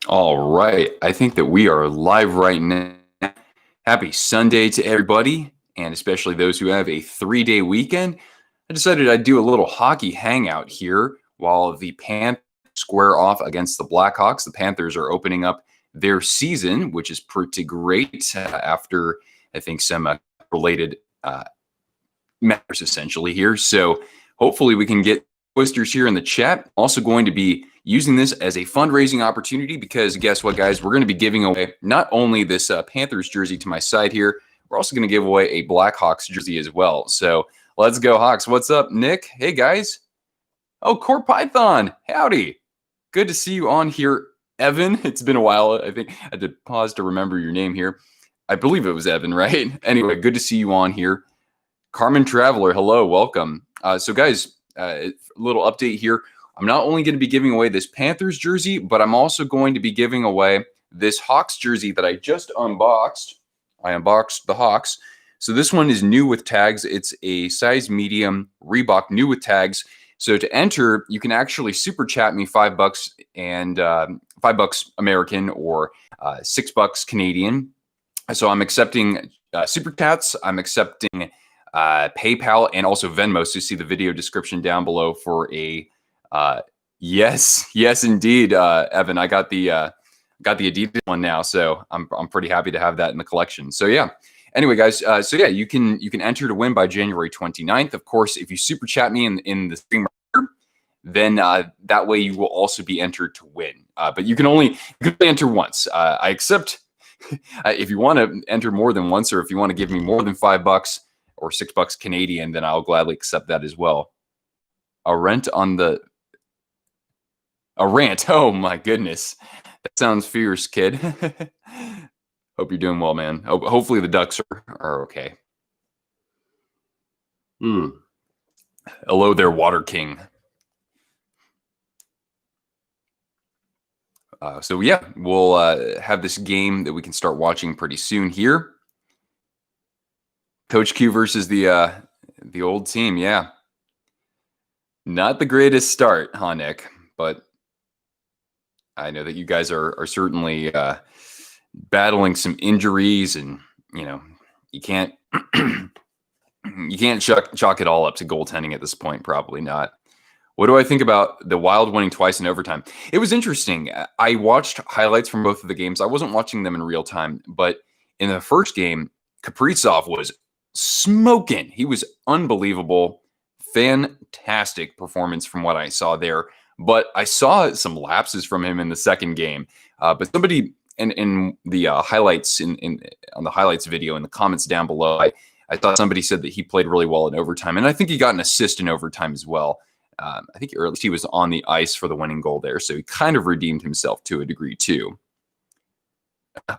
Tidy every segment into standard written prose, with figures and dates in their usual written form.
All right. I think that we are live right now. Happy Sunday to everybody, and especially those who have a 3-day weekend. I decided I'd do a little hockey hangout here while the Panthers square off against the Blackhawks. The Panthers are opening up their season, which is pretty great after, I think, some related matters essentially here. So hopefully we can get twisters here in the chat. Also going to be using this as a fundraising opportunity because guess what, guys? We're going to be giving away not only this Panthers jersey to my side here, we're also going to give away a Blackhawks jersey as well. So let's go, Hawks. What's up, Nick? Hey, guys. Oh, Core Python. Howdy. Good to see you on here, Evan. It's been a while. I think I had to pause to remember your name here. I believe it was Evan, right? Anyway, good to see you on here. Carmen Traveler, hello, welcome. So, guys, a little update here. I'm not only going to be giving away this Panthers jersey, but I'm also going to be giving away this Hawks jersey that I just unboxed. I unboxed the Hawks. So this one is new with tags. It's a size medium Reebok, new with tags. So to enter, you can actually super chat me $5 and $5 American or $6 Canadian. So I'm accepting super chats. I'm accepting PayPal and also Venmo. So you see the video description down below for a yes, indeed, Evan. I got the Adidas one now, so I'm pretty happy to have that in the collection. So yeah. Anyway, guys, so yeah, you can enter to win by January 29th. Of course, if you super chat me in the stream, then that way you will also be entered to win. But you can only enter once. I accept if you want to enter more than once, or if you want to give me more than $5 or $6 Canadian, then I'll gladly accept that as well. A rant. Oh my goodness, that sounds fierce, kid. Hope you're doing well, man. Hopefully the Ducks are okay. Hello there, Water King. So yeah, we'll have this game that we can start watching pretty soon here. Coach Q versus the old team, yeah. Not the greatest start, huh, Nick? But I know that you guys are certainly battling some injuries, and you can't chalk it all up to goaltending at this point. Probably not. What do I think about the Wild winning twice in overtime? It was interesting. I watched highlights from both of the games. I wasn't watching them in real time, but in the first game, Kaprizov was smoking. He was unbelievable. Fantastic performance from what I saw there. But I saw some lapses from him in the second game. But somebody in the highlights on the highlights video in the comments down below, I thought somebody said that he played really well in overtime, and I think he got an assist in overtime as well. I think, or at least he was on the ice for the winning goal there, so he kind of redeemed himself to a degree too.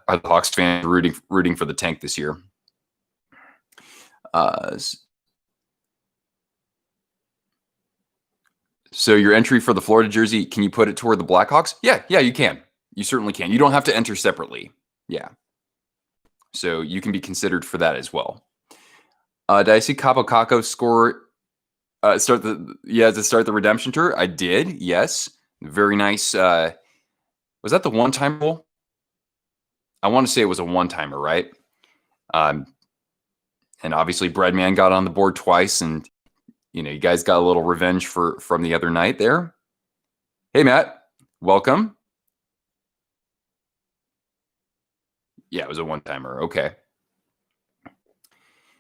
Are the Hawks fans rooting for the tank this year? So your entry for the Florida jersey, can you put it toward the Blackhawks? Yeah, you can. You certainly can. You don't have to enter separately. Yeah. So you can be considered for that as well. Did I see Capo Caco score? Start the redemption tour? I did. Yes. Very nice. Was that the one-time goal? I want to say it was a one-timer, right? And obviously Breadman got on the board twice, and you guys got a little revenge from the other night there. Hey, Matt, welcome. Yeah, it was a one-timer. Okay.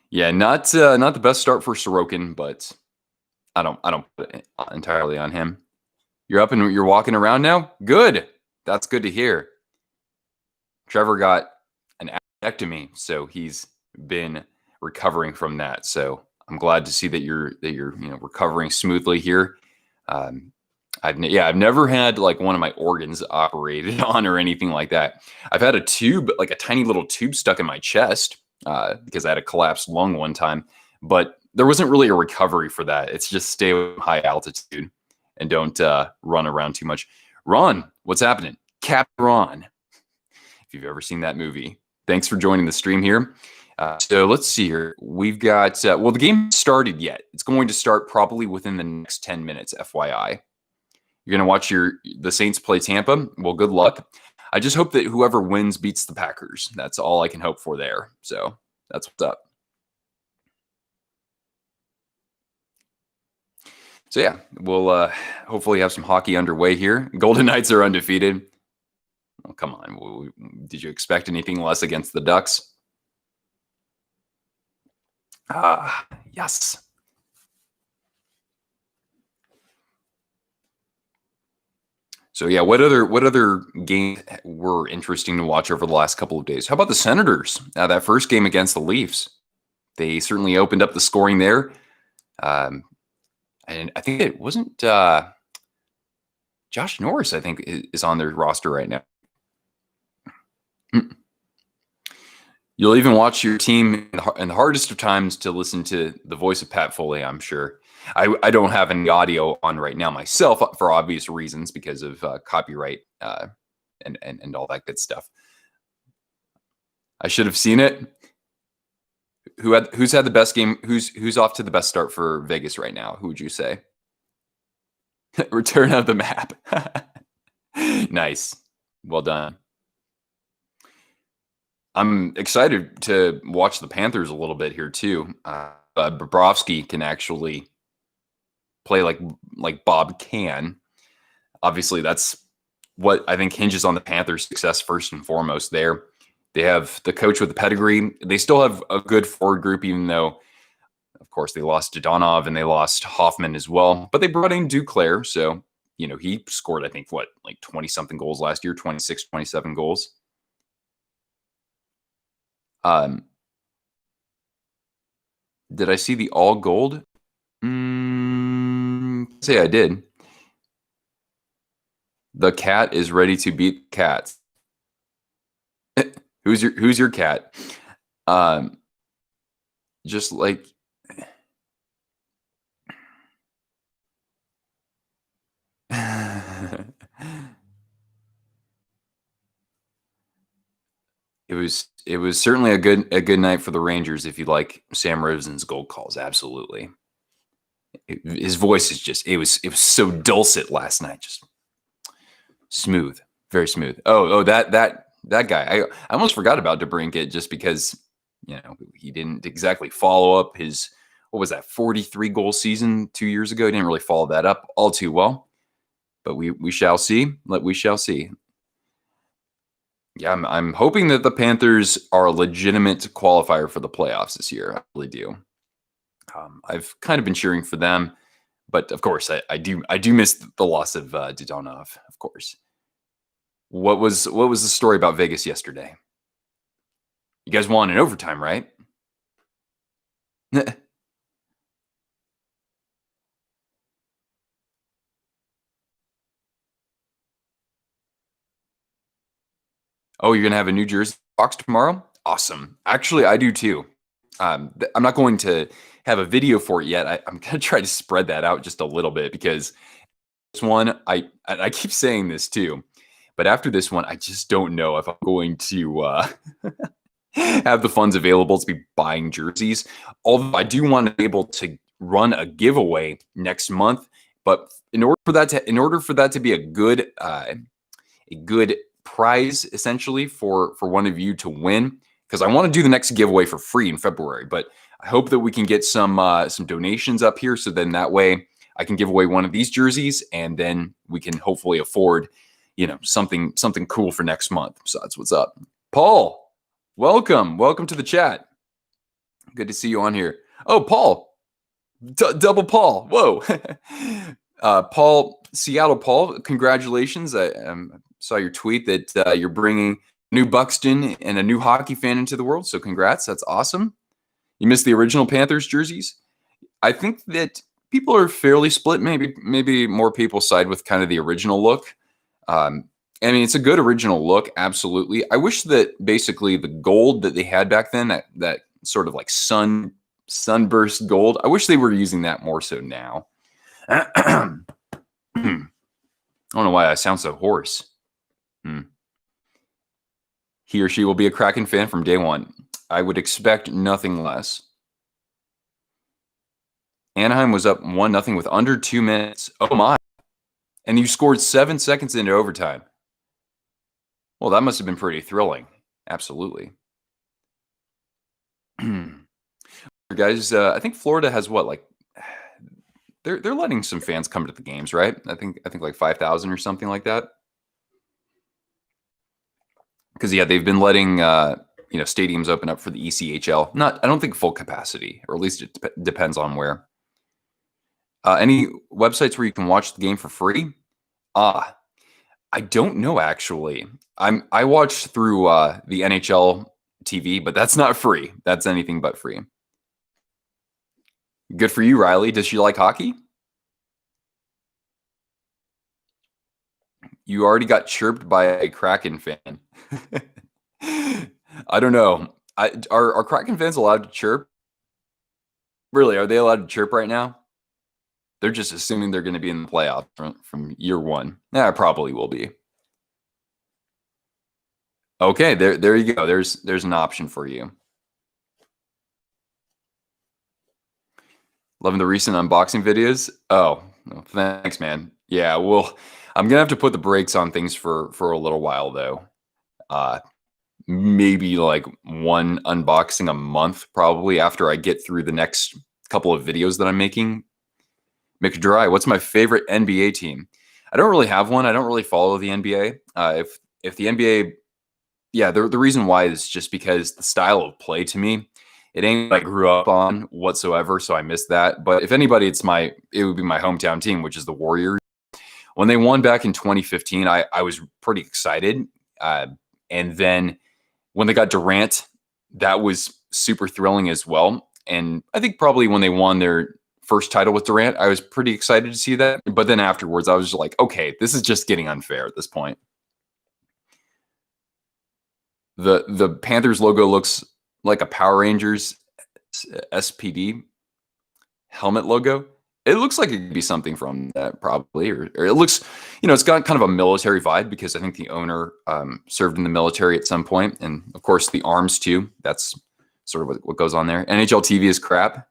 Yeah, not the best start for Sorokin, but I don't put it entirely on him. You're up and you're walking around now? Good. That's good to hear. Trevor got an appendectomy, so he's been recovering from that. So I'm glad to see that you're recovering smoothly here. I've never had like one of my organs operated on or anything like that. I've had a tube, like a tiny little tube stuck in my chest because I had a collapsed lung one time, but there wasn't really a recovery for that. It's just stay with high altitude and don't run around too much. Ron, what's happening? Captain Ron, if you've ever seen that movie. Thanks for joining the stream here. So let's see here. We've got, the game started yet. It's going to start probably within the next 10 minutes, FYI. You're going to watch the Saints play Tampa. Well, good luck. I just hope that whoever wins beats the Packers. That's all I can hope for there. So that's what's up. So yeah, we'll hopefully have some hockey underway here. Golden Knights are undefeated. Oh, come on. Did you expect anything less against the Ducks? Yes. So yeah, what other games were interesting to watch over the last couple of days? How about the Senators? That first game against the Leafs, they certainly opened up the scoring there. And I think it wasn't Josh Norris, I think, is on their roster right now. You'll even watch your team in the hardest of times to listen to the voice of Pat Foley, I'm sure. I don't have any audio on right now myself for obvious reasons because of copyright and all that good stuff. I should have seen it. Who's had the best game? Who's off to the best start for Vegas right now? Who would you say? Return of the map. Nice. Well done. I'm excited to watch the Panthers a little bit here too. Bobrovsky can actually play like Bob can. Obviously, that's what I think hinges on the Panthers' success first and foremost there. They have the coach with the pedigree. They still have a good forward group, even though, of course, they lost Dodonov and they lost Hoffman as well. But they brought in Duclair, so, he scored, I think, 20-something goals last year, 26, 27 goals. Did I see the all gold? Say I did. The cat is ready to beat cats. Who's your cat? Just like it was certainly a good night for the Rangers if you like Sam Rosen's gold calls. Absolutely. His voice is just it was so dulcet last night, just smooth, very smooth. Oh, that guy. I almost forgot about DeBrincat just because he didn't exactly follow up his, what was that, 43 goal season 2 years ago. He didn't really follow that up all too well, but we shall see. We shall see. Yeah, I'm hoping that the Panthers are a legitimate qualifier for the playoffs this year. I really do. I've kind of been cheering for them, but of course, I do miss the loss of Dodonov. Of course. What was the story about Vegas yesterday? You guys won in overtime, right? Oh, you're going to have a New Jersey box tomorrow? Awesome. Actually, I do too. I'm not going to have a video for it yet. I'm going to try to spread that out just a little bit because this one, I keep saying this too, but after this one, I just don't know if I'm going to have the funds available to be buying jerseys. Although I do want to be able to run a giveaway next month, but in order for that to be a good prize essentially for one of you to win, because I want to do the next giveaway for free in February, but I hope that we can get some donations up here, so then that way I can give away one of these jerseys, and then we can hopefully afford something cool for next month. So that's what's up. Paul, welcome to the chat. Good to see you on here. Oh, Paul, double Paul. Whoa. Paul, Seattle Paul, congratulations. I saw your tweet that you're bringing new Buxton and a new hockey fan into the world. So congrats. That's awesome. You missed the original Panthers jerseys. I think that people are fairly split. Maybe more people side with kind of the original look. I mean, it's a good original look. Absolutely. I wish that basically the gold that they had back then, that sort of like sunburst gold, I wish they were using that more so now. I don't know why I sound so hoarse. He or she will be a Kraken fan from day one. I would expect nothing less. Anaheim was up 1-0 with under 2 minutes. Oh my. And you scored 7 seconds into overtime. Well, that must have been pretty thrilling. Absolutely. Guys, I think Florida has what, like they're letting some fans come to the games, right? I think like 5,000 or something like that. Because yeah, they've been letting stadiums open up for the ECHL. Not, I don't think full capacity, or at least it depends on where. Any websites where you can watch the game for free? Ah, I don't know actually. I watch through the NHL TV, but that's not free. That's anything but free. Good for you, Riley. Does she like hockey? You already got chirped by a Kraken fan. I don't know. Are Kraken fans allowed to chirp? Really? Are they allowed to chirp right now? They're just assuming they're going to be in the playoffs from year one. Yeah, I probably will be. Okay, there you go. There's an option for you. Loving the recent unboxing videos. Oh, well, thanks, man. Yeah, well, I'm gonna have to put the brakes on things for a little while though. Uh, maybe like one unboxing a month, probably after I get through the next couple of videos that I'm making. McDry, what's my favorite NBA team? I don't really have one. I don't really follow the NBA. If the NBA, yeah, the reason why is just because the style of play to me, it ain't what I grew up on whatsoever, so I missed that. But if anybody, it would be my hometown team, which is the Warriors. When they won back in 2015, I was pretty excited. And then when they got Durant, that was super thrilling as well. And I think probably when they won their first title with Durant, I was pretty excited to see that. But then afterwards, I was just like, okay, this is just getting unfair at this point. The Panthers logo looks like a Power Rangers SPD helmet logo. It looks like it could be something from that probably, or it looks, it's got kind of a military vibe because I think the owner served in the military at some point, and of course the arms too. That's sort of what goes on there. NHL TV is crap.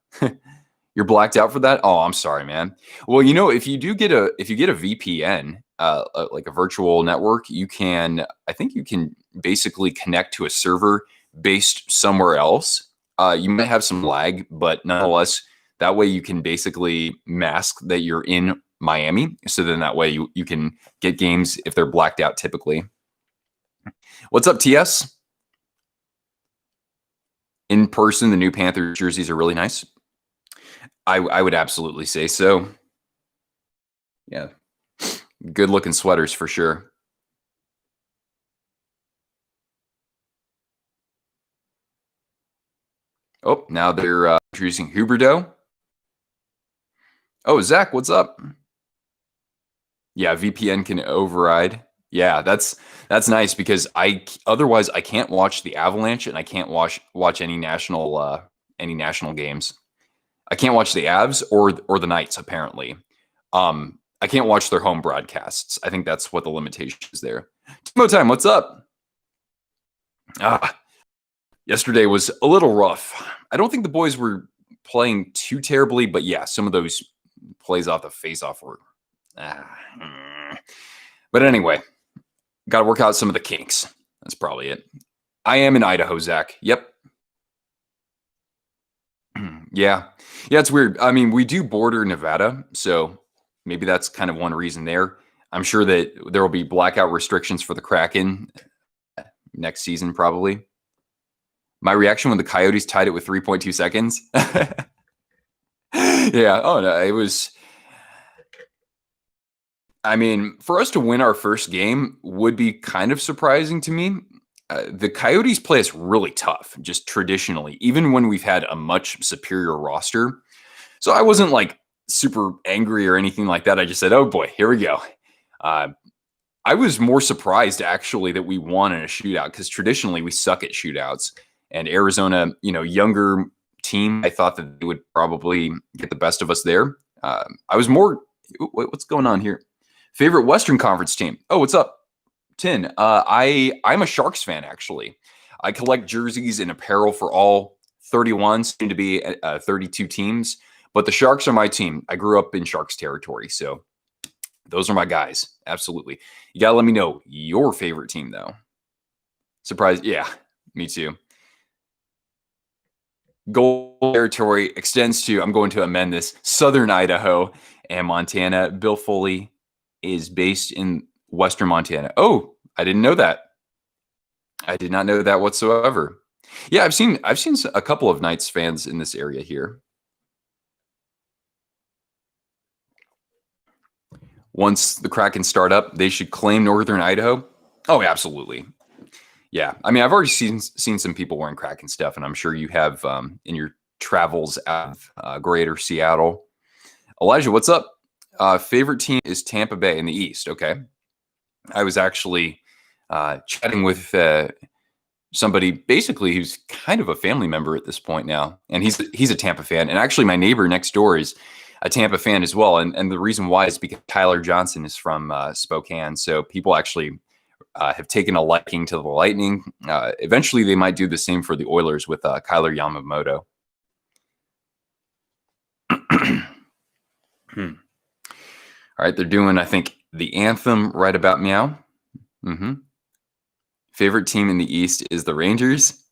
You're blacked out for that? Oh, I'm sorry, man. Well, if you get a VPN, like a virtual network, I think you can basically connect to a server based somewhere else. You might have some lag, but nonetheless, that way you can basically mask that you're in Miami. So then that way you can get games if they're blacked out typically. What's up, TS? In person, the new Panthers jerseys are really nice. I would absolutely say so. Yeah. Good looking sweaters for sure. Oh, now they're introducing Huberdeau. Oh, Zach, what's up? Yeah, VPN can override. Yeah, that's nice because otherwise I can't watch the Avalanche and I can't watch any national games. I can't watch the Avs or the Knights apparently. I can't watch their home broadcasts. I think that's what the limitation is there. Timo Time, what's up? Yesterday was a little rough. I don't think the boys were playing too terribly, but yeah, some of those plays off the face-off were. But anyway, got to work out some of the kinks. That's probably it. I am in Idaho, Zach. Yep. Yeah, it's weird. I mean, we do border Nevada, so maybe that's kind of one reason there. I'm sure that there will be blackout restrictions for the Kraken next season, probably. My reaction when the Coyotes tied it with 3.2 seconds. Yeah. Oh, no, it was. I mean, for us to win our first game would be kind of surprising to me. The Coyotes play us really tough, just traditionally, even when we've had a much superior roster. So I wasn't like super angry or anything like that. I just said, oh boy, here we go. I was more surprised actually that we won in a shootout because traditionally we suck at shootouts. And Arizona, younger team, I thought that they would probably get the best of us there. I was more, what's going on here? Favorite Western Conference team? Oh, what's up, Tin? I'm a Sharks fan actually. I collect jerseys and apparel for all 31, soon to be 32 teams. But the Sharks are my team. I grew up in Sharks territory, so those are my guys. Absolutely. You gotta let me know your favorite team though. Surprise. Yeah, me too. Gold territory extends to, I'm going to amend this, southern Idaho and Montana. Bill Foley is based in western Montana. Oh, I didn't know that. I did not know that whatsoever. Yeah, I've seen a couple of Knights fans in this area here. Once the Kraken start up, they should claim northern Idaho. Oh, absolutely. Yeah, I mean, I've already seen some people wearing Kraken stuff, and I'm sure you have in your travels out of greater Seattle. Elijah, what's up? Favorite team is Tampa Bay in the East. Okay, I was actually chatting with somebody basically who's kind of a family member at this point now, and he's a Tampa fan, and actually my neighbor next door is a Tampa fan as well, and the reason why is because Tyler Johnson is from Spokane, so people actually have taken a liking to the Lightning. Eventually, they might do the same for the Oilers with Kyler Yamamoto. All right, they're doing, I think, the anthem right about meow. Mm-hmm. Favorite team in the East is the Rangers.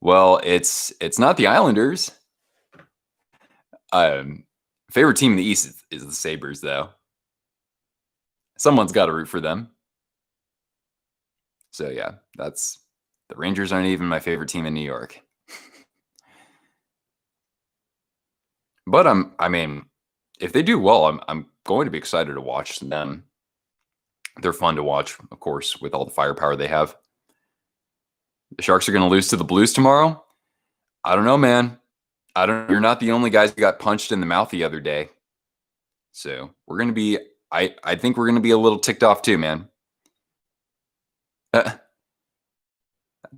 Well, it's not the Islanders. Favorite team in the East is the Sabres, though. Someone's got to root for them. So yeah, the Rangers aren't even my favorite team in New York. But I mean, if they do well, I'm going to be excited to watch them. They're fun to watch, of course, with all the firepower they have. The Sharks are going to lose to the Blues tomorrow. I don't know, man. You're not the only guys who got punched in the mouth the other day. So we're going to be. I think we're going to be a little ticked off too, man. Take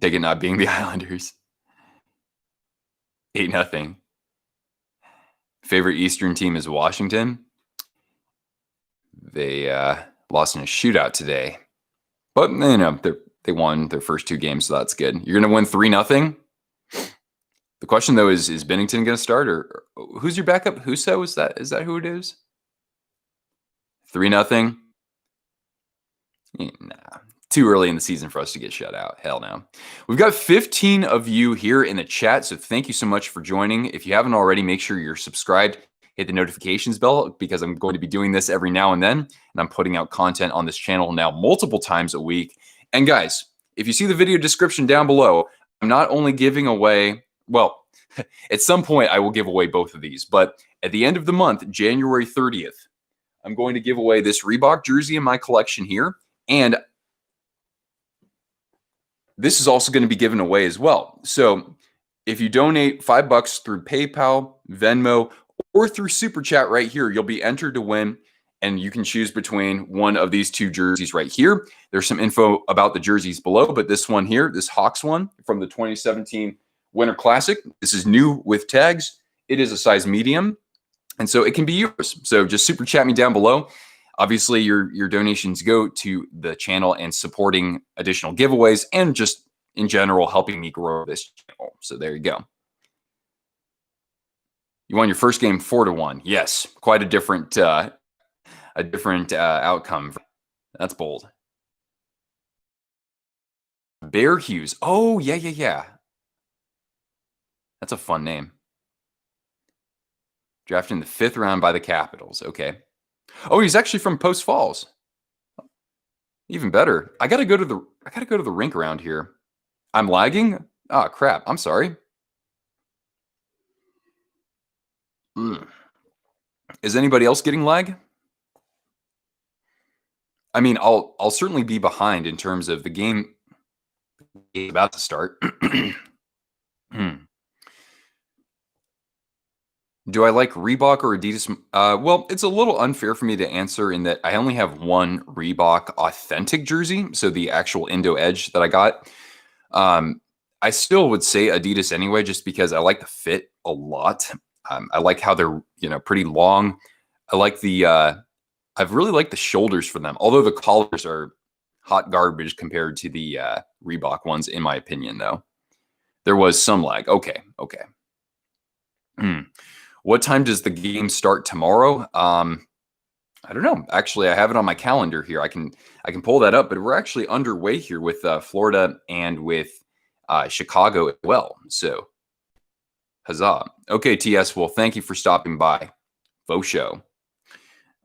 it not being the Islanders. 8-0. Favorite Eastern team is Washington. They lost in a shootout today, but they won their first 2 games, so that's good. You're going to win 3-0. The question though is Bennington going to start, or who's your backup? Husso, is that who it is? 3-0. Nah, too early in the season for us to get shut out. Hell no. We've got 15 of you here in the chat, so thank you so much for joining. If you haven't already, make sure you're subscribed. Hit the notifications bell because I'm going to be doing this every now and then, and I'm putting out content on this channel now multiple times a week. And guys, if you see the video description down below, I'm not only giving away, well, at some point I will give away both of these, but at the end of the month, January 30th, I'm going to give away this Reebok jersey in my collection here, and this is also going to be given away as well. So if you donate $5 through PayPal, Venmo, or through Super Chat right here, you'll be entered to win, and you can choose between one of these 2 jerseys right here. There's some info about the jerseys below, but this one here, this Hawks one from the 2017 Winter Classic, this is new with tags. It is a size medium, and so it can be yours. So just Super Chat me down below. Obviously, your donations go to the channel and supporting additional giveaways and just in general helping me grow this channel. So there you go. You won your first game 4-1. Yes, quite a different outcome. That's bold. Bear Hughes. Oh yeah. That's a fun name. Drafted in the 5th round by the Capitals. Okay. Oh, he's actually from Post Falls. Even better. I gotta go to the rink around here. I'm lagging. Oh crap. I'm sorry. Is anybody else getting lag? I mean, I'll certainly be behind in terms of the game about to start. Do I like Reebok or Adidas? Well, it's a little unfair for me to answer in that I only have one Reebok authentic jersey, so the actual Indo Edge that I got. I still would say Adidas anyway, just because I like the fit a lot. I like how they're pretty long. I like I've really liked the shoulders for them, although the collars are hot garbage compared to the Reebok ones, in my opinion. Though there was some lag. Okay. What time does the game start tomorrow? I don't know. Actually, I have it on my calendar here. I can pull that up, but we're actually underway here with Florida and with Chicago as well. So huzzah. Okay, TS. Well, thank you for stopping by. Faux show.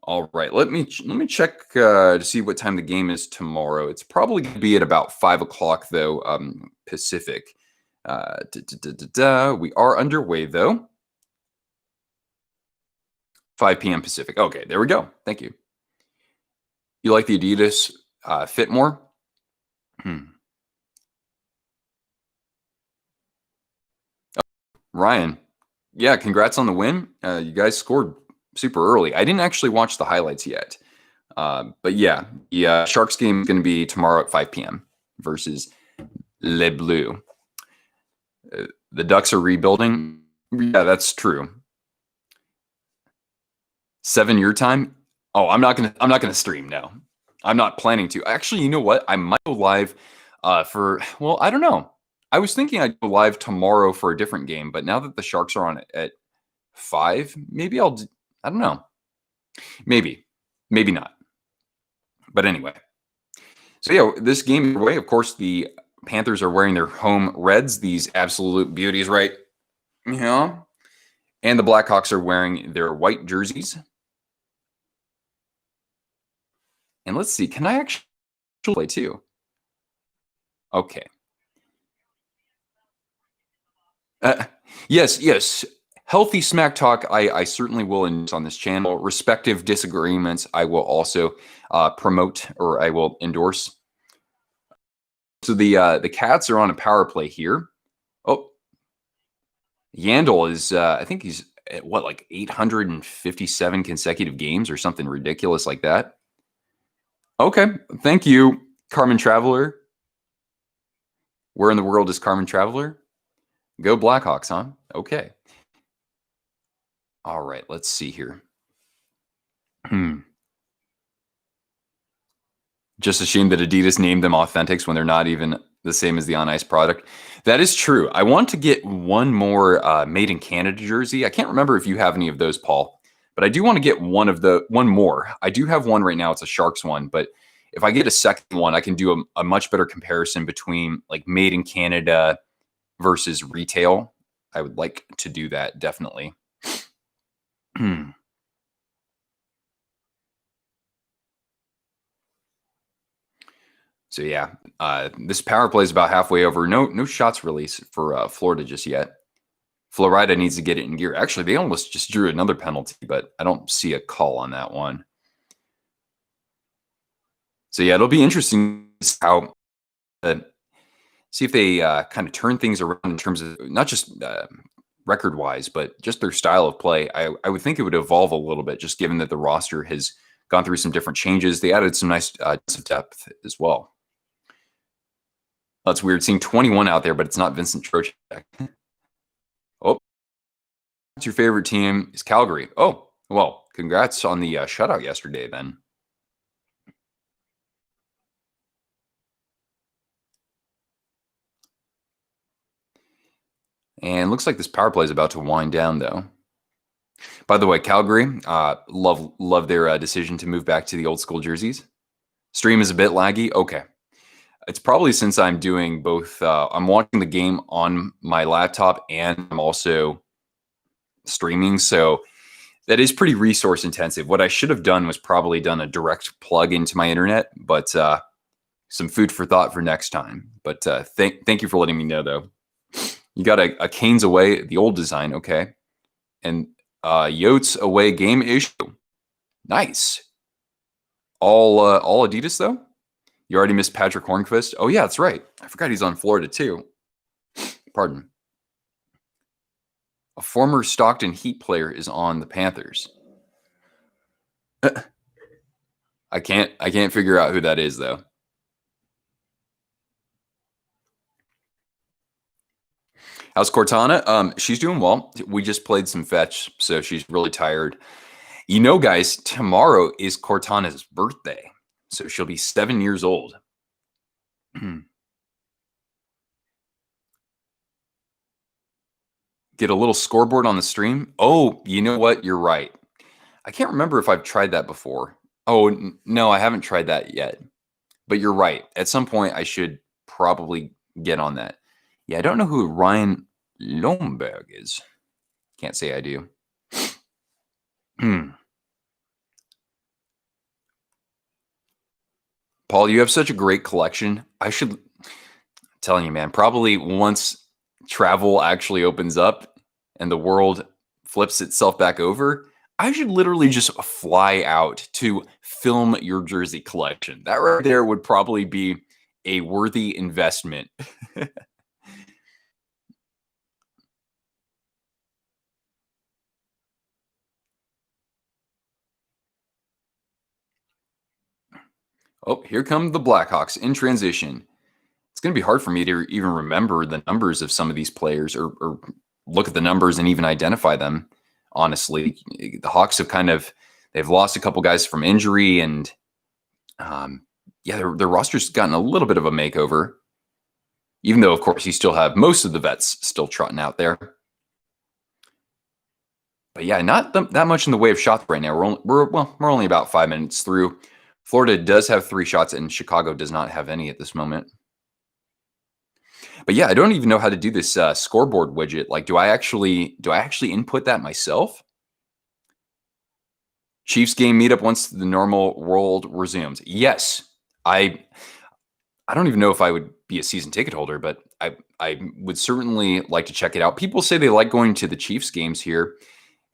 All right. Let me check to see what time the game is tomorrow. It's probably going to be at about 5 o'clock though, Pacific. We are underway though. 5 p.m. Pacific. Okay, there we go. Thank you. You like the Adidas fit more? Ryan, yeah, congrats on the win. You guys scored super early. I didn't actually watch the highlights yet. But yeah, the Sharks game is going to be tomorrow at 5 p.m. versus Les Bleus. The Ducks are rebuilding. Yeah, that's true. 7 year time. Oh, I'm not gonna stream. No, I'm not planning to. Actually, you know what? I might go live well, I don't know. I was thinking I'd go live tomorrow for a different game, but now that the Sharks are on at 5, maybe I don't know. Maybe not. But anyway, so yeah, this game away. Of course, the Panthers are wearing their home reds, these absolute beauties, right? Yeah. And the Blackhawks are wearing their white jerseys. And let's see, can I actually play too? Okay. Yes. Healthy smack talk, I certainly will endorse on this channel. Respective disagreements, I will also promote or I will endorse. So the Cats are on a power play here. Oh, Yandel is, I think he's at what, like 857 consecutive games or something ridiculous like that. Okay, thank you, Carmen Traveler. Where in the world is Carmen Traveler? Go Blackhawks, huh? Okay. All right, let's see here. Just a shame that Adidas named them Authentics when they're not even the same as the on ice product. That is true. I want to get one more Made in Canada jersey. I can't remember if you have any of those, Paul, but I do want to get one more. I do have one right now. It's a Sharks one, but if I get a second one, I can do a much better comparison between like Made in Canada versus retail. I would like to do that definitely. So yeah, this power play is about halfway over. No shots released for Florida just yet. Florida needs to get it in gear. Actually, they almost just drew another penalty, but I don't see a call on that one. So yeah, it'll be interesting how see if they kind of turn things around in terms of not just record wise, but just their style of play. I would think it would evolve a little bit, just given that the roster has gone through some different changes. They added some nice depth as well. That's weird seeing 21 out there, but it's not Vincent Trocheck. Oh, what's your favorite team? Is Calgary. Oh, well, congrats on the shutout yesterday then. And looks like this power play is about to wind down, though. By the way, Calgary, love their decision to move back to the old school jerseys. Stream is a bit laggy. Okay. It's probably since I'm doing both. I'm watching the game on my laptop and I'm also streaming. So that is pretty resource intensive. What I should have done was probably done a direct plug into my internet, but some food for thought for next time. But thank you for letting me know, though. You got a Canes away, the old design. Okay. And Yotes away game issue. Nice. All Adidas, though? You already missed Patrick Hornqvist? Oh, yeah, that's right. I forgot he's on Florida, too. Pardon. A former Stockton Heat player is on the Panthers. I can't figure out who that is, though. How's Cortana? She's doing well. We just played some fetch, so she's really tired. You know, guys, tomorrow is Cortana's birthday, so she'll be 7 years old. Get a little scoreboard on the stream. Oh, you know what? You're right. I can't remember if I've tried that before. Oh, no, I haven't tried that yet. But you're right. At some point, I should probably get on that. Yeah, I don't know who Ryan Lomberg is. Can't say I do. Paul, you have such a great collection. I should telling you, man, probably once travel actually opens up and the world flips itself back over, I should literally just fly out to film your jersey collection. That right there would probably be a worthy investment. Oh, here come the Blackhawks in transition. It's going to be hard for me to even remember the numbers of some of these players or look at the numbers and even identify them. Honestly, the Hawks have they've lost a couple guys from injury, and yeah, their roster's gotten a little bit of a makeover. Even though, of course, you still have most of the vets still trotting out there. But yeah, not that much in the way of shots right now. We're only about 5 minutes through. Florida does have 3 shots, and Chicago does not have any at this moment. But yeah, I don't even know how to do this scoreboard widget. Like, do I actually input that myself? Chiefs game meetup once the normal world resumes. Yes, I don't even know if I would be a season ticket holder, but I would certainly like to check it out. People say they like going to the Chiefs games here.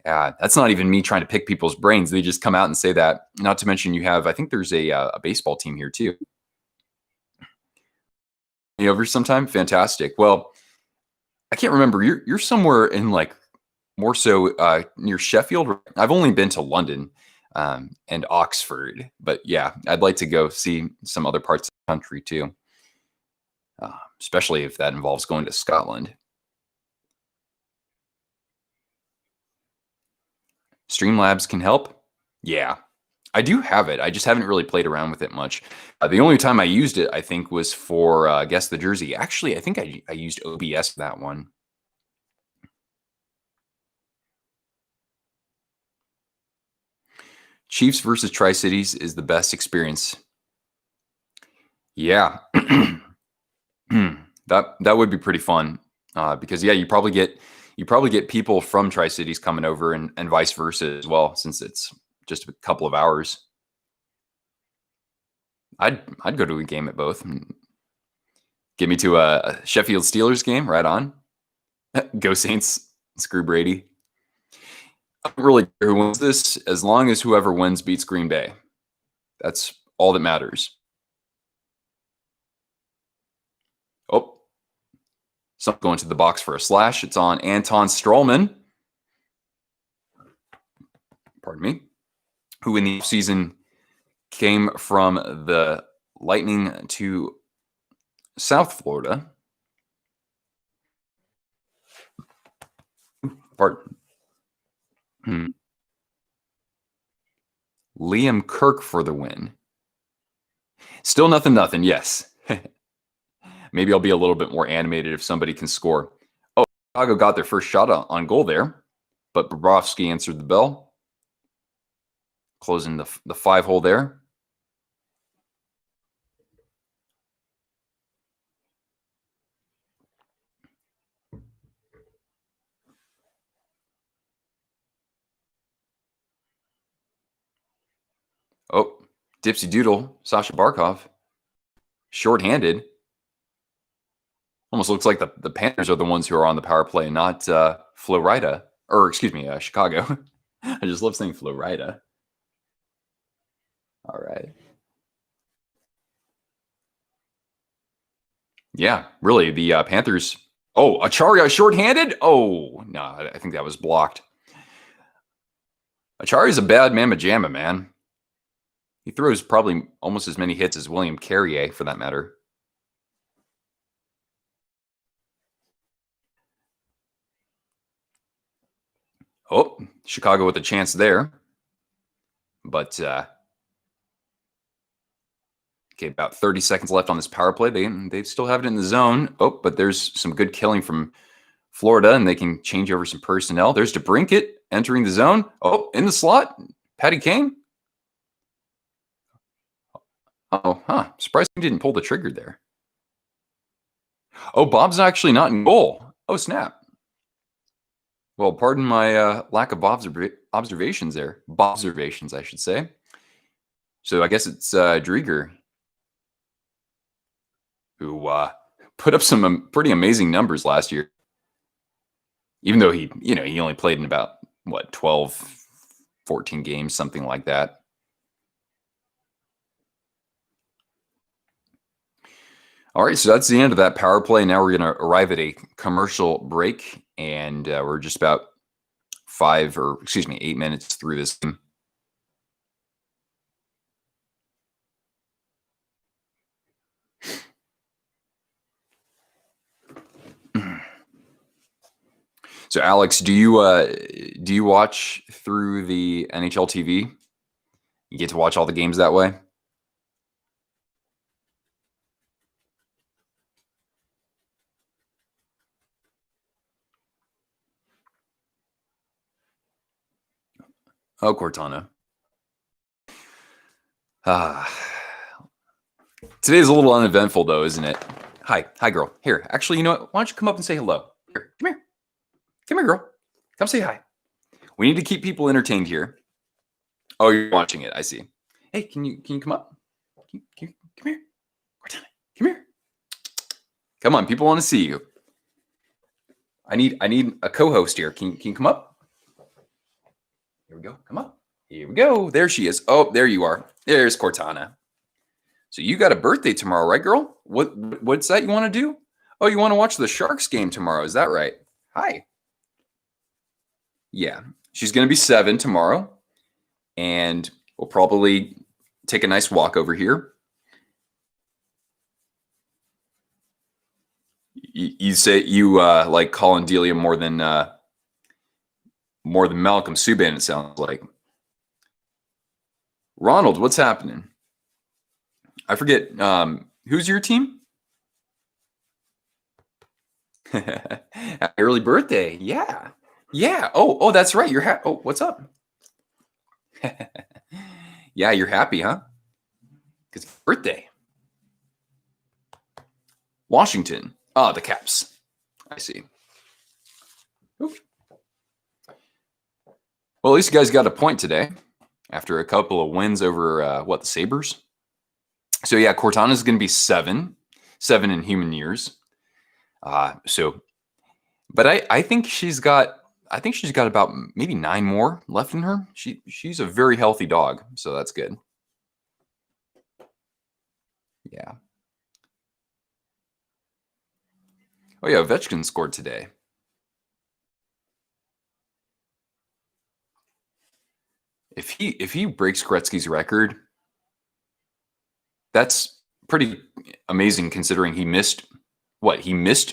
That's not even me trying to pick people's brains. They just come out and say that. Not to mention I think there's a baseball team here too. You over sometime? Fantastic. Well, I can't remember. You're somewhere in like more so near Sheffield. I've only been to London and Oxford, but yeah, I'd like to go see some other parts of the country too, especially if that involves going to Scotland. Streamlabs can help. Yeah, I do have it. I just haven't really played around with it much. The only time I used it, I think, was for Guess the Jersey. Actually, I think I used OBS for that one. Chiefs versus Tri-Cities is the best experience. Yeah. that would be pretty fun. Because yeah, you probably get people from Tri-Cities coming over and vice versa as well, since it's just a couple of hours. I'd go to a game at both. Get me to a Sheffield Steelers game, right on. Go Saints, screw Brady. I don't really care who wins this, as long as whoever wins beats Green Bay. That's all that matters. Oh, something going to the box for a slash. It's on Anton Strawman. Pardon me. Who in the season came from the Lightning to South Florida. Pardon. Liam Kirk for the win. Still nothing. Yes. Maybe I'll be a little bit more animated if somebody can score. Oh, Chicago got their first shot on goal there, but Bobrovsky answered the bell. Closing the 5-hole there. Oh, Dipsy Doodle, Sasha Barkov. Short-handed. Almost looks like the Panthers are the ones who are on the power play, not Florida. Or, excuse me, Chicago. I just love saying Florida. All right. Yeah, really, the Panthers. Oh, Acharya short-handed? Oh, no, I think that was blocked. Acharya's a bad mamma jamma, man. He throws probably almost as many hits as William Carrier, for that matter. Oh, Chicago with a chance there. But, okay, about 30 seconds left on this power play. They still have it in the zone. Oh, but there's some good killing from Florida, and they can change over some personnel. There's DeBrincat entering the zone. Oh, in the slot. Patty Kane? Oh, huh. Surprised he didn't pull the trigger there. Oh, Bob's actually not in goal. Oh, snap. Well, pardon my lack of observations there. Bobservations, I should say. So I guess it's Drieger who put up some pretty amazing numbers last year. Even though he only played in about, 12, 14 games, something like that. All right, so that's the end of that power play. Now we're going to arrive at a commercial break, and we're just about 8 minutes through this game. So, Alex, do you watch through the NHL TV? You get to watch all the games that way? Oh, Cortana. Today's a little uneventful, though, isn't it? Hi, girl. Here, actually, you know what? Why don't you come up and say hello? Here, come here, girl. Come say hi. We need to keep people entertained here. Oh, you're watching it. I see. Hey, can you come up? Come here, Cortana. Come here. Come on, people want to see you. I need a co-host here. Can you come up? Here we go. Come up. Here we go. There she is. Oh, there you are. There's Cortana. So you got a birthday tomorrow, right, girl? What's that you want to do? Oh, you want to watch the Sharks game tomorrow? Is that right? Hi. Yeah, she's going to be 7 tomorrow, and we'll probably take a nice walk over here. You say you like Colin Delia more than Malcolm Subban, it sounds like. Ronald, what's happening? I forget. Who's your team? Early birthday. Yeah. Yeah. Oh, that's right. You're oh, what's up? Yeah, you're happy, huh? Because it's birthday. Washington. Oh, the Caps. I see. Ooh. Well, at least you guys got a point today after a couple of wins over, the Sabres. So, yeah, Cortana's going to be 7 in human years. But I think she's got about maybe 9 more left in her. She's a very healthy dog, so that's good. Yeah. Oh yeah, Ovechkin scored today. If he breaks Gretzky's record, that's pretty amazing considering he missed what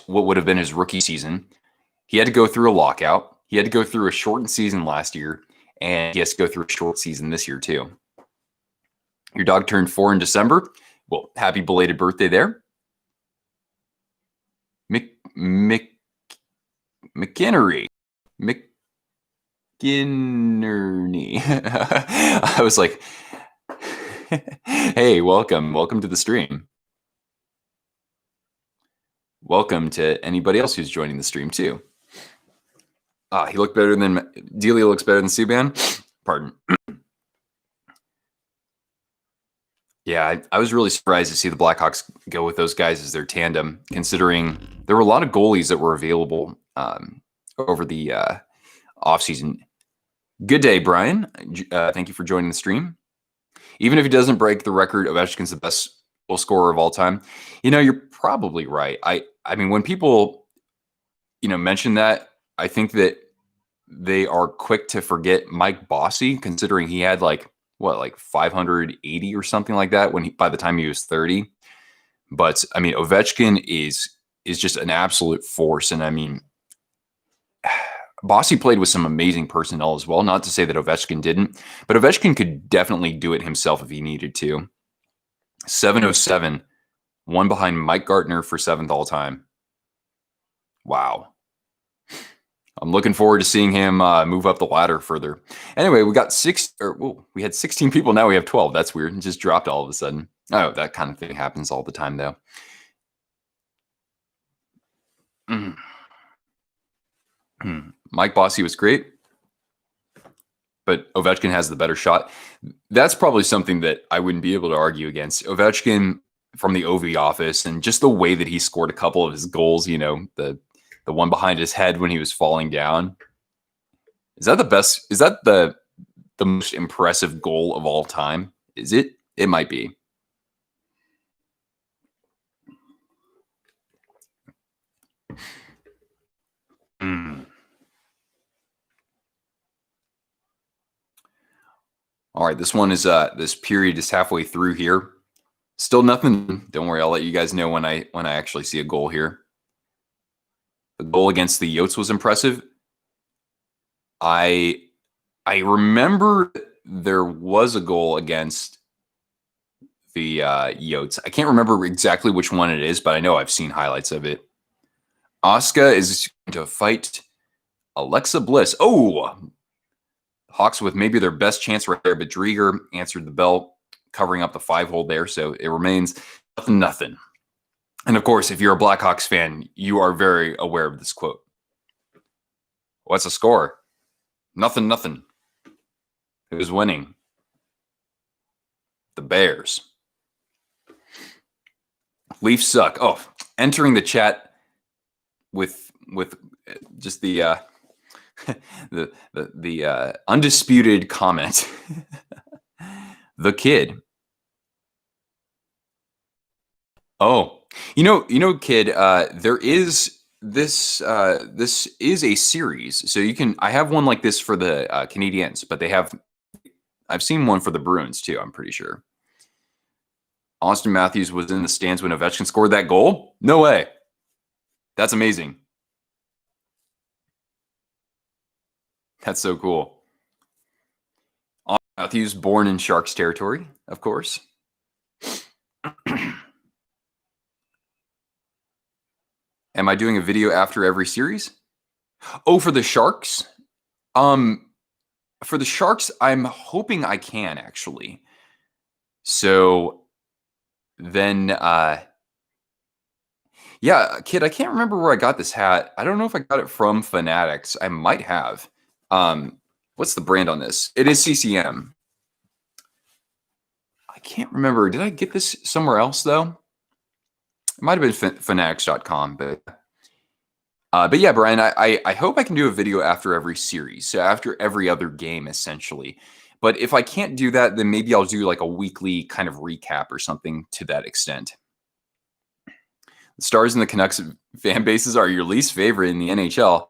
would have been his rookie season. He had to go through a lockout. He had to go through a shortened season last year, and he has to go through a short season this year too. Your dog turned 4 in December. Well, happy belated birthday there. McInerney. I was like, hey, welcome to the stream. Welcome to anybody else who's joining the stream too. He looked better than Delia. Looks better than Subban. Pardon. Yeah, I was really surprised to see the Blackhawks go with those guys as their tandem, considering there were a lot of goalies that were available over the offseason. Good day, Brian. Thank you for joining the stream. Even if he doesn't break the record, Ovechkin's the best goal scorer of all time. You're probably right. I mean, when people, mention that, I think that they are quick to forget Mike Bossy, considering he had like 580 or something like that by the time he was 30. But I mean, Ovechkin is just an absolute force. And I mean, Bossy played with some amazing personnel as well. Not to say that Ovechkin didn't, but Ovechkin could definitely do it himself if he needed to. 707, one behind Mike Gartner for 7th all time. Wow. I'm looking forward to seeing him move up the ladder further. Anyway, we had 16 people. Now we have 12. That's weird. It just dropped all of a sudden. Oh, that kind of thing happens all the time, though. Mike Bossy was great, but Ovechkin has the better shot. That's probably something that I wouldn't be able to argue against. Ovechkin from the OV office, and just the way that he scored a couple of his goals, the one behind his head when he was falling down. Is that the best? Is that the most impressive goal of all time? Is it? It might be. All right, this one is this period is halfway through here. Still nothing. Don't worry, I'll let you guys know when I actually see a goal here. The goal against the Yotes was impressive. I remember there was a goal against the Yotes. I can't remember exactly which one it is, but I know I've seen highlights of it. Asuka is going to fight Alexa Bliss. Oh, Hawks with maybe their best chance right there, but Drieger answered the bell, covering up the 5-hole there, so it remains nothing. And of course, if you're a Blackhawks fan, you are very aware of this quote. What's the score? Nothing. Who's winning? The Bears. Leafs suck. Oh, entering the chat with just the the undisputed comment. The kid. Oh, kid. There is this. This is a series, so you can. I have one like this for the Canadiens, but I've seen one for the Bruins too. I'm pretty sure. Austin Matthews was in the stands when Ovechkin scored that goal. No way. That's amazing. That's so cool. Austin Matthews, born in Sharks territory, of course. Am I doing a video after every series? Oh, for the Sharks? For the Sharks, I'm hoping I can, actually. So then, yeah, kid, I can't remember where I got this hat. I don't know if I got it from Fanatics. I might have. What's the brand on this? It is CCM. I can't remember. Did I get this somewhere else, though? It might have been fanatics.com, but yeah, Brian, I hope I can do a video after every series, so after every other game, essentially. But if I can't do that, then maybe I'll do like a weekly kind of recap or something to that extent. The Stars and the Canucks fan bases are your least favorite in the NHL.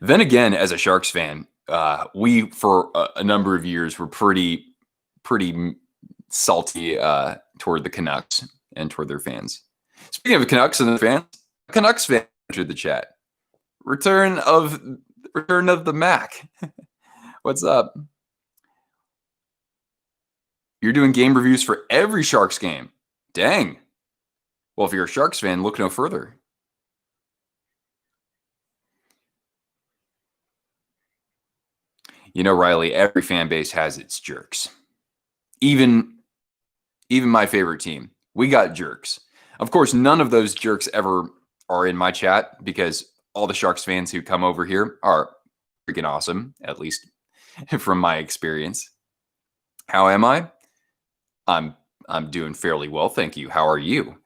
Then again, as a Sharks fan, we for a number of years were pretty salty toward the Canucks and toward their fans. Speaking of Canucks and their fans, Canucks fan entered the chat. Return of the Mac. What's up? You're doing game reviews for every Sharks game. Dang. Well, if you're a Sharks fan, look no further. Riley, every fan base has its jerks. Even my favorite team, we got jerks. Of course, none of those jerks ever are in my chat because all the Sharks fans who come over here are freaking awesome, at least from my experience. How am I? I'm doing fairly well, thank you. How are you?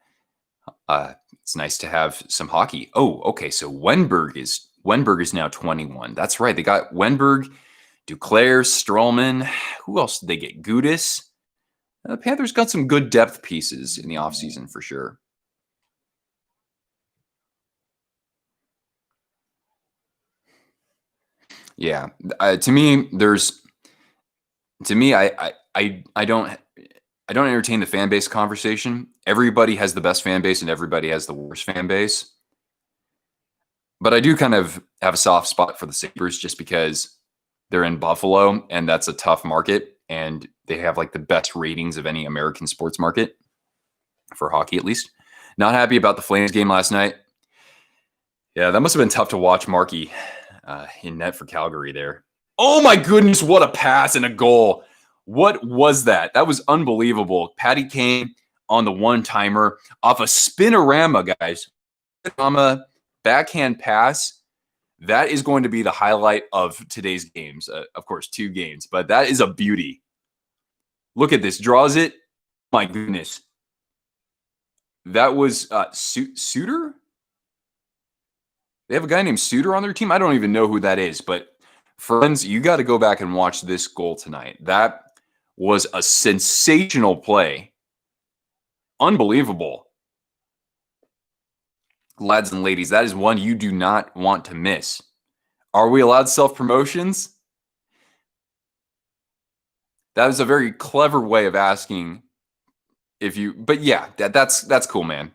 It's nice to have some hockey. Oh, okay. So Wenberg is now 21. That's right. They got Wenberg, Duclair, Strollman. Who else did they get? Gudis. The Panthers got some good depth pieces in the offseason for sure. Yeah, to me, I don't entertain the fan base conversation. Everybody has the best fan base and everybody has the worst fan base. But I do kind of have a soft spot for the Sabres just because they're in Buffalo and that's a tough market and they have like the best ratings of any American sports market for hockey, at least. Not happy about the Flames game last night. Yeah, that must have been tough to watch Markey in net for Calgary there. Oh my goodness, what a pass and a goal. What was that? That was unbelievable. Patty Kane on the one-timer off a spinorama, guys. Backhand pass. That is going to be the highlight of today's games. Of course, 2 games, but that is a beauty. Look at this. Draws it. My goodness. That was Suter? They have a guy named Suter on their team. I don't even know who that is, but friends, you got to go back and watch this goal tonight. That was a sensational play. Unbelievable. Lads and ladies, that is one you do not want to miss. Are we allowed self-promotions? That was a very clever way of asking if you, but yeah, that's cool, man.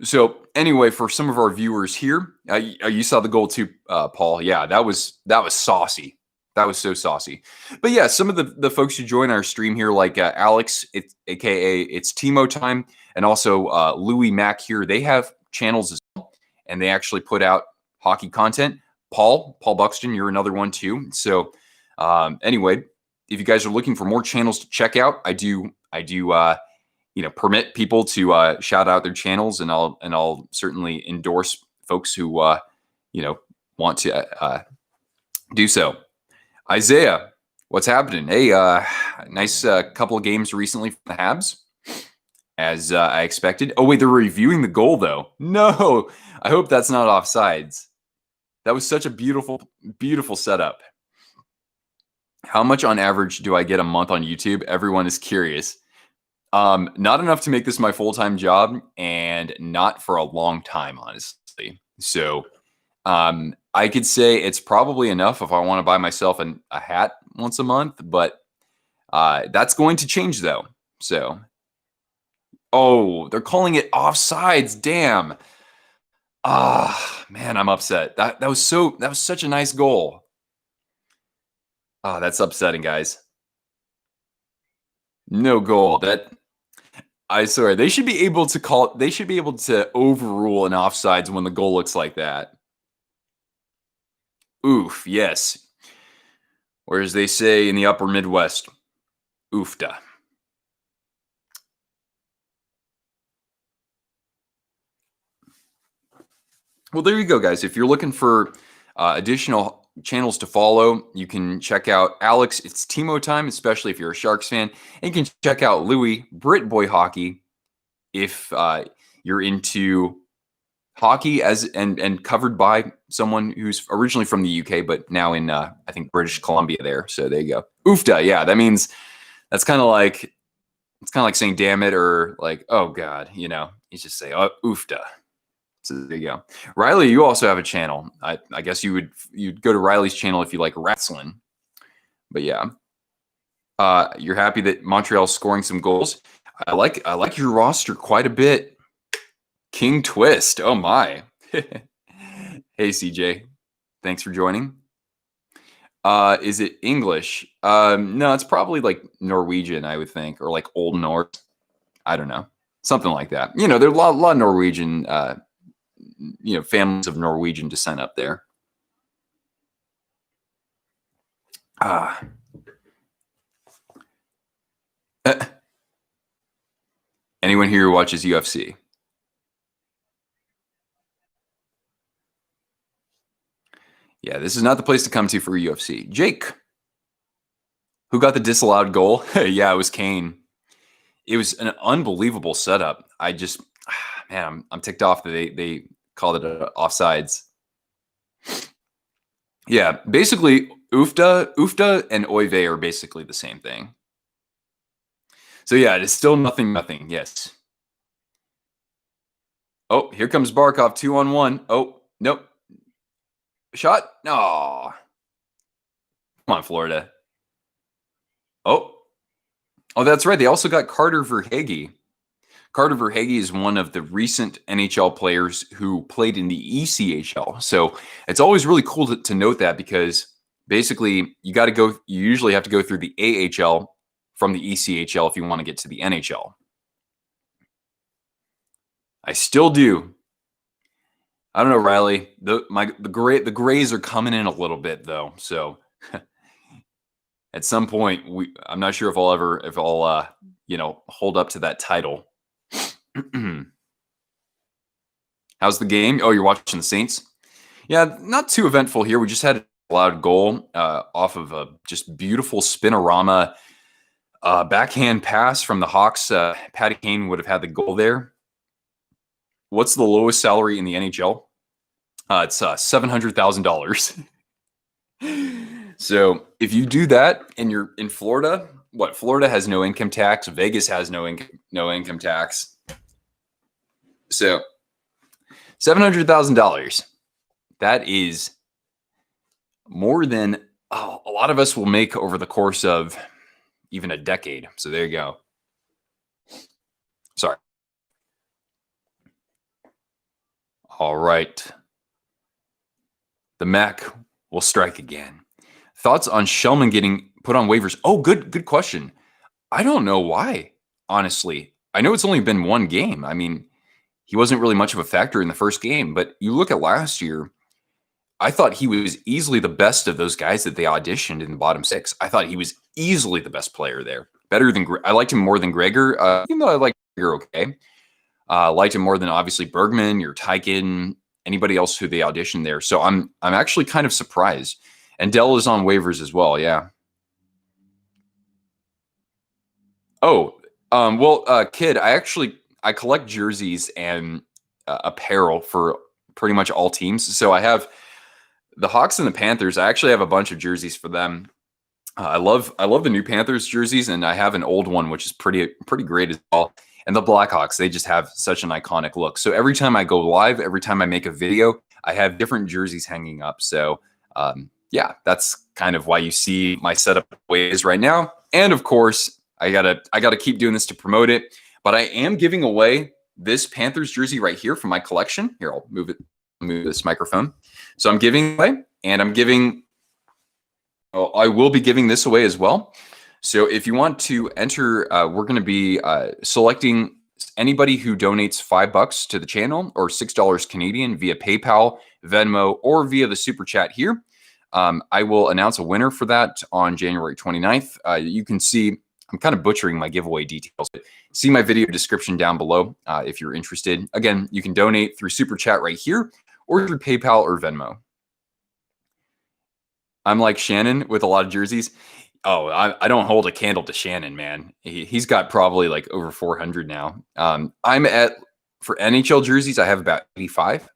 So anyway, for some of our viewers here, you saw the goal too, Paul. Yeah, that was saucy. That was so saucy. But yeah, some of the folks who join our stream here, like Alex, aka it's Timo time, and also Louis Mack here, they have channels as well, and they actually put out hockey content. Paul Buxton, you're another one too. So anyway, if you guys are looking for more channels to check out, I do permit people to shout out their channels, and I'll certainly endorse folks who want to do so. Isaiah, what's happening? Hey, nice couple of games recently from the Habs, as I expected. Oh wait, they're reviewing the goal though. No, I hope that's not offsides. That was such a beautiful setup. How much on average do I get a month on YouTube? Everyone is curious. Not enough to make this my full-time job, and not for a long time, honestly. So I could say it's probably enough if I want to buy myself a hat once a month, but that's going to change though. So, oh, they're calling it offsides. Damn. Man, I'm upset. That was such a nice goal. That's upsetting, guys. No goal. I swear they should be able to they should be able to overrule an offsides when the goal looks like that. Oof, yes. Or as they say in the upper Midwest, oofda. Well, there you go, guys. If you're looking for additional channels to follow, you can check out Alex. It's Timo time, especially if you're a Sharks fan. And you can check out Louis, Brit Boy Hockey, if you're into hockey and covered by someone who's originally from the UK, but now in, I think, British Columbia there. So there you go. Oofda. Yeah, that means that's kind of like, it's kind of like saying damn it, or like, oh God, you just say, oh, oofda. So there you go. Riley, you also have a channel. I guess you'd go to Riley's channel if you like wrestling. But yeah, you're happy that Montreal's scoring some goals. I like your roster quite a bit. King Twist. Oh my. Hey CJ, thanks for joining. Is it English? No, it's probably like Norwegian, I would think, or like Old Norse. I don't know, something like that. There are a lot of Norwegian. Families of Norwegian descent up there. Anyone here who watches UFC? Yeah, this is not the place to come to for UFC. Jake, who got the disallowed goal? Yeah, it was Kane. It was an unbelievable setup. Man, I'm ticked off that they called it offsides. Yeah, basically, Ufta and Oive are basically the same thing. So yeah, it is still nothing. Yes. Oh, here comes Barkov 2-on-1. Oh, nope. Shot? No. Come on, Florida. Oh, that's right. They also got Carter Verhaeghe. Carter Verhaeghe is one of the recent NHL players who played in the ECHL. So it's always really cool to note that, because basically you usually have to go through the AHL from the ECHL if you want to get to the NHL. I still do. I don't know, Riley. The Grays are coming in a little bit though, so at some point I'm not sure if I'll hold up to that title. How's the game? Oh, you're watching the Saints? Yeah, not too eventful here. We just had a loud goal off of a just beautiful spinorama backhand pass from the Hawks. Patty Kane would have had the goal there. What's the lowest salary in the NHL? It's $700,000. So if you do that and you're in Florida, Florida has no income tax. Vegas has no income tax. So $700,000. That is more than a lot of us will make over the course of even a decade. So there you go. Sorry. All right. The Mac will strike again. Thoughts on Shellman getting put on waivers? Oh, good question. I don't know why, honestly. I know it's only been one game. I mean, he wasn't really much of a factor in the first game, but you look at last year, I thought he was easily the best of those guys that they auditioned in the bottom six. I thought he was easily the best player there. Better than I liked him more than Gregor, even though I liked Gregor okay. Liked him more than obviously Bergman, your Tykin, anybody else who they auditioned there. So I'm actually kind of surprised. And Dell is on waivers as well. Yeah. Oh, Kid, I collect jerseys and apparel for pretty much all teams. So I have the Hawks and the Panthers. I actually have a bunch of jerseys for them. I love the new Panthers jerseys, and I have an old one which is pretty great as well. And the Blackhawks, they just have such an iconic look. So every time I go live, every time I make a video, I have different jerseys hanging up. So yeah, that's kind of why you see my setup the way it is right now. And of course, I gotta keep doing this to promote it. But I am giving away this Panthers jersey right here from my collection. Here, I'll move this microphone. So I'm giving away, and I will be giving this away as well. So if you want to enter, we're going to be selecting anybody who donates $5 to the channel or $6 Canadian via PayPal, Venmo, or via the super chat here. I will announce a winner for that on January 29th. You can see, I'm kind of butchering my giveaway details, but see my video description down below if you're interested. Again, you can donate through super chat right here or through PayPal or Venmo. I'm like Shannon with a lot of jerseys. Oh, I don't hold a candle to Shannon, man. He's got probably like over 400 now. For NHL jerseys, I have about 85.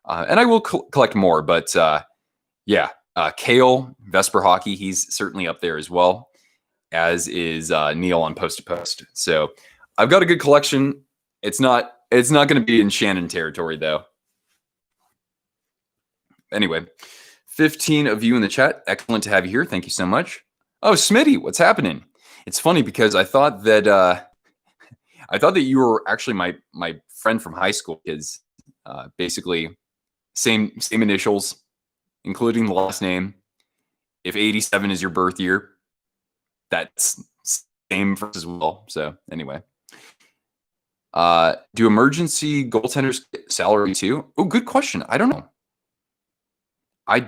And I will collect more, but yeah, Kale, Vesper Hockey, he's certainly up there as well, as is Neil on Post to Post. So I've got a good collection. It's not going to be in Shannon territory, though. Anyway, 15 of you in the chat. Excellent to have you here. Thank you so much. Oh, Smitty, what's happening? It's funny because I thought that you were actually my friend from high school. Because basically same initials, including the last name. If 87 is your birth year, that's same as well. So anyway, do emergency goaltenders get salary too? Oh, good question. I don't know. I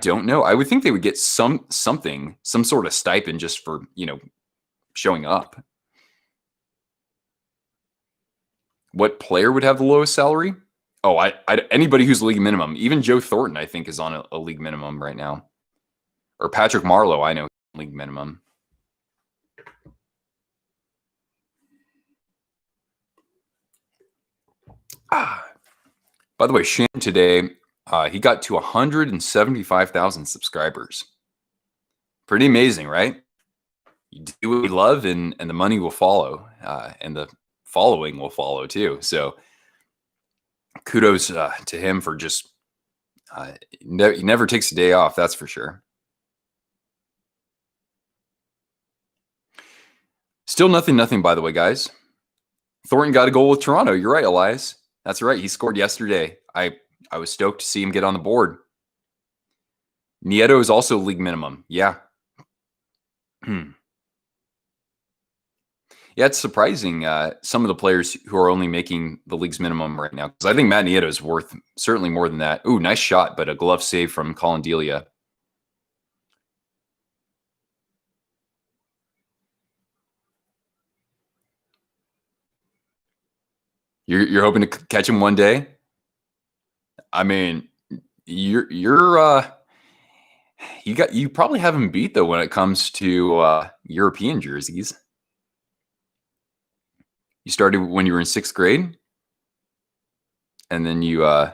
would think they would get some sort of stipend just for, showing up. What player would have the lowest salary? Oh, anybody who's league minimum. Even Joe Thornton, I think, is on a league minimum right now. Or Patrick Marleau, I know, league minimum. By the way, Shan today, he got to 175,000 subscribers. Pretty amazing, right? You do what you love, and the money will follow, and the following will follow too. So kudos to him for just he never takes a day off. That's for sure. Still nothing. By the way, guys, Thornton got a goal with Toronto. You're right, Elias. That's right. He scored yesterday. I was stoked to see him get on the board. Nieto is also league minimum. Yeah. Yeah, Yeah, it's surprising some of the players who are only making the league's minimum right now. Because I think Matt Nieto is worth certainly more than that. Ooh, nice shot, but a glove save from Colin Delia. You're hoping to catch him one day? I mean, you probably have him beat though when it comes to European jerseys. You started when you were in 6th grade, and then you oh,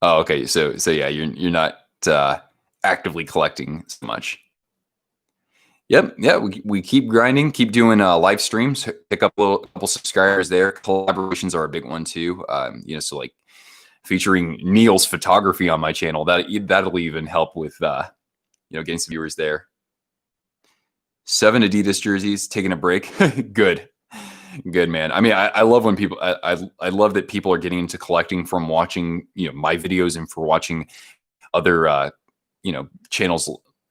okay. So yeah, you're not actively collecting so much. Yep, yeah, we keep grinding, keep doing live streams, pick up a couple subscribers there. Collaborations are a big one too. So like featuring Neil's photography on my channel, that'll even help with getting some viewers there. 7 Adidas jerseys, taking a break. Good, man. I mean, I love when people. I love that people are getting into collecting from watching my videos and for watching other channels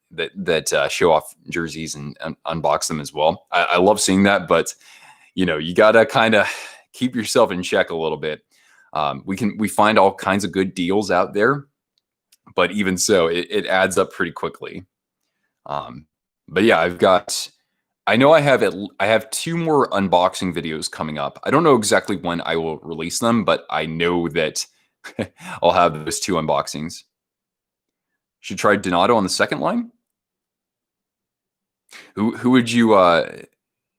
that show off jerseys and unbox them as well. I love seeing that, but you gotta kind of keep yourself in check a little bit. We find all kinds of good deals out there, but even so, it adds up pretty quickly. But yeah, I know I have 2 more unboxing videos coming up. I don't know exactly when I will release them, but I know that I'll have those 2 unboxings. Should try Donato on the second line. Who would you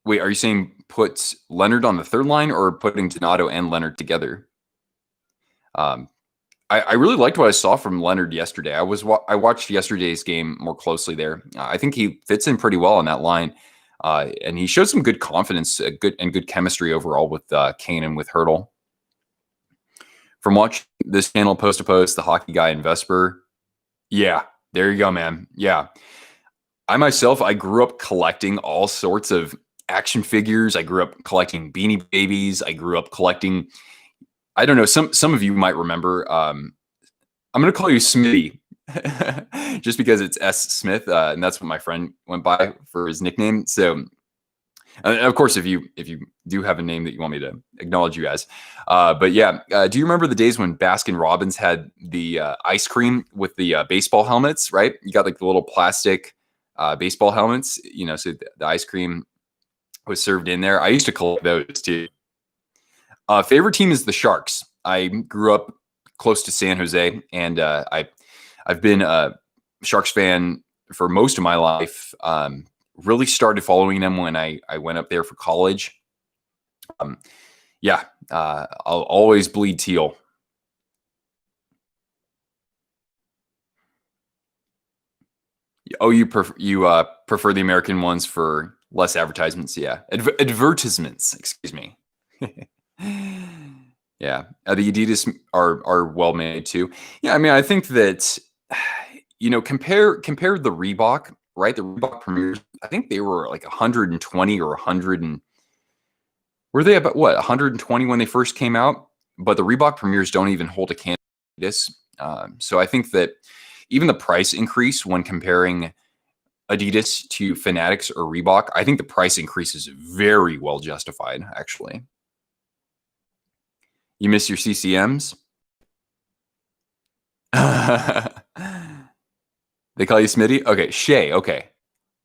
wait? Are you saying put Leonard on the third line or putting Donato and Leonard together? I really liked what I saw from Leonard yesterday. I watched yesterday's game more closely there. I think he fits in pretty well on that line, and he showed some good confidence, good chemistry overall with Kane and with Hurdle. From watching this channel post to post, the hockey guy and Vesper. Yeah, there you go, man. Yeah. I grew up collecting all sorts of action figures. I grew up collecting Beanie Babies. I grew up collecting, I don't know, some of you might remember, I'm going to call you Smitty just because it's S. Smith, and that's what my friend went by for his nickname. So, of course, if you do have a name that you want me to acknowledge you as, but yeah, do you remember the days when Baskin Robbins had the ice cream with the baseball helmets? Right, you got like the little plastic baseball helmets. So the ice cream was served in there. I used to collect those too. Favorite team is the Sharks. I grew up close to San Jose, and I've been a Sharks fan for most of my life. Really started following them when I went up there for college. I'll always bleed teal. Oh, you prefer the American ones for less advertisements? Yeah, advertisements. Excuse me. Yeah, the Adidas are well made too. Yeah, I mean, I think that compare the Reebok, right? The Reebok Premiers, I think they were like 120 or 100 and were they about what 120 when they first came out? But the Reebok Premiers don't even hold a candle to this. So I think that even the price increase when comparing Adidas to Fanatics or Reebok, I think the price increase is very well justified, actually. You miss your CCMs? They call you Smitty? Okay, Shay. Okay.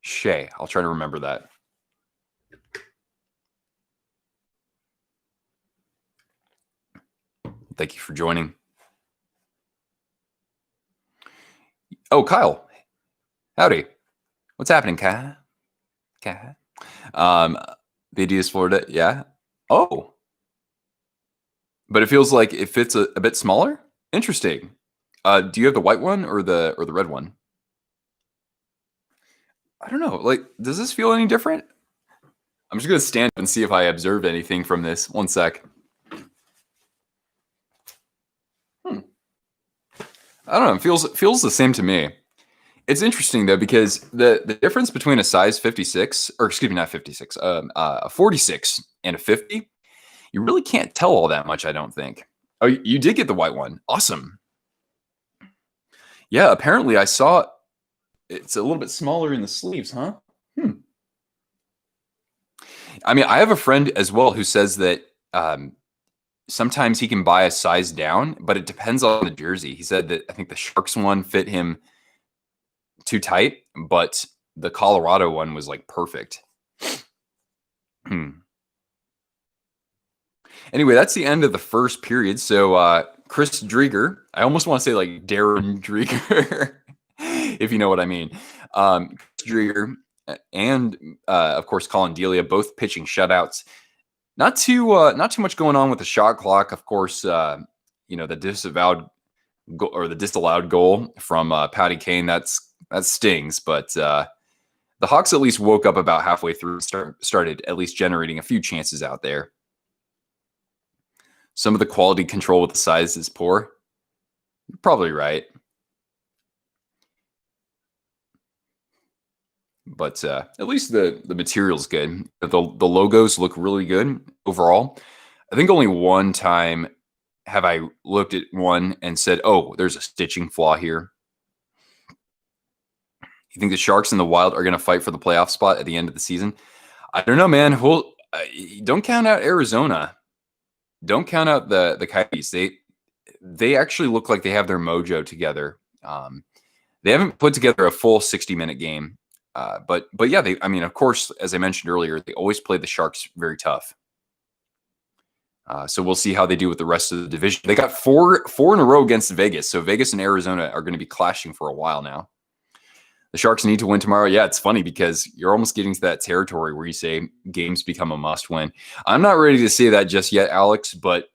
Shay. I'll try to remember that. Thank you for joining. Oh, Kyle. Howdy. What's happening, Kyle? The Adidas Florida. Yeah. Oh. But it feels like it fits a bit smaller. Interesting. Do you have the white one or the red one? I don't know. Like, does this feel any different? I'm just gonna stand up and see if I observe anything from this. One sec. I don't know. It feels the same to me. It's interesting though because the difference between a size 56, or excuse me, not 56, a 46 and a 50, you really can't tell all that much. I don't think. Oh, you did get the white one. Awesome. Yeah, apparently I saw it's a little bit smaller in the sleeves, huh? I mean, I have a friend as well who says that sometimes he can buy a size down, but it depends on the jersey. He said that I think the Sharks one fit him too tight, but the Colorado one was like perfect. Anyway, that's the end of the first period. So Chris Drieger, I almost want to say like Darren Drieger, if you know what I mean. Chris Drieger and of course Colin Delia both pitching shutouts. Not too much going on with the shot clock. Of course, the disavowed goal, or the disallowed goal from Patty Kane, that stings. But the Hawks at least woke up about halfway through and started at least generating a few chances out there. Some of the quality control with the size is poor. You're probably right. But at least the material's good. The logos look really good overall. I think only one time have I looked at one and said, oh, there's a stitching flaw here. You think the Sharks and the Wild are going to fight for the playoff spot at the end of the season? I don't know, man. Don't count out Arizona. Don't count out the Coyotes. They actually look like they have their mojo together. They haven't put together a full 60-minute game. But yeah, of course, as I mentioned earlier, they always play the Sharks very tough. So we'll see how they do with the rest of the division. They got four in a row against Vegas. So Vegas and Arizona are going to be clashing for a while now. The Sharks need to win tomorrow. Yeah, it's funny because you're almost getting to that territory where you say games become a must win. I'm not ready to say that just yet, Alex, but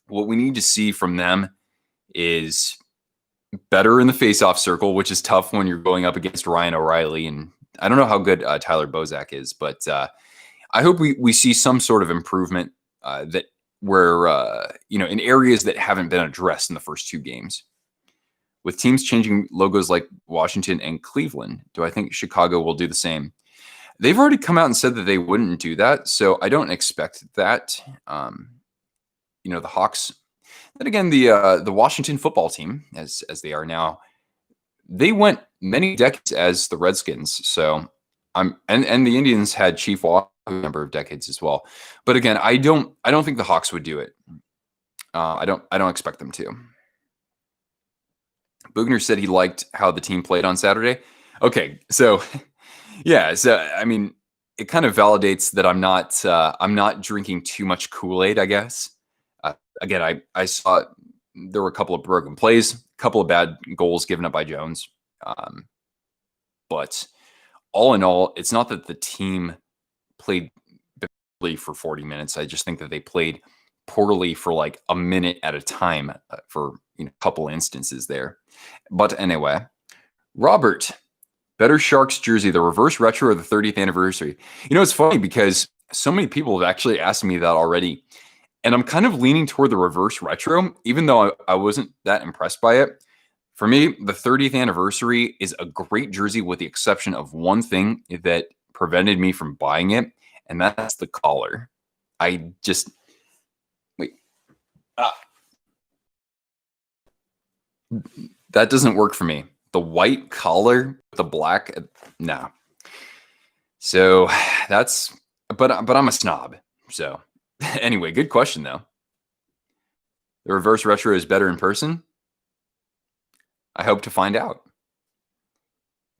what we need to see from them is better in the face-off circle, which is tough when you're going up against Ryan O'Reilly. And I don't know how good Tyler Bozak is, but I hope we see some sort of improvement that where, in areas that haven't been addressed in the first two games. With teams changing logos like Washington and Cleveland, do I think Chicago will do the same? They've already come out and said that they wouldn't do that, so I don't expect that. The Hawks. Then again, the Washington football team, as they are now, they went many decades as the Redskins. So and the Indians had Chief Wahoo a number of decades as well. But again, I don't think the Hawks would do it. I don't expect them to. Bugner said he liked how the team played on Saturday. Okay, so yeah, so I mean, it kind of validates that I'm not drinking too much Kool-Aid, I guess. Again, I saw there were a couple of broken plays, a couple of bad goals given up by Jones. But all in all, it's not that the team played poorly for 40 minutes. I just think that they played poorly for like a minute at a time for a couple instances there. But anyway, Robert, better Sharks jersey, the reverse retro or the 30th anniversary? It's funny because so many people have actually asked me that already. And I'm kind of leaning toward the reverse retro, even though I wasn't that impressed by it. For me, the 30th anniversary is a great jersey with the exception of one thing that prevented me from buying it, and that's the collar. I just... Wait. That doesn't work for me. The white collar with the black... No. So that's... But I'm a snob, so... Anyway, good question, though. The reverse retro is better in person? I hope to find out.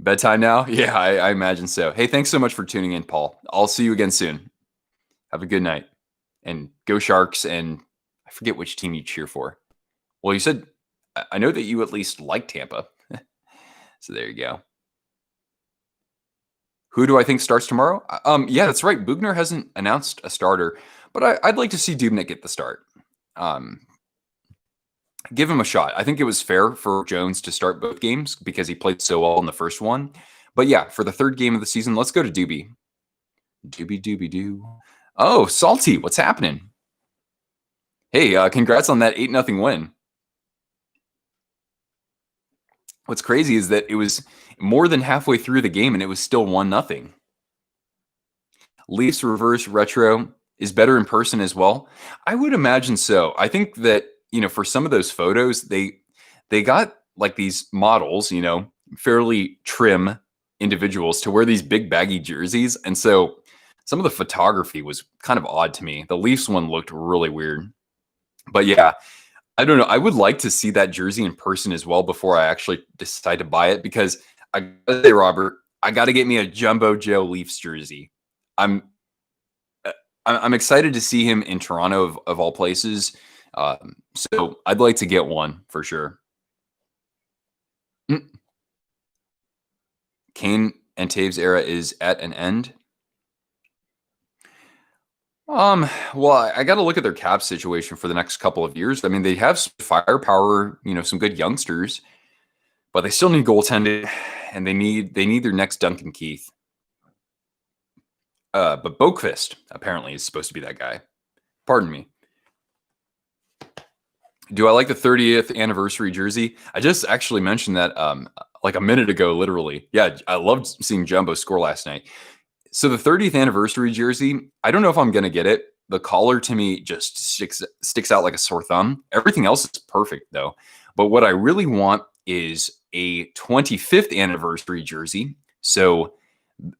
Bedtime now? Yeah, I imagine so. Hey, thanks so much for tuning in, Paul. I'll see you again soon. Have a good night. And go Sharks, and I forget which team you cheer for. Well, you said, I know that you at least like Tampa. So there you go. Who do I think starts tomorrow? Yeah, that's right. Bugner hasn't announced a starter, but I'd like to see Dubnyk get the start. Give him a shot. I think it was fair for Jones to start both games because he played so well in the first one. But yeah, for the third game of the season, let's go to Doobie. Doobie-doo. Oh, Salty, what's happening? Hey, congrats on that 8-0 win. What's crazy is that it was more than halfway through the game and it was still 1-0. Leafs reverse retro is better in person as well. I would imagine so. I think that, for some of those photos, they got like these models, fairly trim individuals to wear these big baggy jerseys. And so some of the photography was kind of odd to me. The Leafs one looked really weird. But yeah, I don't know. I would like to see that jersey in person as well before I actually decide to buy it, because I gotta say, Robert, I got to get me a Jumbo Joe Leafs jersey. I'm I'm excited to see him in Toronto of all places. So I'd like to get one for sure. Mm. Kane and Taves era is at an end. Well, I got to look at their cap situation for the next couple of years. I mean, they have some firepower, some good youngsters, but they still need goaltending, and they need their next Duncan Keith. But Boqvist apparently is supposed to be that guy. Pardon me. Do I like the 30th anniversary jersey? I just actually mentioned that like a minute ago, literally. Yeah, I loved seeing Jumbo score last night. So the 30th anniversary jersey, I don't know if I'm going to get it. The collar to me just sticks out like a sore thumb. Everything else is perfect, though. But what I really want is a 25th anniversary jersey. So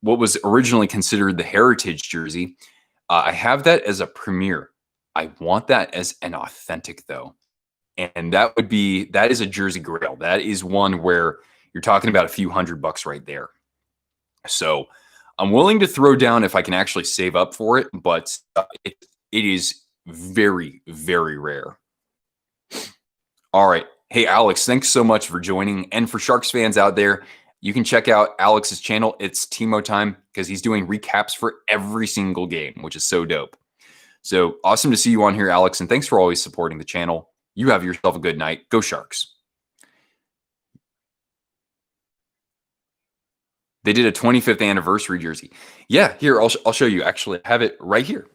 what was originally considered the heritage jersey, I have that as a premier. I want that as an authentic, though. And that is a jersey grail. That is one where you're talking about a few $100 right there. So I'm willing to throw down if I can actually save up for it, but it is very, very rare. All right. Hey, Alex, thanks so much for joining. And for Sharks fans out there, you can check out Alex's channel. It's Timo Time, because he's doing recaps for every single game, which is so dope. So awesome to see you on here, Alex. And thanks for always supporting the channel. You have yourself a good night. Go Sharks. They did a 25th anniversary jersey. Yeah, here, I'll show you. Actually, I have it right here.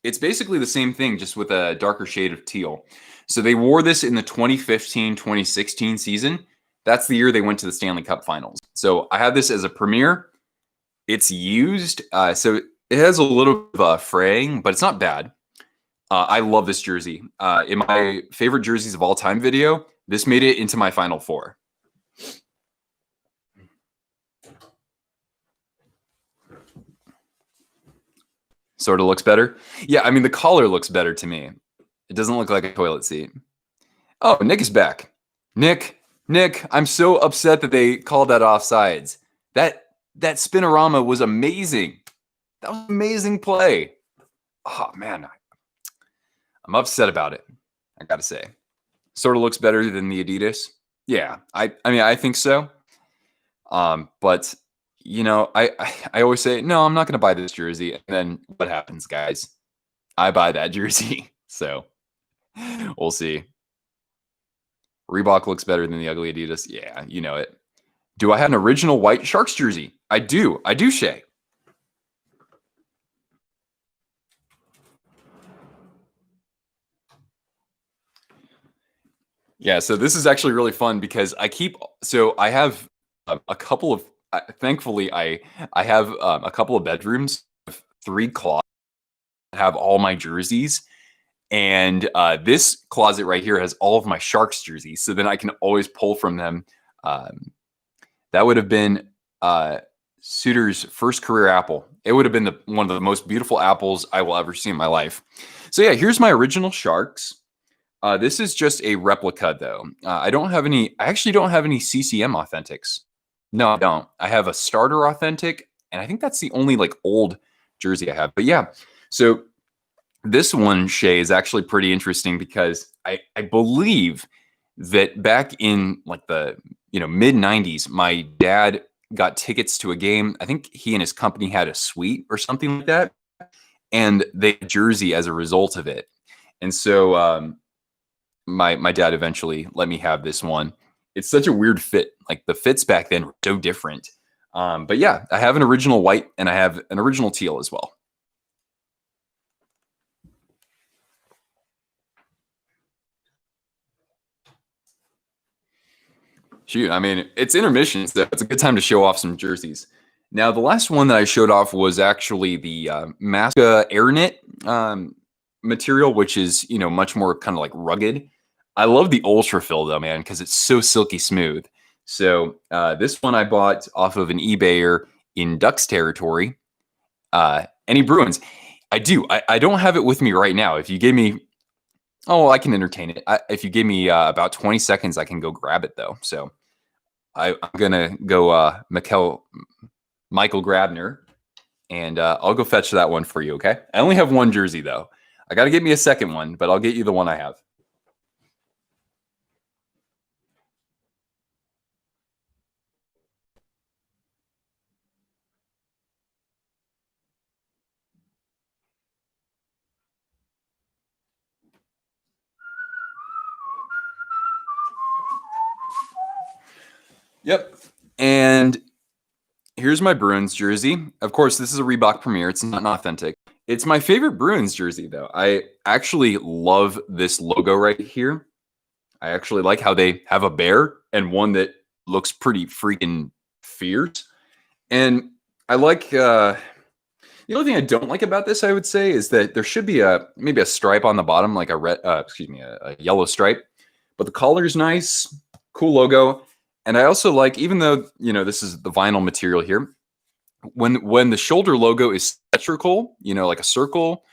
It's basically the same thing, just with a darker shade of teal. So they wore this in the 2015-2016 season. That's the year they went to the Stanley Cup Finals. So I have this as a premiere. It's used. So it has a little bit of fraying, but it's not bad. I love this jersey. In my favorite jerseys of all time video, this made it into my Final Four. Sort of looks better. Yeah, I mean, the collar looks better to me. It doesn't look like a toilet seat. Oh, Nick is back. Nick, I'm so upset that they called that offsides. That spinorama was amazing. That was an amazing play. Oh, man. I'm upset about it, I got to say. Sort of looks better than the Adidas. Yeah, I mean, I think so. But, I always say, no, I'm not going to buy this jersey. And then what happens, guys? I buy that jersey. So we'll see. Reebok looks better than the ugly Adidas. Yeah, you know it. Do I have an original white Sharks jersey? I do, Shay. Yeah, so this is actually really fun because I have a couple of, thankfully, I have a couple of bedrooms, 3 closets that have all my jerseys. And this closet right here has all of my Sharks jerseys. So then I can always pull from them. That would have been Suter's first career apple. It would have been one of the most beautiful apples I will ever see in my life. So yeah, here's my original Sharks. This is just a replica, though. I actually don't have any CCM authentics. No, I don't. I have a starter authentic, and I think that's the only old jersey I have. But yeah, so this one, Shay, is actually pretty interesting because I believe that back in the mid 90s, my dad got tickets to a game. I think he and his company had a suite or something like that, and they had a jersey as a result of it. And so my dad eventually let me have this one. It's such a weird fit. The fits back then were so different. But yeah, I have an original white and I have an original teal as well. Shoot, I mean, it's intermission, so it's a good time to show off some jerseys. Now, the last one that I showed off was actually the Masca Air Knit material, which is, much more kind of rugged. I love the Ultra Fill, though, man, because it's so silky smooth. So this one I bought off of an eBayer in Ducks territory. Any Bruins? I do. I don't have it with me right now. If you give me, I can entertain it. If you give me about 20 seconds, I can go grab it though. So I'm gonna go Michael Grabner, and I'll go fetch that one for you. Okay. I only have one jersey though. I got to get me a second one, but I'll get you the one I have. Yep. And here's my Bruins jersey. Of course, this is a Reebok Premier. It's not authentic. It's my favorite Bruins jersey, though. I actually love this logo right here. I actually like how they have a bear and one that looks pretty freaking fierce. And I like the only thing I don't like about this, I would say, is that there should be maybe a stripe on the bottom, like a yellow stripe. But the collar is nice, cool logo. And I also like, even though this is the vinyl material here, when the shoulder logo is symmetrical, like a circle,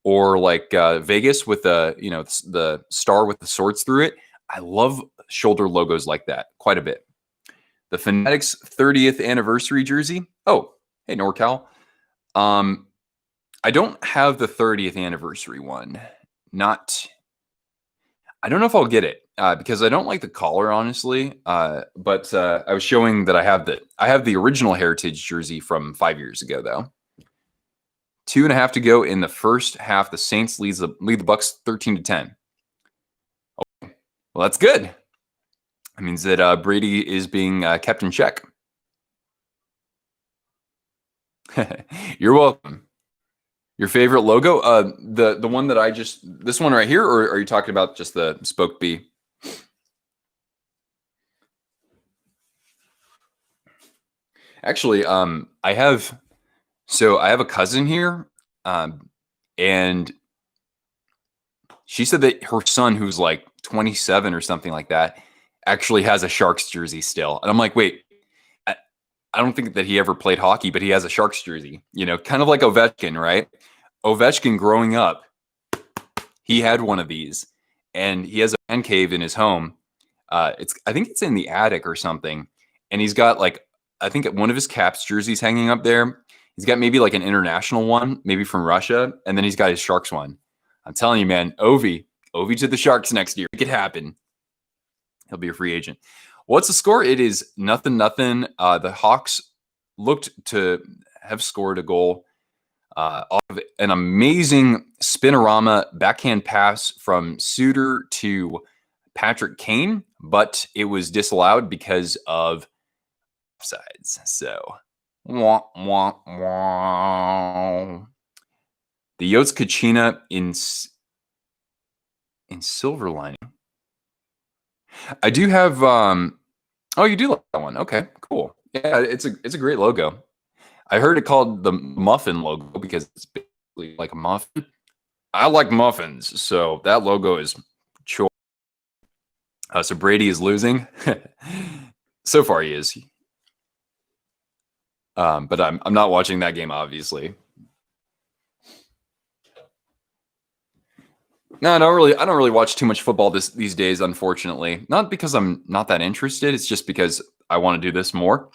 or like Vegas with the star with the swords through it. I love shoulder logos like that quite a bit. The Fanatics 30th anniversary jersey. Oh, hey NorCal. I don't have the 30th anniversary one. I don't know if I'll get it because I don't like the collar, honestly. But I was showing that I have the original Heritage jersey from 5 years ago, though. 2.5 to go in the first half. The Saints lead the Bucks 13-10. Okay. Well, that's good. That means that Brady is being kept in check. You're welcome. Your favorite logo? The one that this one right here, or are you talking about just the Spoke B? Actually, I have a cousin here, and she said that her son, who's like 27 or something like that, actually has a Sharks jersey still. And I'm like, wait, I don't think that he ever played hockey, but he has a Sharks jersey, kind of like Ovechkin, right? Ovechkin growing up, he had one of these, and he has a man cave in his home. I think it's in the attic or something. And he's got I think one of his Caps jerseys hanging up there. He's got maybe like an international one, maybe from Russia. And then he's got his Sharks one. I'm telling you, man, Ovi to the Sharks next year. Make it happen. He'll be a free agent. What's the score? It is 0-0. The Hawks looked to have scored a goal off of an amazing spinorama backhand pass from Suter to Patrick Kane, but it was disallowed because of offsides. So, wah, wah, wah. The Yotes Kachina in silver lining. I do have. Oh, you do like that one? Okay, cool. Yeah, it's a great logo. I heard it called the muffin logo because it's basically like a muffin. I like muffins, so that logo is choice. So Brady is losing. So far, he is. But I'm not watching that game, obviously. No, I don't really watch too much football these days, unfortunately. Not because I'm not that interested. It's just because I want to do this more.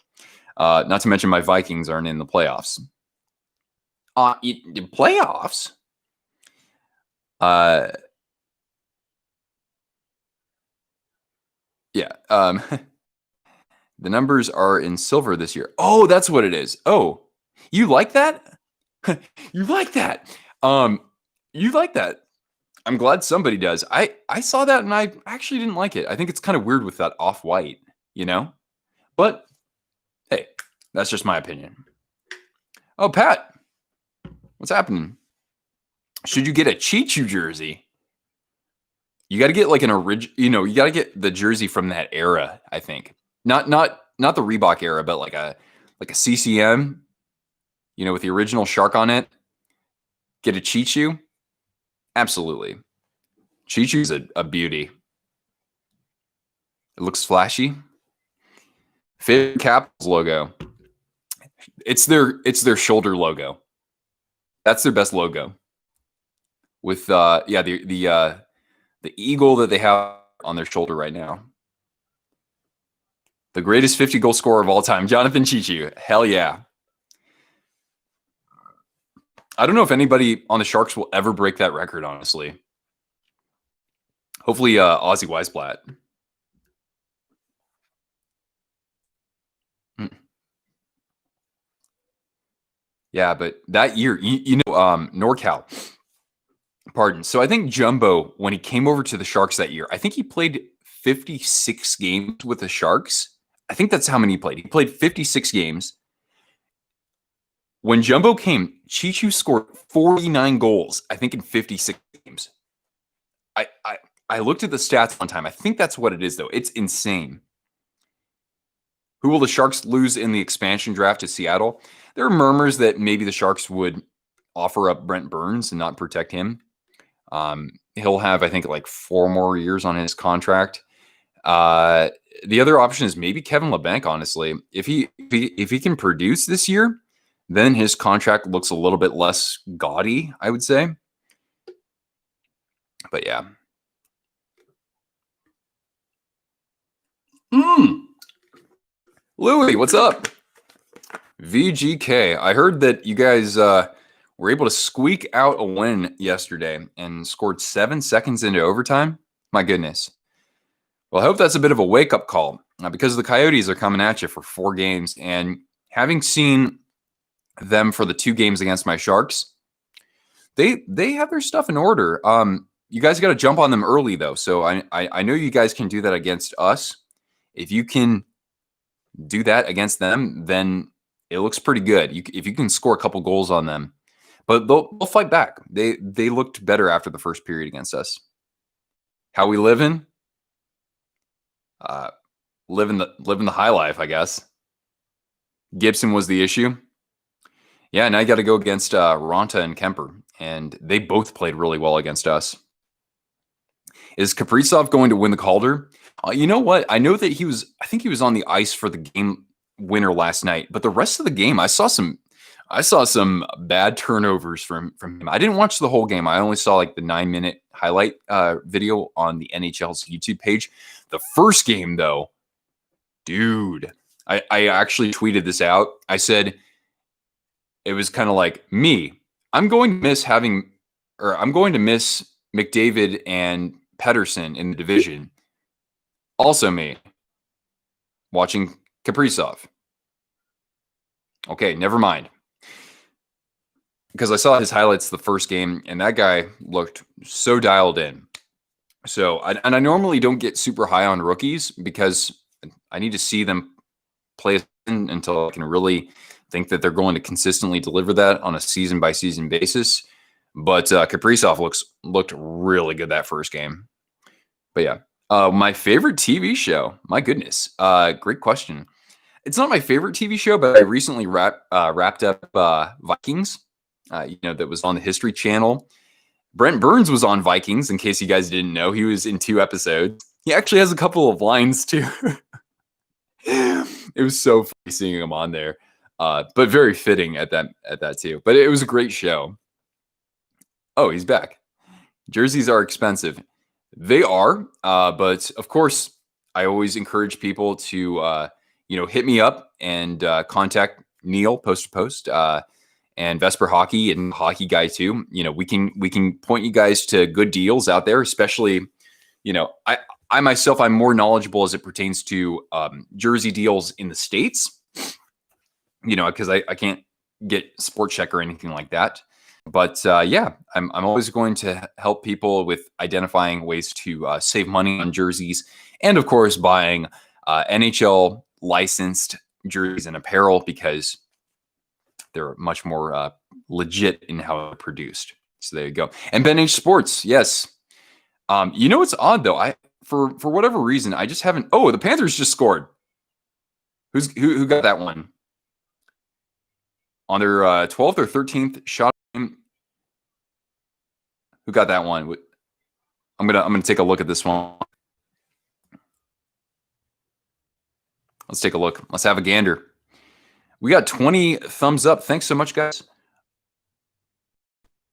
Not to mention my Vikings aren't in the playoffs. The playoffs? Yeah. The numbers are in silver this year. Oh, that's what it is. Oh, you like that? You like that? You like that? I'm glad somebody does. I saw that and I actually didn't like it. I think it's kind of weird with that off-white, But hey, that's just my opinion. Oh, Pat, what's happening? Should you get a Chichu jersey? You got to get like an original, you got to get the jersey from that era, I think. Not the Reebok era, but like a CCM, with the original shark on it. Get a Chichu? Absolutely. Chichu's a beauty. It looks flashy. Fit Capitals logo. It's their shoulder logo. That's their best logo. With the eagle that they have on their shoulder right now. The greatest 50-goal scorer of all time, Jonathan Cheechoo. Hell yeah. I don't know if anybody on the Sharks will ever break that record, honestly. Hopefully, Ozzy Weisblatt. Yeah, but that year, NorCal. Pardon. So I think Jumbo, when he came over to the Sharks that year, I think he played 56 games with the Sharks. I think that's how many he played. He played 56 games. When Jumbo came, Cheechoo scored 49 goals, I think, in 56 games. I looked at the stats one time. I think that's what it is, though. It's insane. Who will the Sharks lose in the expansion draft to Seattle? There are murmurs that maybe the Sharks would offer up Brent Burns and not protect him. He'll have, I think, like 4 more years on his contract. The other option is maybe Kevin LeBanc, honestly. If he can produce this year, then his contract looks a little bit less gaudy, I would say. But yeah. Louis, what's up? VGK. I heard that you guys were able to squeak out a win yesterday and scored 7 seconds into overtime. My goodness. Well, I hope that's a bit of a wake-up call because the Coyotes are coming at you for 4 games. And having seen them for the 2 games against my Sharks, they have their stuff in order. You guys got to jump on them early, though. So I know you guys can do that against us. If you can do that against them, then it looks pretty good. If you can score a couple goals on them, but they'll fight back. They looked better after the first period against us. How we living? Living the high life, I guess. Gibson was the issue. Yeah, now you got to go against Ronta and Kemper, and they both played really well against us. Is Kaprizov going to win the Calder? You know what? I know that I think he was on the ice for the game winner last night, but the rest of the game, I saw some bad turnovers from him. I didn't watch the whole game. I only saw like the 9-minute highlight video on the NHL's YouTube page. The first game, though, dude, I actually tweeted this out. I said it was kind of like me. I'm going to miss McDavid and Pedersen in the division. Also me, watching Kaprizov. Okay, never mind. Because I saw his highlights the first game, and that guy looked so dialed in. So, I normally don't get super high on rookies because I need to see them play until I can really think that they're going to consistently deliver that on a season-by-season basis. But Kaprizov looked really good that first game. But yeah. My favorite TV show. My goodness. Great question. It's not my favorite TV show, but I recently wrapped up Vikings. That was on the History Channel. Brent Burns was on Vikings, in case you guys didn't know. He was in 2 episodes. He actually has a couple of lines, too. It was so funny seeing him on there. But very fitting at that, too. But it was a great show. Oh, he's back. Jerseys are expensive. They are, but of course, I always encourage people to, hit me up and contact Neil post to post and Vesper Hockey and Hockey Guy too. We can point you guys to good deals out there, especially, I myself, I'm more knowledgeable as it pertains to jersey deals in the States, because I can't get Sport Check or anything like that. But I'm always going to help people with identifying ways to save money on jerseys and, of course, buying NHL licensed jerseys and apparel because they're much more legit in how they're produced. So there you go. And Ben H Sports, yes. It's odd though. For whatever reason, I just haven't. Oh, the Panthers just scored. Who got that one on their 12th or 13th shot? Who got that one? I'm gonna take a look at this one. Let's take a look. Let's have a gander. We got 20 thumbs up. Thanks so much, guys.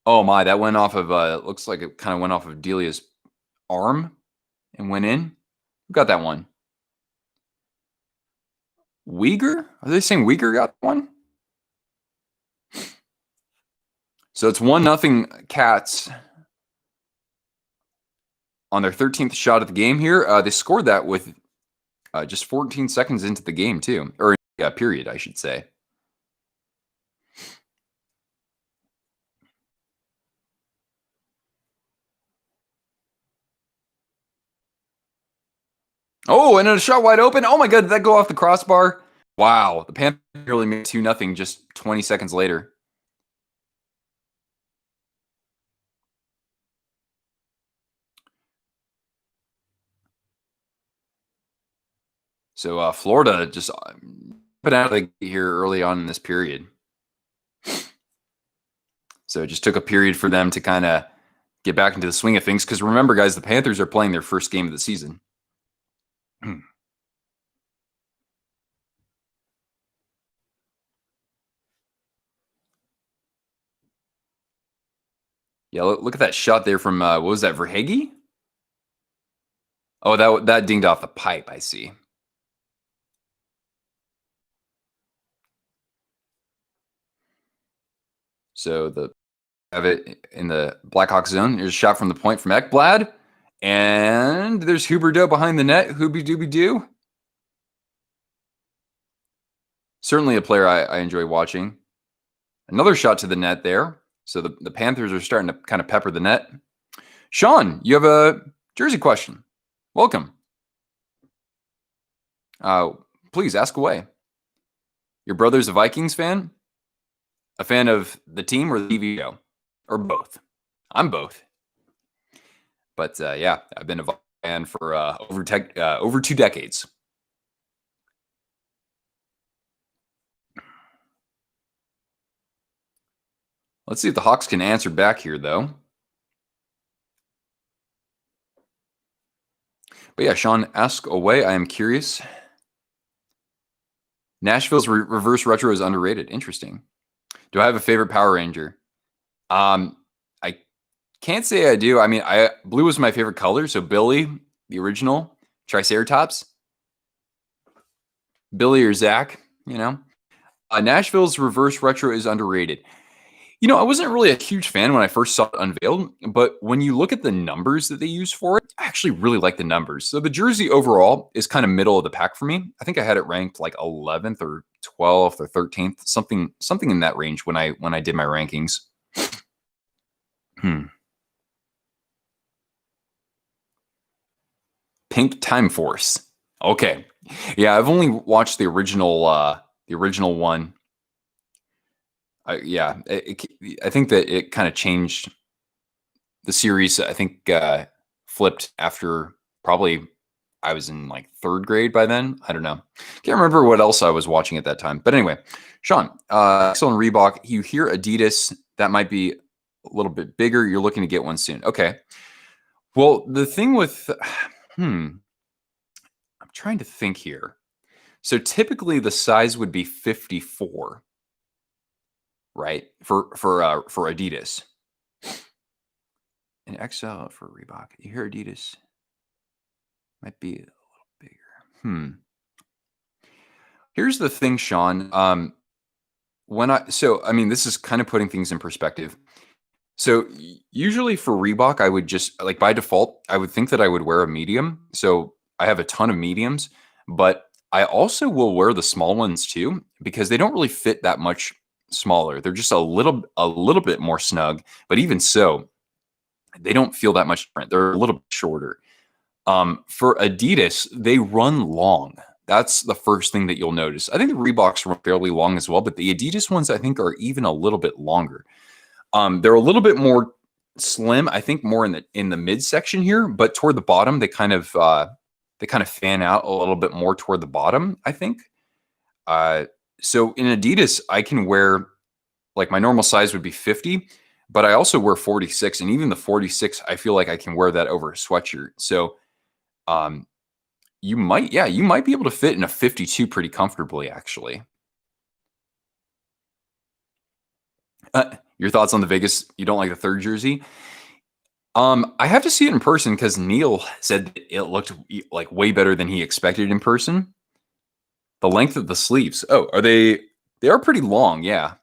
Oh my, that went off of, looks like it kind of went off of Delia's arm and went in. Who got that one? Uyghur? Are they saying Uyghur got one? So it's 1-0 Cats on their 13th shot of the game here. They scored that with just 14 seconds into the game, too. Or period, I should say. Oh, and a shot wide open. Oh my God, did that go off the crossbar? Wow, the Panthers nearly made 2-0 just 20 seconds later. So Florida just put out of the gate here early on in this period. So it just took a period for them to kind of get back into the swing of things. Because remember, guys, the Panthers are playing their first game of the season. Yeah, look at that shot there from, what was that, Verhage? Oh, that dinged off the pipe, I see. So have it in the Blackhawks zone. Here's a shot from the point from Ekblad. And there's Huberdeau behind the net. Hooby-dooby-doo. Certainly a player I enjoy watching. Another shot to the net there. So the Panthers are starting to kind of pepper the net. Sean, you have a jersey question. Welcome. Please ask away. Your brother's a Vikings fan? A fan of the team or the TV show? Or both? I'm both. But yeah, I've been a Vikings fan for over 2 decades. Let's see if the Hawks can answer back here, though. But yeah, Sean, ask away. I am curious. Nashville's reverse retro is underrated. Interesting. Do I have a favorite Power Ranger? I can't say I do. I mean, blue was my favorite color. So Billy, the original, Triceratops. Billy or Zach, you know. Nashville's reverse retro is underrated. You know, I wasn't really a huge fan when I first saw it unveiled, but when you look at the numbers that they use for it, I actually really like the numbers. So the jersey overall is kind of middle of the pack for me. I think I had it ranked like 11th or 12th or 13th, something in that range when I did my rankings. Pink Time Force. Okay. Yeah, I've only watched the original one. Yeah, I think that it kind of changed the series. I think flipped after probably I was in like 3rd grade by then. I don't know. Can't remember what else I was watching at that time. But anyway, Sean, excellent Reebok. You hear Adidas, that might be a little bit bigger. You're looking to get one soon. Okay. Well, the thing with, I'm trying to think here. So typically the size would be 54. Right, for Adidas. An XL for Reebok. You hear Adidas might be a little bigger. Here's the thing, Sean. I mean, this is kind of putting things in perspective. So usually for Reebok, I would just like by default, I would think that I would wear a medium. So I have a ton of mediums, but I also will wear the small ones too because they don't really fit that much smaller. They're just a little bit more snug, but even so, they don't feel that much different. They're a little bit shorter. For Adidas, they run long. That's the first thing that you'll notice. I think the Reeboks run fairly long as well, but the Adidas ones I think are even a little bit longer. They're a little bit more slim. I think more in the midsection here, but toward the bottom they kind of fan out a little bit more toward the bottom. I think. So in Adidas, I can wear, like my normal size would be 50, but I also wear 46. And even the 46, I feel like I can wear that over a sweatshirt. So, you might be able to fit in a 52 pretty comfortably, actually. Your thoughts on the Vegas? You don't like the third jersey? I have to see it in person because Neil said it looked like way better than he expected in person. The length of the sleeves. Oh, are they? They are pretty long. Yeah,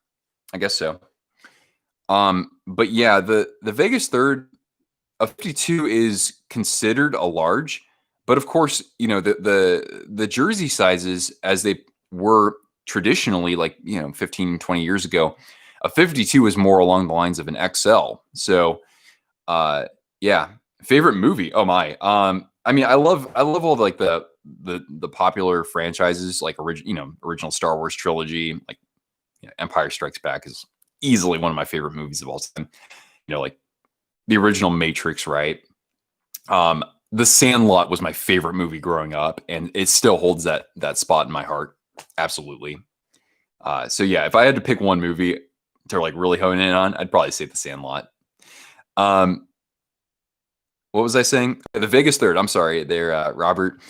I guess so. But yeah, the Vegas third, a 52 is considered a large, but of course, you know, the jersey sizes as they were traditionally, like, you know, 15, 20 years ago, a 52 is more along the lines of an XL. So yeah, favorite movie. Oh my. I mean, I love all like the popular franchises, like original Star Wars trilogy, like, you know, Empire Strikes Back is easily one of my favorite movies of all time. You know, like the original Matrix, right? The Sandlot was my favorite movie growing up, and it still holds that spot in my heart. Absolutely. So yeah, if I had to pick one movie to like really hone in on, I'd probably say The Sandlot. What was I saying? The Vegas third. I'm sorry there, Robert.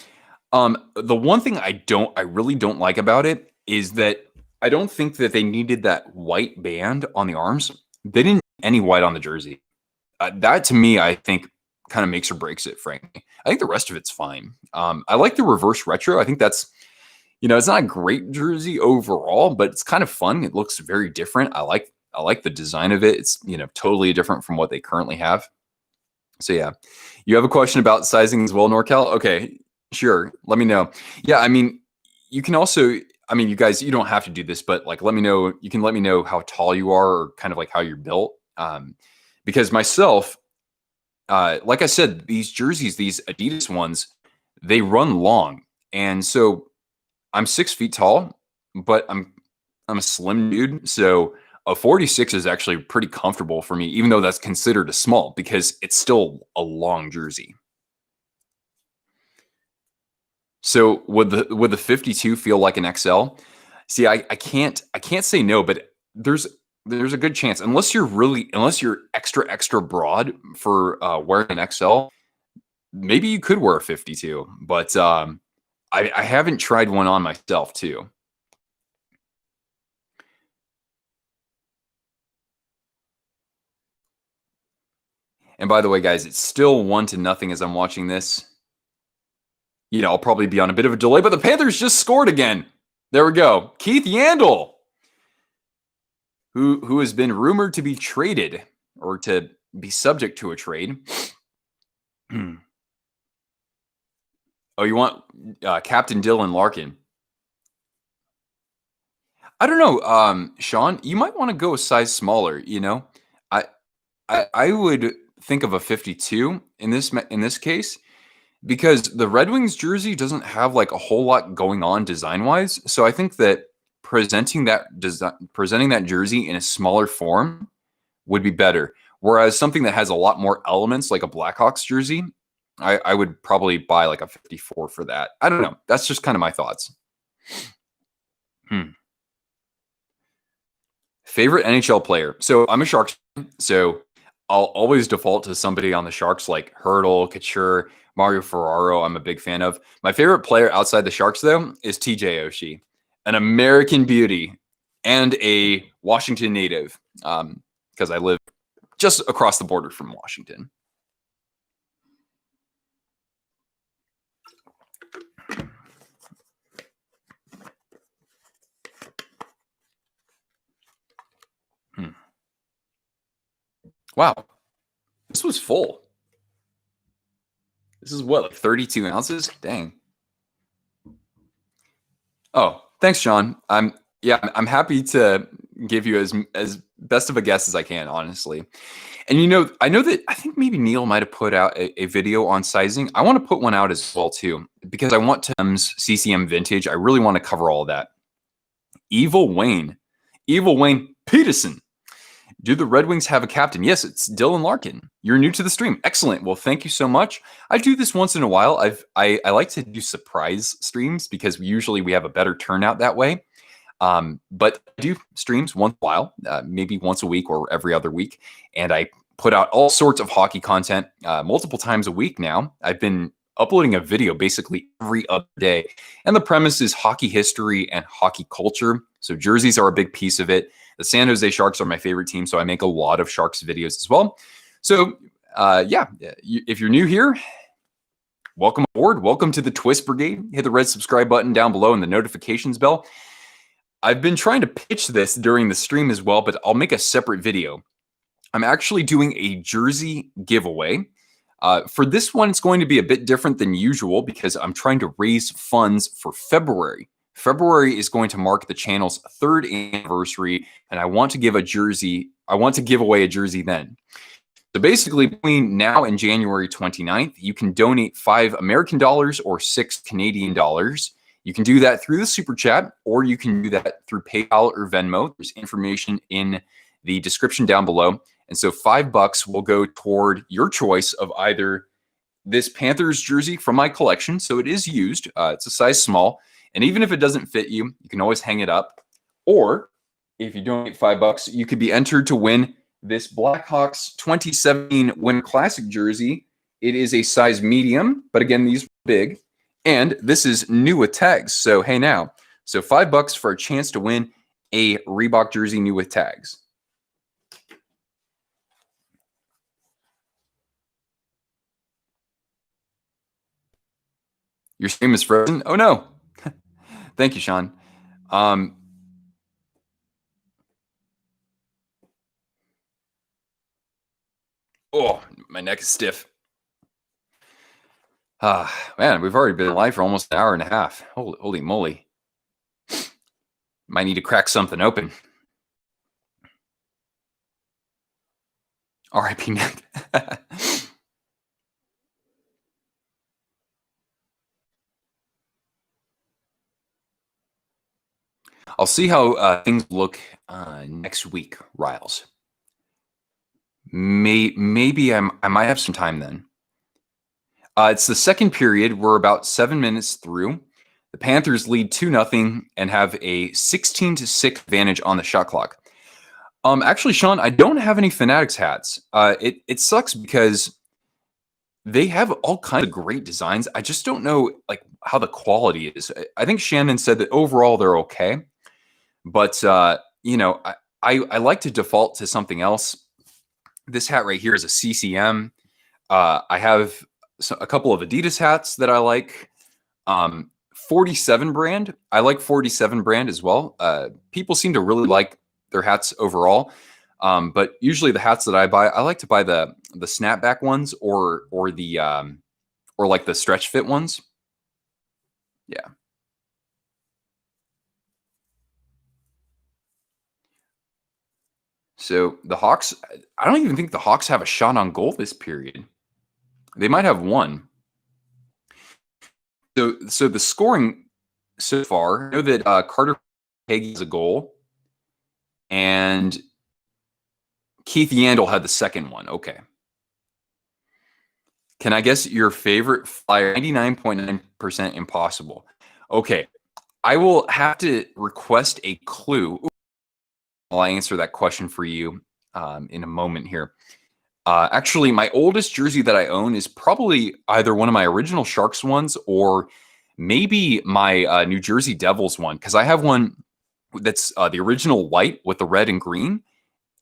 The one thing I really don't like about it is that I don't think that they needed that white band on the arms. They didn't need any white on the jersey. That to me, I think, kind of makes or breaks it, frankly. I think the rest of it's fine. I like the reverse retro. I think that's, you know, it's not a great jersey overall, but it's kind of fun. It looks very different. I like the design of it. It's, you know, totally different from what they currently have. So yeah, you have a question about sizing as well, NorCal? Okay, sure. Let me know. Yeah, I mean, you can also, I mean, you guys, you don't have to do this, but like, let me know. You can let me know how tall you are, or kind of like how you're built. Because myself, like I said, these jerseys, these Adidas ones, they run long, and so I'm 6 feet tall, but I'm a slim dude, so a 46 is actually pretty comfortable for me, even though that's considered a small, because it's still a long jersey. So would the 52 feel like an XL? See, I can't say no, but there's a good chance, unless you're extra broad for wearing an XL, maybe you could wear a 52. But I haven't tried one on myself too. And by the way, guys, it's still 1-0 as I'm watching this. You know, I'll probably be on a bit of a delay, but the Panthers just scored again. There we go. Keith Yandel, who has been rumored to be traded, or to be subject to a trade. Oh, you want Captain Dylan Larkin? I don't know, Sean. You might want to go a size smaller. You know, I would think of a 52 in this case, because the Red Wings jersey doesn't have like a whole lot going on design wise. So I think that presenting that jersey in a smaller form would be better. Whereas something that has a lot more elements, like a Blackhawks jersey, I would probably buy like a 54 for that. I don't know. That's just kind of my thoughts. Favorite NHL player. So I'm a Sharks fan, so I'll always default to somebody on the Sharks, like Hurdle, Couture, Mario Ferraro. I'm a big fan of. My favorite player outside the Sharks, though, is TJ Oshie, an American beauty and a Washington native, because I live just across the border from Washington. Wow, this was full. This is what, like 32 ounces? Dang. Oh, thanks, Sean. I'm happy to give you as best of a guess as I can, honestly. And you know, I think maybe Neil might have put out a video on sizing. I want to put one out as well too, because I want Tim's CCM vintage. I really want to cover all of that. Evil Wayne Peterson. Do the Red Wings have a captain? Yes, it's Dylan Larkin. You're new to the stream. Excellent. Well, thank you so much. I do this once in a while. I like to do surprise streams because usually we have a better turnout that way. But I do streams once in a while, maybe once a week or every other week, and I put out all sorts of hockey content multiple times a week now. I've been uploading a video basically every other day. And the premise is hockey history and hockey culture. So jerseys are a big piece of it. The San Jose Sharks are my favorite team, so I make a lot of Sharks videos as well. So yeah, if you're new here, welcome aboard. Welcome to the Twist Brigade. Hit the red subscribe button down below and the notifications bell. I've been trying to pitch this during the stream as well, but I'll make a separate video. I'm actually doing a jersey giveaway. For this one, it's going to be a bit different than usual because I'm trying to raise funds for February. February is going to mark the channel's 3rd anniversary, and I want to give a jersey. I want to give away a jersey then. So basically, between now and January 29th, you can donate $5 American or $6 Canadian. You can do that through the Super Chat, or you can do that through PayPal or Venmo. There's information in the description down below. And so $5 will go toward your choice of either this Panthers jersey from my collection. So it is used. It's a size small. And even if it doesn't fit you, you can always hang it up. Or if you donate $5, you could be entered to win this Blackhawks 2017 Winter Classic jersey. It is a size medium, but again, these are big. And this is new with tags. So hey now. So $5 for a chance to win a Reebok jersey new with tags. Your stream is frozen? Oh no. Thank you, Sean. Oh, my neck is stiff. Man, we've already been live for almost an hour and a half. Holy moly. Might need to crack something open. R.I.P. neck. I'll see how things look next week, Riles. Maybe I might have some time then. It's the second period. We're about 7 minutes through. The Panthers lead 2-0 and have a 16-6 advantage on the shot clock. Actually, Sean, I don't have any Fanatics hats. It sucks because they have all kinds of great designs. I just don't know like how the quality is. I think Shannon said that overall they're okay, but you know, I like to default to something else. This hat right here is a CCM. I have a couple of Adidas hats that I like. 47 brand. I like 47 brand as well. People seem to really like their hats overall. But usually the hats that I buy, I like to buy the snapback ones or like the stretch fit ones. Yeah. So the Hawks, I don't even think the Hawks have a shot on goal this period. They might have one. So the scoring so far, I know that Carter Hagee has a goal, and Keith Yandel had the second one. Okay. Can I guess your favorite flyer? 99.9% impossible. Okay. I will have to request a clue. I'll answer that question for you in a moment here. Actually, my oldest jersey that I own is probably either one of my original Sharks ones or maybe my New Jersey Devils one, because I have one that's the original white with the red and green.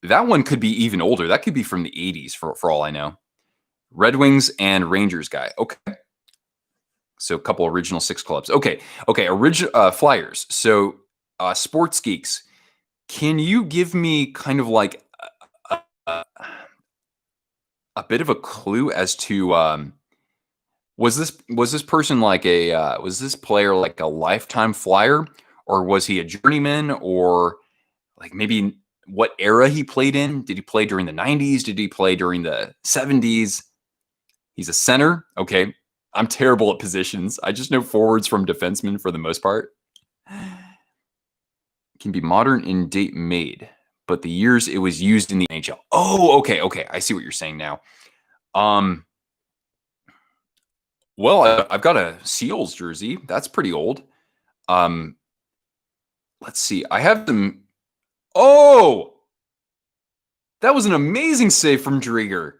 That one could be even older. That could be from the 80s for all I know. Red Wings and Rangers guy. Okay. So a couple original Six clubs. Okay. Original Flyers. So Sports Geeks, can you give me kind of like a bit of a clue as to was this person like was this player like a lifetime Flyer, or was he a journeyman, or like maybe what era he played in? Did he play during the 90s? Did he play during the 70s? He's a center. Okay. I'm terrible at positions. I just know forwards from defensemen for the most part. Can be modern in date made, but the years it was used in the NHL. Oh, okay. I see what you're saying now. Well, I've got a Seals jersey. That's pretty old. Let's see. I have them. Oh, that was an amazing save from Drieger.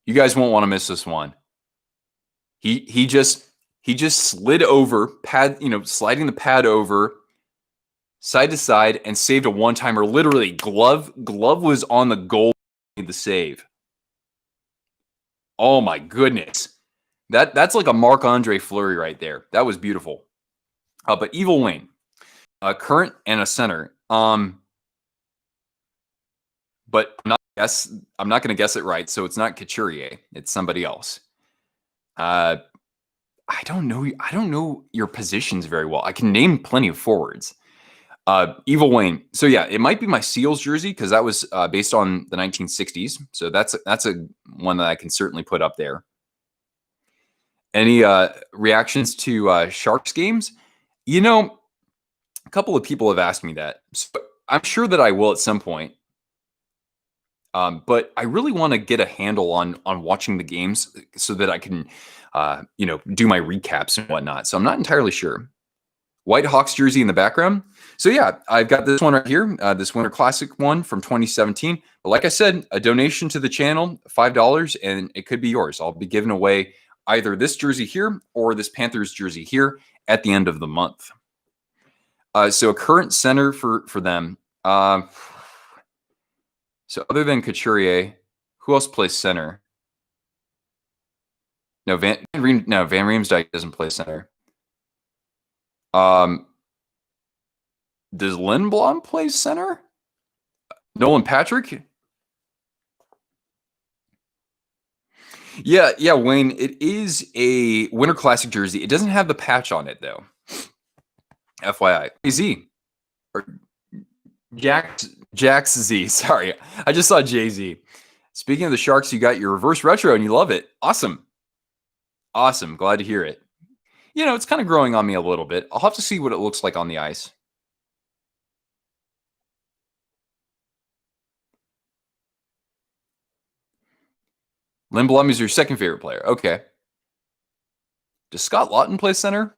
You guys won't want to miss this one. He just slid over, sliding the pad over side to side and saved a one-timer. Literally, glove was on the goal, the save. Oh my goodness. That's like a Marc-Andre Fleury right there. That was beautiful. But Evil Wayne, a current and a center. But I'm not going to guess it right. So it's not Couturier. It's somebody else. I don't know your positions very well. I can name plenty of forwards. Evil Wayne. So yeah, it might be my Seals jersey because that was based on the 1960s. So that's a one that I can certainly put up there. Any reactions to Sharks games? A couple of people have asked me that. So I'm sure that I will at some point. But I really want to get a handle on watching the games so that I can, do my recaps and whatnot. So I'm not entirely sure. White Hawks jersey in the background. So yeah, I've got this one right here, this Winter Classic one from 2017. But like I said, a donation to the channel, $5, and it could be yours. I'll be giving away either this jersey here or this Panthers jersey here at the end of the month. So a current center for them. So other than Couturier, who else plays center? No, Van Riemsdyk doesn't play center. Does Lindblom play center? Nolan Patrick? Yeah, Wayne. It is a Winter Classic jersey. It doesn't have the patch on it though. FYI. Z. Or Jax Z. Sorry. I just saw Jay-Z. Speaking of the Sharks, you got your reverse retro and you love it. Awesome. Awesome. Glad to hear it. It's kind of growing on me a little bit. I'll have to see what it looks like on the ice. Lindblom is your second favorite player. Okay. Does Scott Lawton play center?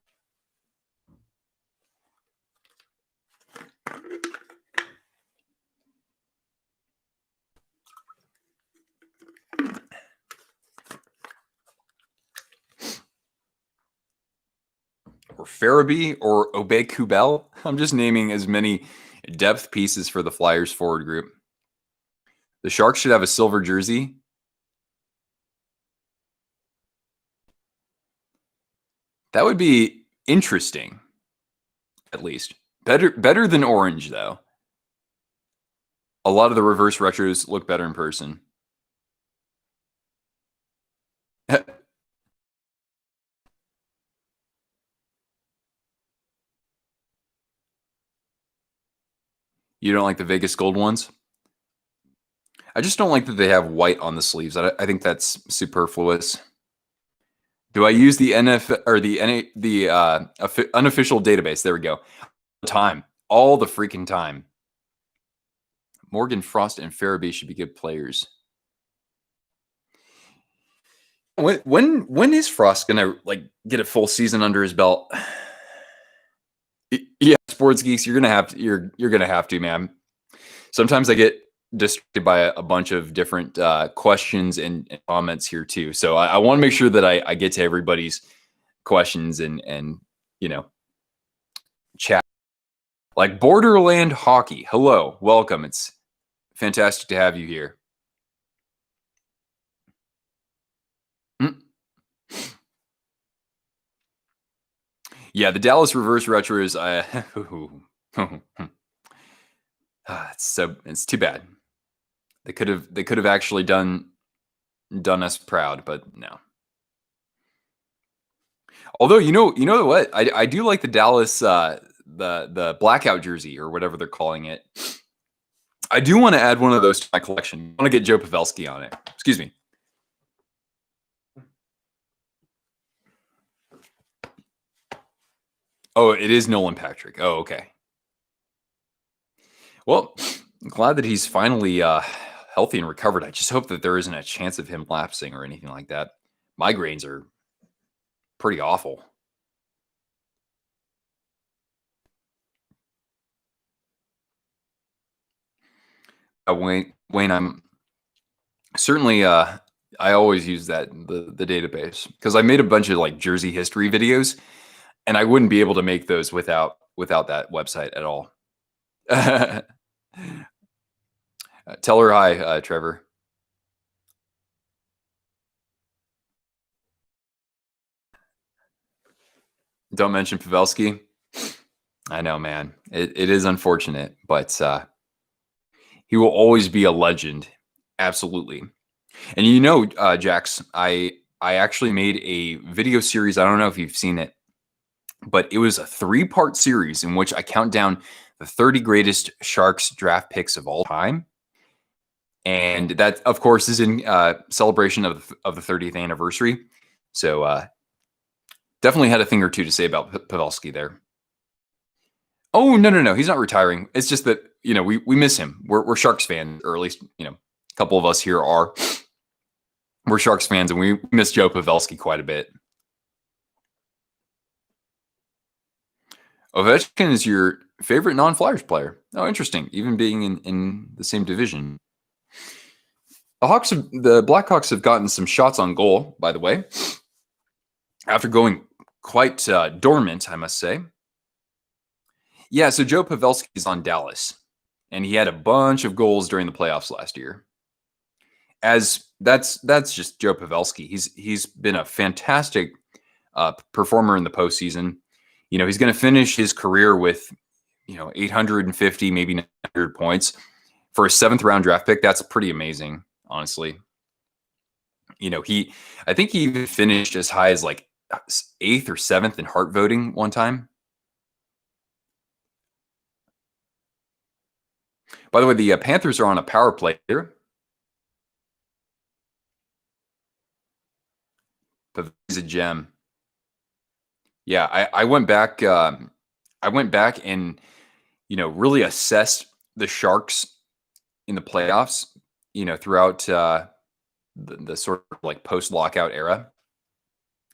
Or Farabee or Obey Kubel? I'm just naming as many depth pieces for the Flyers forward group. The Sharks should have a silver jersey. That would be interesting, at least. Better than orange, though. A lot of the reverse retros look better in person. You don't like the Vegas gold ones? I just don't like that they have white on the sleeves. I think that's superfluous. Do I use the NFL or the unofficial database? There we go. All the freaking time. Morgan Frost and Farabee should be good players. When is Frost gonna get a full season under his belt? Yeah, sports geeks, you're gonna have to, man. Sometimes I get distracted by a bunch of different questions and comments here too. So I want to make sure that I get to everybody's questions and chat. Like Borderland Hockey. Hello, welcome. It's fantastic to have you here. Yeah, the Dallas reverse retros. It's too bad. They could have actually done us proud, but no. Although you know what, I do like the Dallas the Blackout jersey or whatever they're calling it. I do want to add one of those to my collection. I want to get Joe Pavelski on it. Excuse me. Oh, it is Nolan Patrick. Oh, okay. Well, I'm glad that he's finally healthy and recovered. I just hope that there isn't a chance of him lapsing or anything like that. Migraines are pretty awful. Wayne, I'm certainly I always use that the database because I made a bunch of like jersey history videos, and I wouldn't be able to make those without that website at all. Tell her hi, Trevor. Don't mention Pavelski. I know, man. It is unfortunate, but he will always be a legend. Absolutely. And you know, Jax, I actually made a video series. I don't know if you've seen it, but it was a 3-part series in which I count down the 30 greatest Sharks draft picks of all time. And that, of course, is in celebration of the 30th anniversary. So definitely had a thing or two to say about Pavelski there. Oh, no. He's not retiring. It's just that, we miss him. We're Sharks fans, or at least, a couple of us here are. We're Sharks fans, and we miss Joe Pavelski quite a bit. Ovechkin is your favorite non-Flyers player. Oh, interesting. Even being in the same division. The Blackhawks have gotten some shots on goal, by the way, after going quite dormant, I must say. Yeah, so Joe Pavelski is on Dallas, and he had a bunch of goals during the playoffs last year. As that's just Joe Pavelski. He's been a fantastic performer in the postseason. He's going to finish his career with 850, maybe 900 points for a 7th-round draft pick. That's pretty amazing, honestly. I think he even finished as high as like 8th or 7th in Hart voting one time. By the way, the Panthers are on a power play here. He's a gem. Yeah, I went back. I went back and really assessed the Sharks in the playoffs. Throughout the sort of like post-lockout era,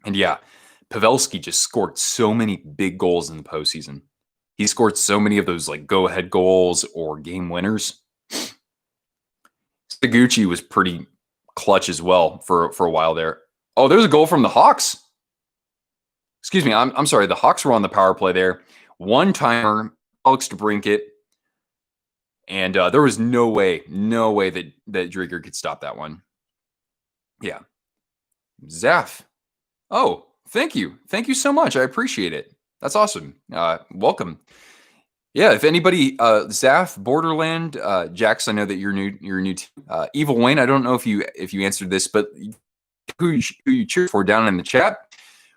and yeah, Pavelski just scored so many big goals in the postseason. He scored so many of those like go-ahead goals or game winners. Seguchi was pretty clutch as well for a while there. Oh, there's a goal from the Hawks. Excuse me, I'm sorry. The Hawks were on the power play there. One-timer, Alex DeBrincat, and there was no way that Drieger could stop that one. Yeah. Zaf. Oh, thank you. Thank you so much. I appreciate it. That's awesome. Welcome. Yeah, if anybody, Zaf, Borderland, Jax, I know that you're new to Evil Wayne. I don't know if you answered this, but who you cheer for down in the chat.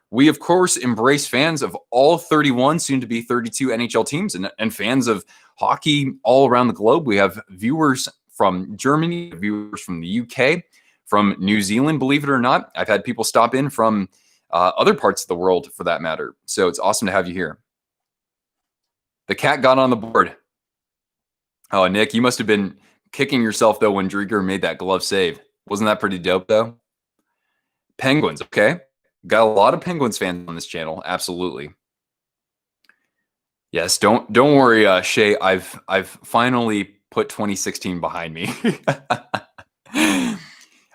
We, of course, embrace fans of all 31, soon to be 32 NHL teams and fans of hockey all around the globe. We have viewers from Germany, viewers from the UK, from New Zealand, believe it or not. I've had people stop in from other parts of the world, for that matter. So it's awesome to have you here. The cat got on the board. Oh, Nick, you must have been kicking yourself, though, when Drieger made that glove save. Wasn't that pretty dope, though? Penguins, okay. Got a lot of Penguins fans on this channel. Absolutely. Yes, don't worry, Shay. I've finally put 2016 behind me.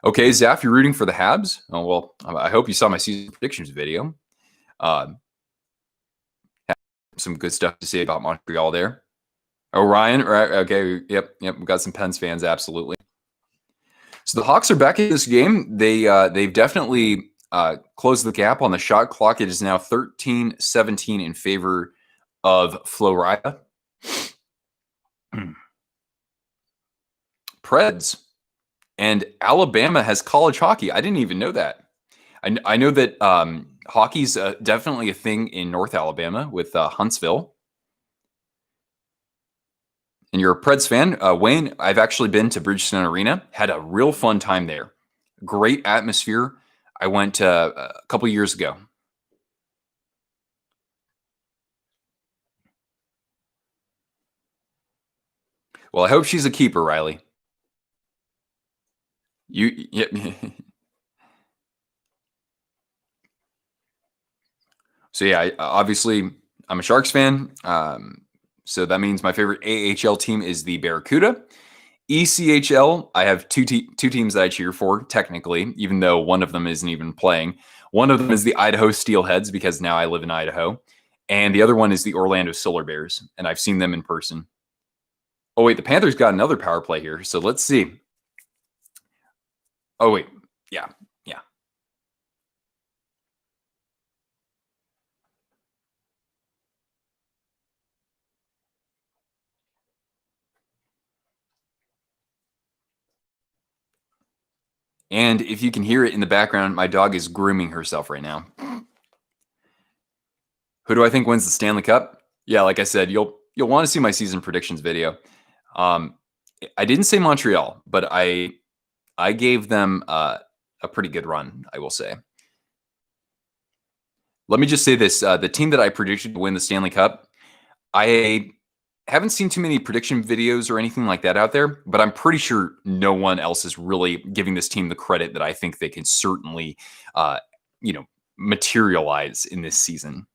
Okay, Zaf, you're rooting for the Habs? Oh, well, I hope you saw my season predictions video. Some good stuff to say about Montreal there. Oh, Ryan, right? Okay, yep. We got some Pens fans, absolutely. So the Hawks are back in this game. They've definitely closed the gap on the shot clock. It is now 13-17 in favor of Florida. Preds. And Alabama has college hockey. I didn't even know that. I know that hockey's definitely a thing in North Alabama with Huntsville. And you're a Preds fan. Wayne, I've actually been to Bridgestone Arena. Had a real fun time there. Great atmosphere. I went a couple years ago. Well, I hope she's a keeper, Riley. Yeah. So yeah, obviously I'm a Sharks fan. So that means my favorite AHL team is the Barracuda. ECHL, I have two teams that I cheer for, technically, even though one of them isn't even playing. One of them is the Idaho Steelheads, because now I live in Idaho. And the other one is the Orlando Solar Bears, and I've seen them in person. Oh, wait, the Panthers got another power play here, so let's see. Oh, wait, yeah. And if you can hear it in the background, my dog is grooming herself right now. Who do I think wins the Stanley Cup? Yeah, like I said, you'll want to see my season predictions video. I didn't say Montreal, but I gave them a pretty good run, I will say. Let me just say this: the team that I predicted to win the Stanley Cup, I haven't seen too many prediction videos or anything like that out there, but I'm pretty sure no one else is really giving this team the credit that I think they can certainly, materialize in this season.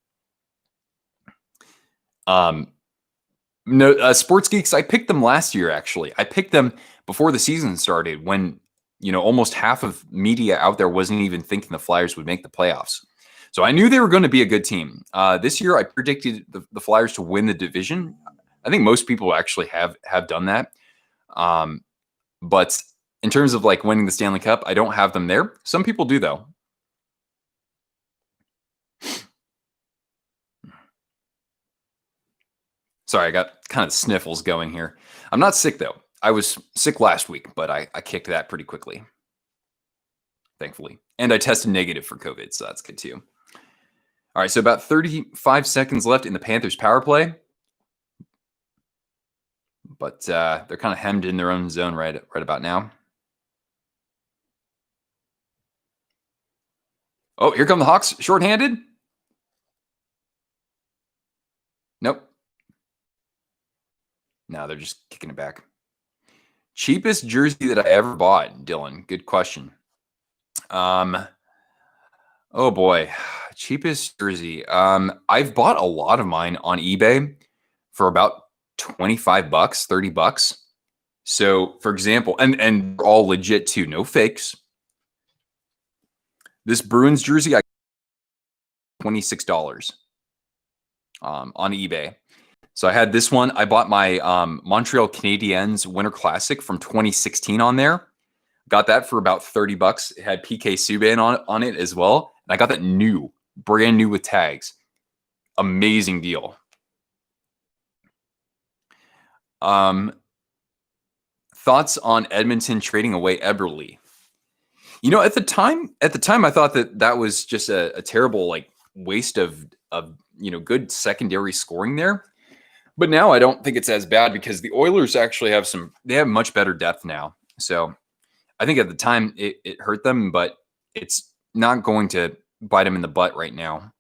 No, Sports Geeks, I picked them last year, actually. I picked them before the season started when, almost half of media out there wasn't even thinking the Flyers would make the playoffs. So I knew they were going to be a good team. This year, I predicted the Flyers to win the division. I think most people actually have done that. But in terms of like winning the Stanley Cup, I don't have them there. Some people do, though. Sorry, I got kind of sniffles going here. I'm not sick, though. I was sick last week, but I kicked that pretty quickly, thankfully. And I tested negative for COVID, so that's good too. All right, so about 35 seconds left in the Panthers power play. But they're kind of hemmed in their own zone right about now. Oh, here come the Hawks, shorthanded. Nope. No, they're just kicking it back. Cheapest jersey that I ever bought, Dylan. Good question. Oh boy, cheapest jersey. I've bought a lot of mine on eBay for about $25, $30. So, for example, and all legit too, no fakes. This Bruins jersey, I $26 on eBay. So I had this one. I bought my Montreal Canadiens Winter Classic from 2016 on there. Got that for about $30. It had PK Subban on it as well. And I got that brand new with tags. Amazing deal. Thoughts on Edmonton trading away Eberle? At the time, I thought that was just a terrible waste of good secondary scoring there. But now I don't think it's as bad because the Oilers actually have much better depth now. So I think at the time it hurt them, but it's not going to bite them in the butt right now.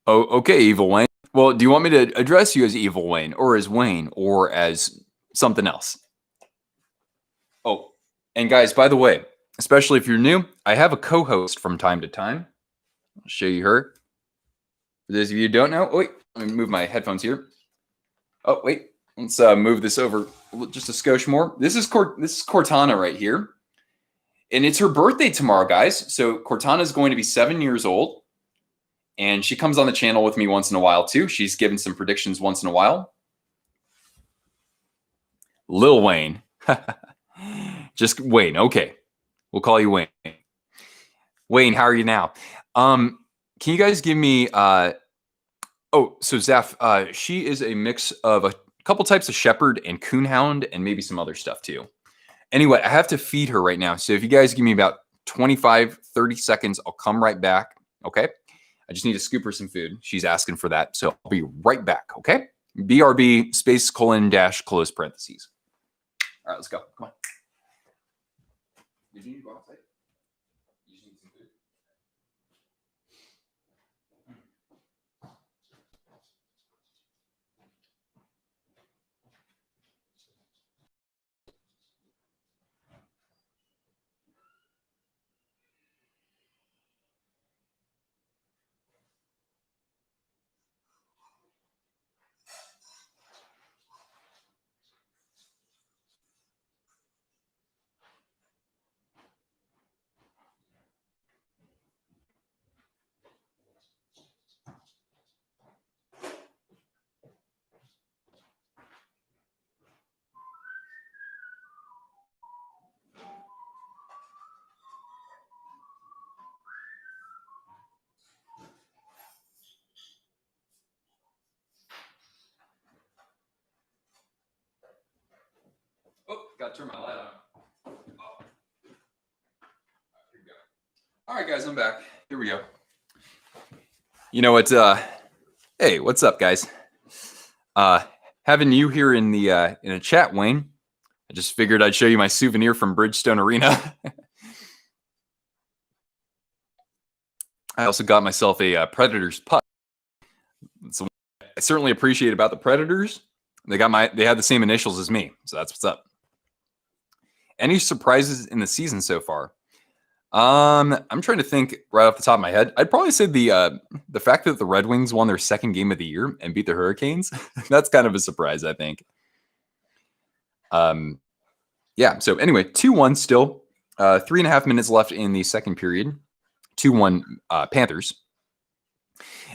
Oh, okay, Evil Wayne. Well, do you want me to address you as Evil Wayne or as Wayne or as something else? Oh, and guys, by the way, especially if you're new, I have a co-host from time to time. I'll show you her. For those of you who don't know, wait, let me move my headphones here. Oh, wait, let's move this over just a skosh more. This is Cortana right here. And it's her birthday tomorrow, guys. So Cortana is going to be 7 years old. And she comes on the channel with me once in a while, too. She's given some predictions once in a while. Lil Wayne. Just Wayne. Okay. We'll call you Wayne. Wayne, how are you now? Can you guys give me... so Zeph, she is a mix of a couple types of shepherd and coonhound and maybe some other stuff, too. Anyway, I have to feed her right now. So if you guys give me about 25, 30 seconds, I'll come right back. Okay? I just need to scoop her some food. She's asking for that. So I'll be right back. Okay? BRB space : close parentheses. All right, let's go. Come on. Did you need to go outside? You just need some food? turn my light on. Oh. Here we go. All right, guys, I'm back. Here we go. You know what? Hey, what's up, guys? Having you here in a chat, Wayne. I just figured I'd show you my souvenir from Bridgestone Arena. I also got myself a Predators puck. So I certainly appreciate about the Predators. They had the same initials as me, so that's what's up. Any surprises in the season so far? I'm trying to think right off the top of my head. I'd probably say the fact that the Red Wings won their second game of the year and beat the Hurricanes. That's kind of a surprise, I think. Yeah. So anyway, 2-1 still. 3.5 minutes left in the second period. 2-1 Panthers.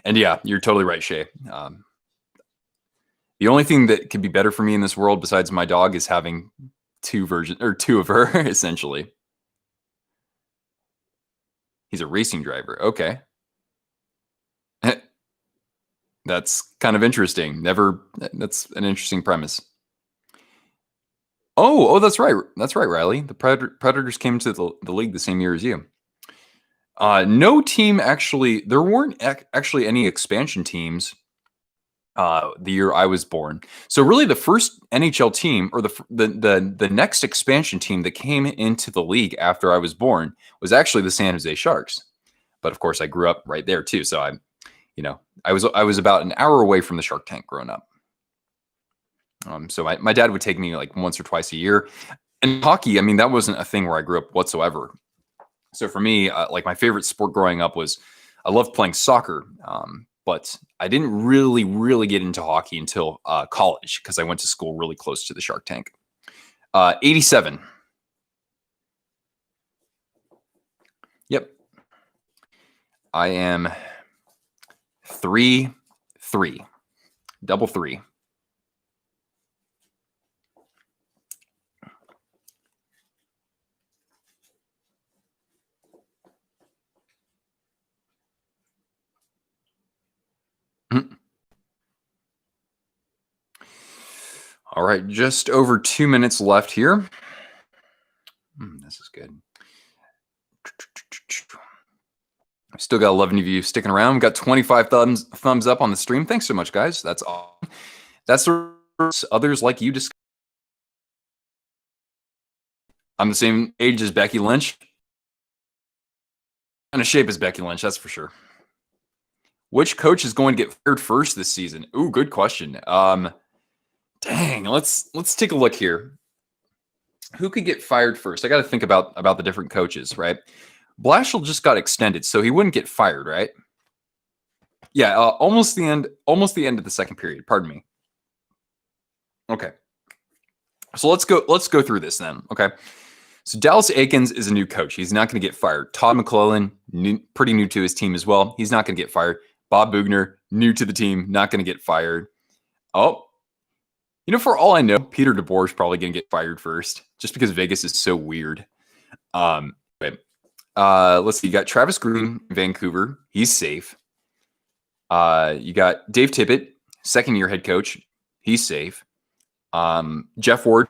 And yeah, you're totally right, Shay. The only thing that could be better for me in this world besides my dog is having two of her, essentially. He's a racing driver. Okay. That's kind of interesting. That's an interesting premise. Oh, that's right. That's right, Riley. The Predators came to the league the same year as you. No team actually, there weren't actually any expansion teams the year I was born. So really the first NHL team or the next expansion team that came into the league after I was born was actually the San Jose Sharks. But of course I grew up right there too. So I was about an hour away from the Shark Tank growing up. So my dad would take me like once or twice a year. And hockey, I mean, that wasn't a thing where I grew up whatsoever. So for me, like my favorite sport growing up was I loved playing soccer. But I didn't really get into hockey until college because I went to school really close to the Shark Tank. 87. Yep. I am 3-3. Double 3. All right, just over 2 minutes left here. This is good. I've still got 11 of you sticking around. We've got 25 thumbs up on the stream. Thanks so much, guys. That's awesome. That's the others like you. I'm the same age as Becky Lynch. Kind of shape as Becky Lynch, that's for sure. Which coach is going to get fired first this season? Ooh, good question. Dang, let's take a look here. Who could get fired first? I got to think about the different coaches, right? Blashill just got extended, so he wouldn't get fired, right? Yeah, almost the end of the second period. Pardon me. Okay, so let's go through this then. Okay, so Dallas Eakins is a new coach. He's not going to get fired. Todd McClellan, pretty new to his team as well. He's not going to get fired. Bob Bugner, new to the team, not going to get fired. Oh. For all I know, Peter DeBoer is probably going to get fired first, just because Vegas is so weird. Let's see. You got Travis Green, Vancouver. He's safe. You got Dave Tippett, second-year head coach. He's safe. Jeff Ward,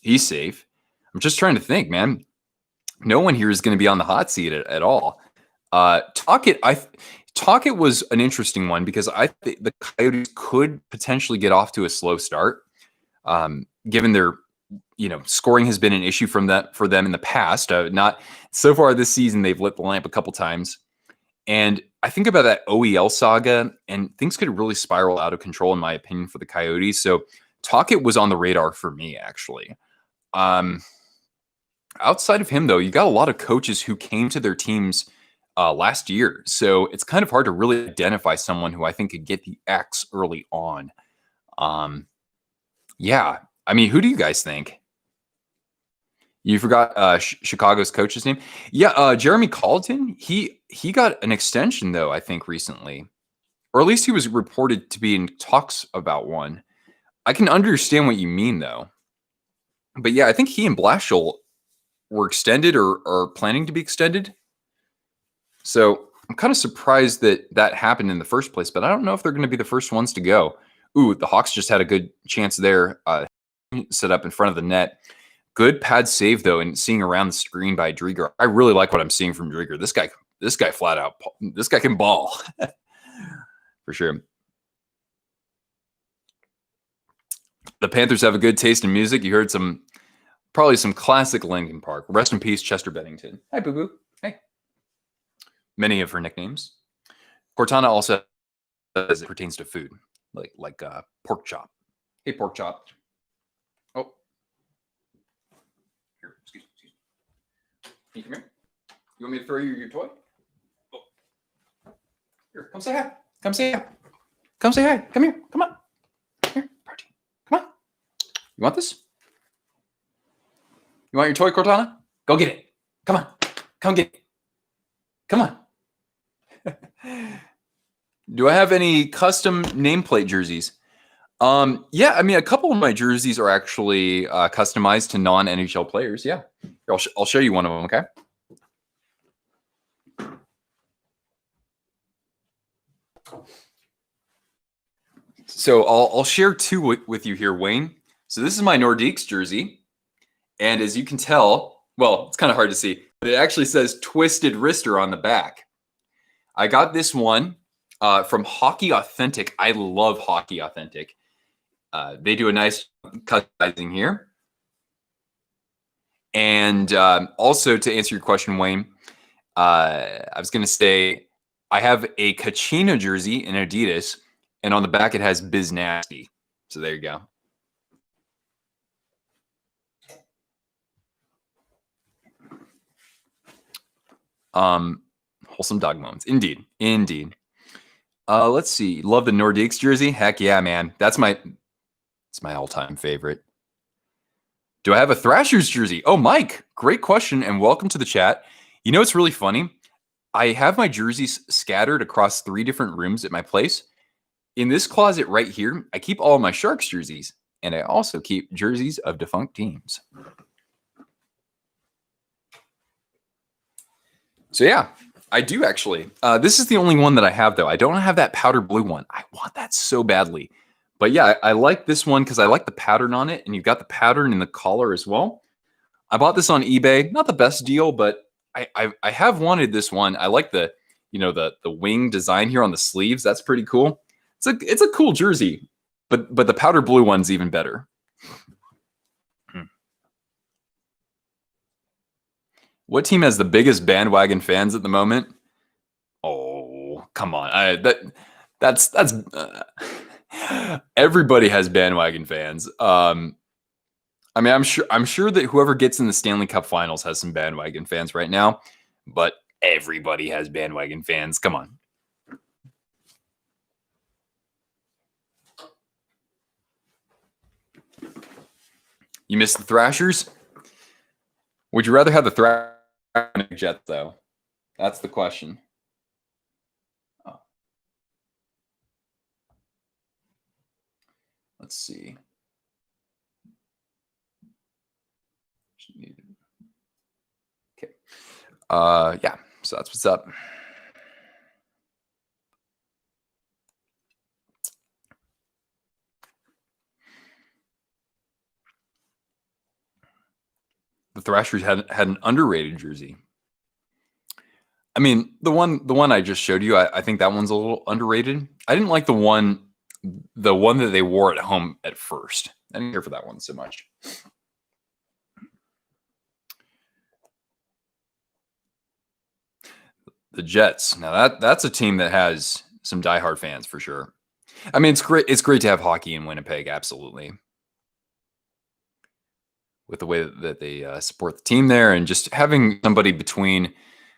he's safe. I'm just trying to think, man. No one here is going to be on the hot seat at all. Tocchet was an interesting one because I think the Coyotes could potentially get off to a slow start, given their, scoring has been an issue for them in the past. Not so far this season, they've lit the lamp a couple times, and I think about that OEL saga, and things could really spiral out of control, in my opinion, for the Coyotes. So Tocchet was on the radar for me, actually. Outside of him, though, you got a lot of coaches who came to their teams last year. So it's kind of hard to really identify someone who I think could get the X early on. Yeah. I mean, who do you guys think? You forgot Chicago's coach's name? Yeah, Jeremy Colleton. He got an extension, though, I think, recently. Or at least he was reported to be in talks about one. I can understand what you mean, though. But yeah, I think he and Blashill were extended or are planning to be extended. So I'm kind of surprised that happened in the first place, but I don't know if they're going to be the first ones to go. Ooh, the Hawks just had a good chance there, set up in front of the net. Good pad save though, and seeing around the screen by Drieger. I really like what I'm seeing from Drieger. This guy flat out, this guy can ball for sure. The Panthers have a good taste in music. You heard probably some classic Linkin Park. Rest in peace, Chester Bennington. Hi, Boo Boo. Hey. Many of her nicknames. Cortana also, as it pertains to food, like pork chop. Hey, pork chop. Oh. Here, excuse me. Can you come here? You want me to throw you your toy? Oh. Here, come say hi. Come say hi. Come say hi. Come here. Come on. Here, protein. Come on. You want this? You want your toy, Cortana? Go get it. Come on. Come get it. Come on. Do I have any custom nameplate jerseys? Yeah, I mean, a couple of my jerseys are actually customized to non-NHL players. Yeah. I'll show you one of them, okay? So I'll share two with you here, Wayne. So this is my Nordiques jersey. And as you can tell, well, it's kind of hard to see, but it actually says Twisted Wrister on the back. I got this one from Hockey Authentic. I love Hockey Authentic. They do a nice customizing here. And also to answer your question, Wayne, I was going to say I have a Kachina jersey in Adidas, and on the back it has Biz Nasty. So there you go. Wholesome dog moments. Indeed. Let's see. Love the Nordiques jersey. Heck yeah, man. It's my all-time favorite. Do I have a Thrashers jersey? Oh, Mike, great question, and welcome to the chat. You know, it's really funny. I have my jerseys scattered across 3 different rooms at my place. In this closet right here, I keep all of my Sharks jerseys, and I also keep jerseys of defunct teams. So yeah, I do actually. This is the only one that I have, though. I don't have that powder blue one. I want that so badly. But yeah, I like this one because I like the pattern on it, and you've got the pattern in the collar as well. I bought this on eBay. Not the best deal, but I have wanted this one. I like the wing design here on the sleeves. That's pretty cool. It's a cool jersey, but the powder blue one's even better. What team has the biggest bandwagon fans at the moment? Oh, come on. That's everybody has bandwagon fans. I mean, I'm sure that whoever gets in the Stanley Cup Finals has some bandwagon fans right now, but everybody has bandwagon fans. Come on. You missed the Thrashers? Would you rather have the Thrashers or Jets, though? That's the question. Oh. Let's see. Okay. Yeah, so that's what's up. The Thrashers had an underrated jersey. I mean, the one I just showed you, I think that one's a little underrated. I didn't like the one that they wore at home at first. I didn't care for that one so much. The Jets. Now that's a team that has some diehard fans for sure. I mean, it's great. It's great to have hockey in Winnipeg. Absolutely. With the way that they support the team there, and just having somebody between,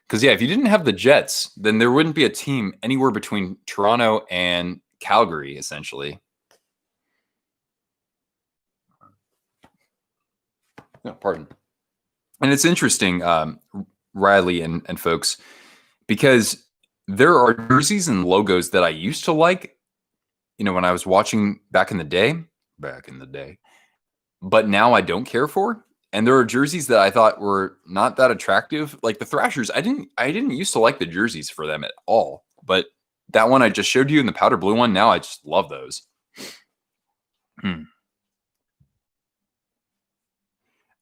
because yeah, if you didn't have the Jets, then there wouldn't be a team anywhere between Toronto and Calgary, essentially. No, pardon. And it's interesting, Riley and folks, because there are jerseys and logos that I used to like, when I was watching back in the day, but now I don't care for. And there are jerseys that I thought were not that attractive, like the Thrashers. I didn't used to like the jerseys for them at all, but that one I just showed you in the powder blue one, now I just love those.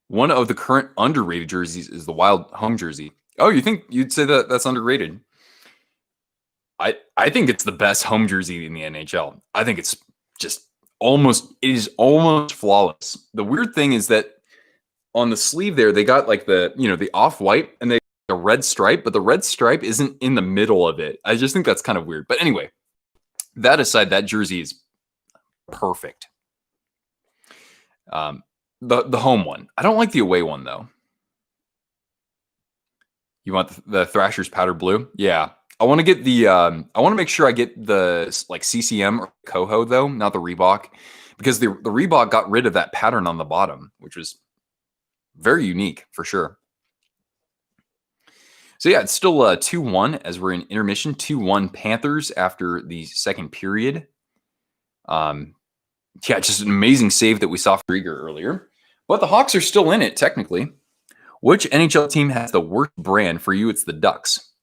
One of the current underrated jerseys is the Wild home jersey. Oh, you think you'd say that that's underrated? I think it's the best home jersey in the NHL. I think it's just it is almost flawless. The weird thing is that on the sleeve there, they got like the off-white and they a red stripe, but the red stripe isn't in the middle of it. I just think that's kind of weird. But anyway, that aside, that jersey is perfect. The home one. I don't like the away one though. You want the Thrashers powder blue? Yeah. I want to get the I want to make sure I get the like CCM or Coho though, not the Reebok, because the Reebok got rid of that pattern on the bottom, which was very unique for sure. So yeah, it's still 2-1 as we're in intermission. 2-1 Panthers after the second period. Yeah, just an amazing save that we saw for Rieger earlier. But the Hawks are still in it, technically. Which NHL team has the worst brand? For you, it's the Ducks.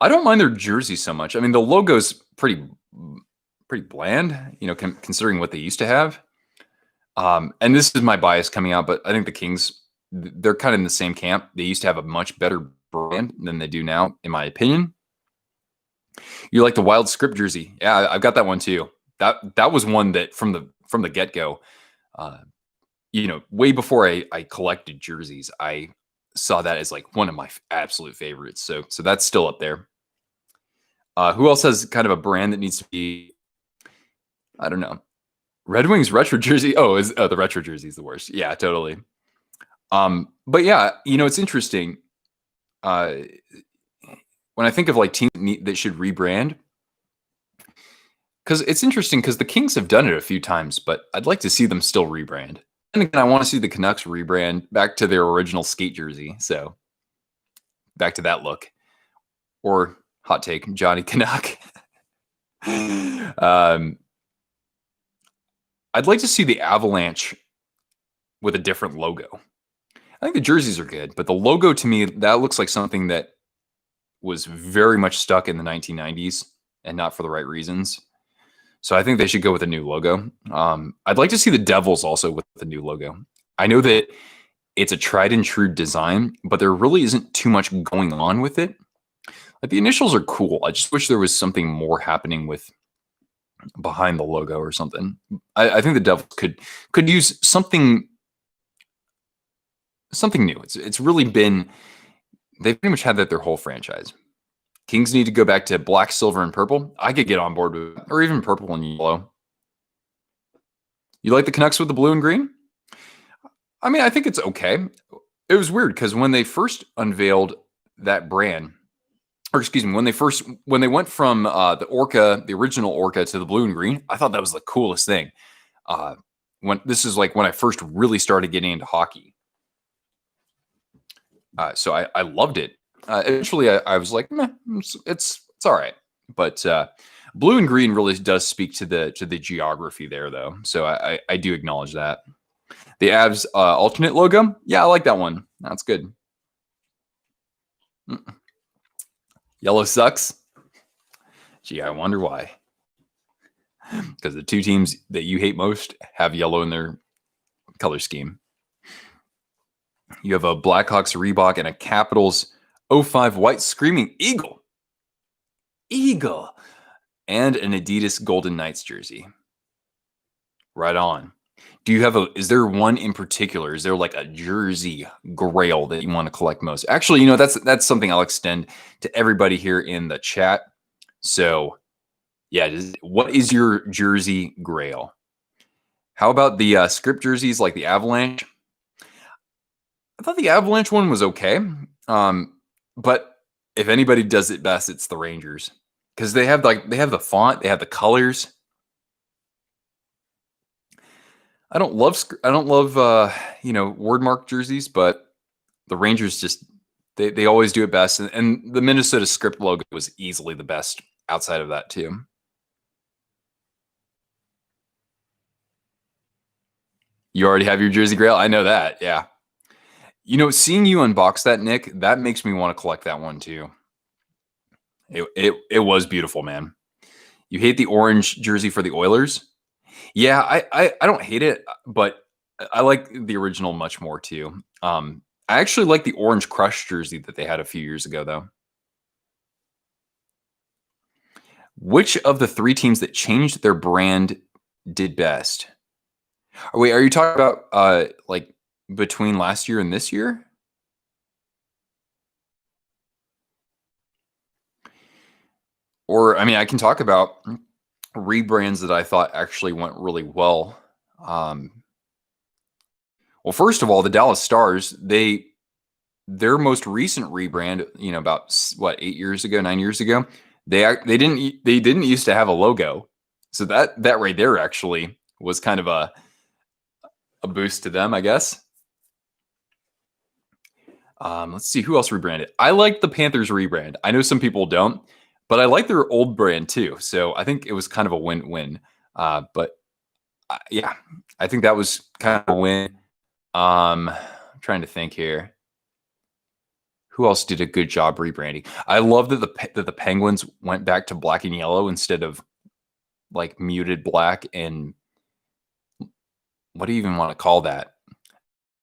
I don't mind their jersey so much. I mean, the logo's pretty bland, considering what they used to have. And this is my bias coming out, but I think the Kings, they're kind of in the same camp. They used to have a much better brand than they do now, in my opinion. You like the Wild script jersey? Yeah, I've got that one too. That was one that from the get-go, way before I collected jerseys, I saw that as like one of my absolute favorites. So that's still up there. Who else has kind of a brand that needs to be, I don't know. Red Wings retro jersey. The retro jersey is the worst. Yeah, totally. But yeah, it's interesting. When I think of like teams that should rebrand, because it's interesting because the Kings have done it a few times, but I'd like to see them still rebrand. And again, I want to see the Canucks rebrand back to their original skate jersey. So back to that look. Or hot take, Johnny Canuck. I'd like to see the Avalanche with a different logo. I think the jerseys are good, but the logo to me, that looks like something that was very much stuck in the 1990s and not for the right reasons. So I think they should go with a new logo. I'd like to see the Devils also with the new logo. I know that it's a tried and true design, but there really isn't too much going on with it. Like the initials are cool. I just wish there was something more happening with behind the logo or something. I think the Devils could use something new. It's really been, they've pretty much had that their whole franchise. Kings need to go back to black, silver, and purple. I could get on board with that, or even purple and yellow. You like the Canucks with the blue and green? I mean, I think it's okay. It was weird because when they first unveiled that brand, or excuse me, when they went from the original Orca to the blue and green, I thought that was the coolest thing. This is like when I first really started getting into hockey. So I loved it. Eventually, I was like, meh, it's all right. But blue and green really does speak to the geography there, though. So I do acknowledge that. The Avs alternate logo, yeah, I like that one. That's good. Yellow sucks. Gee, I wonder why. Because the two teams that you hate most have yellow in their color scheme. You have a Blackhawks Reebok and a Capitals 05 white screaming eagle. And an Adidas Golden Knights jersey. Right on. Do you have is there one in particular? Is there like a jersey grail that you want to collect most? Actually, that's something I'll extend to everybody here in the chat. So yeah, what is your jersey grail? How about the script jerseys like the Avalanche? I thought the Avalanche one was okay. But if anybody does it best, it's the Rangers. Because they have the font, they have the colors. I don't love word mark jerseys, but the Rangers just they always do it best. And the Minnesota script logo was easily the best outside of that too. You already have your jersey grail? I know that, yeah. Seeing you unbox that, Nick, that makes me want to collect that one too. It was beautiful, man. You hate the orange jersey for the Oilers? Yeah, I don't hate it, but I like the original much more too. I actually like the Orange Crush jersey that they had a few years ago, though. Which of the three teams that changed their brand did best? Wait, are you talking about like between last year and this year? Or I mean, I can talk about rebrands that I thought actually went really well. Well, first of all, the Dallas Stars, their most recent rebrand, about what 8 years ago, 9 years ago, they didn't used to have a logo, so that right there actually was kind of a boost to them, I guess. Let's see who else rebranded. I like the Panthers rebrand. I know some people don't, but I like their old brand too. So I think it was kind of a win-win. But yeah, I think that was kind of a win. I'm trying to think here. Who else did a good job rebranding? I love that the Penguins went back to black and yellow instead of like muted black and what do you even want to call that?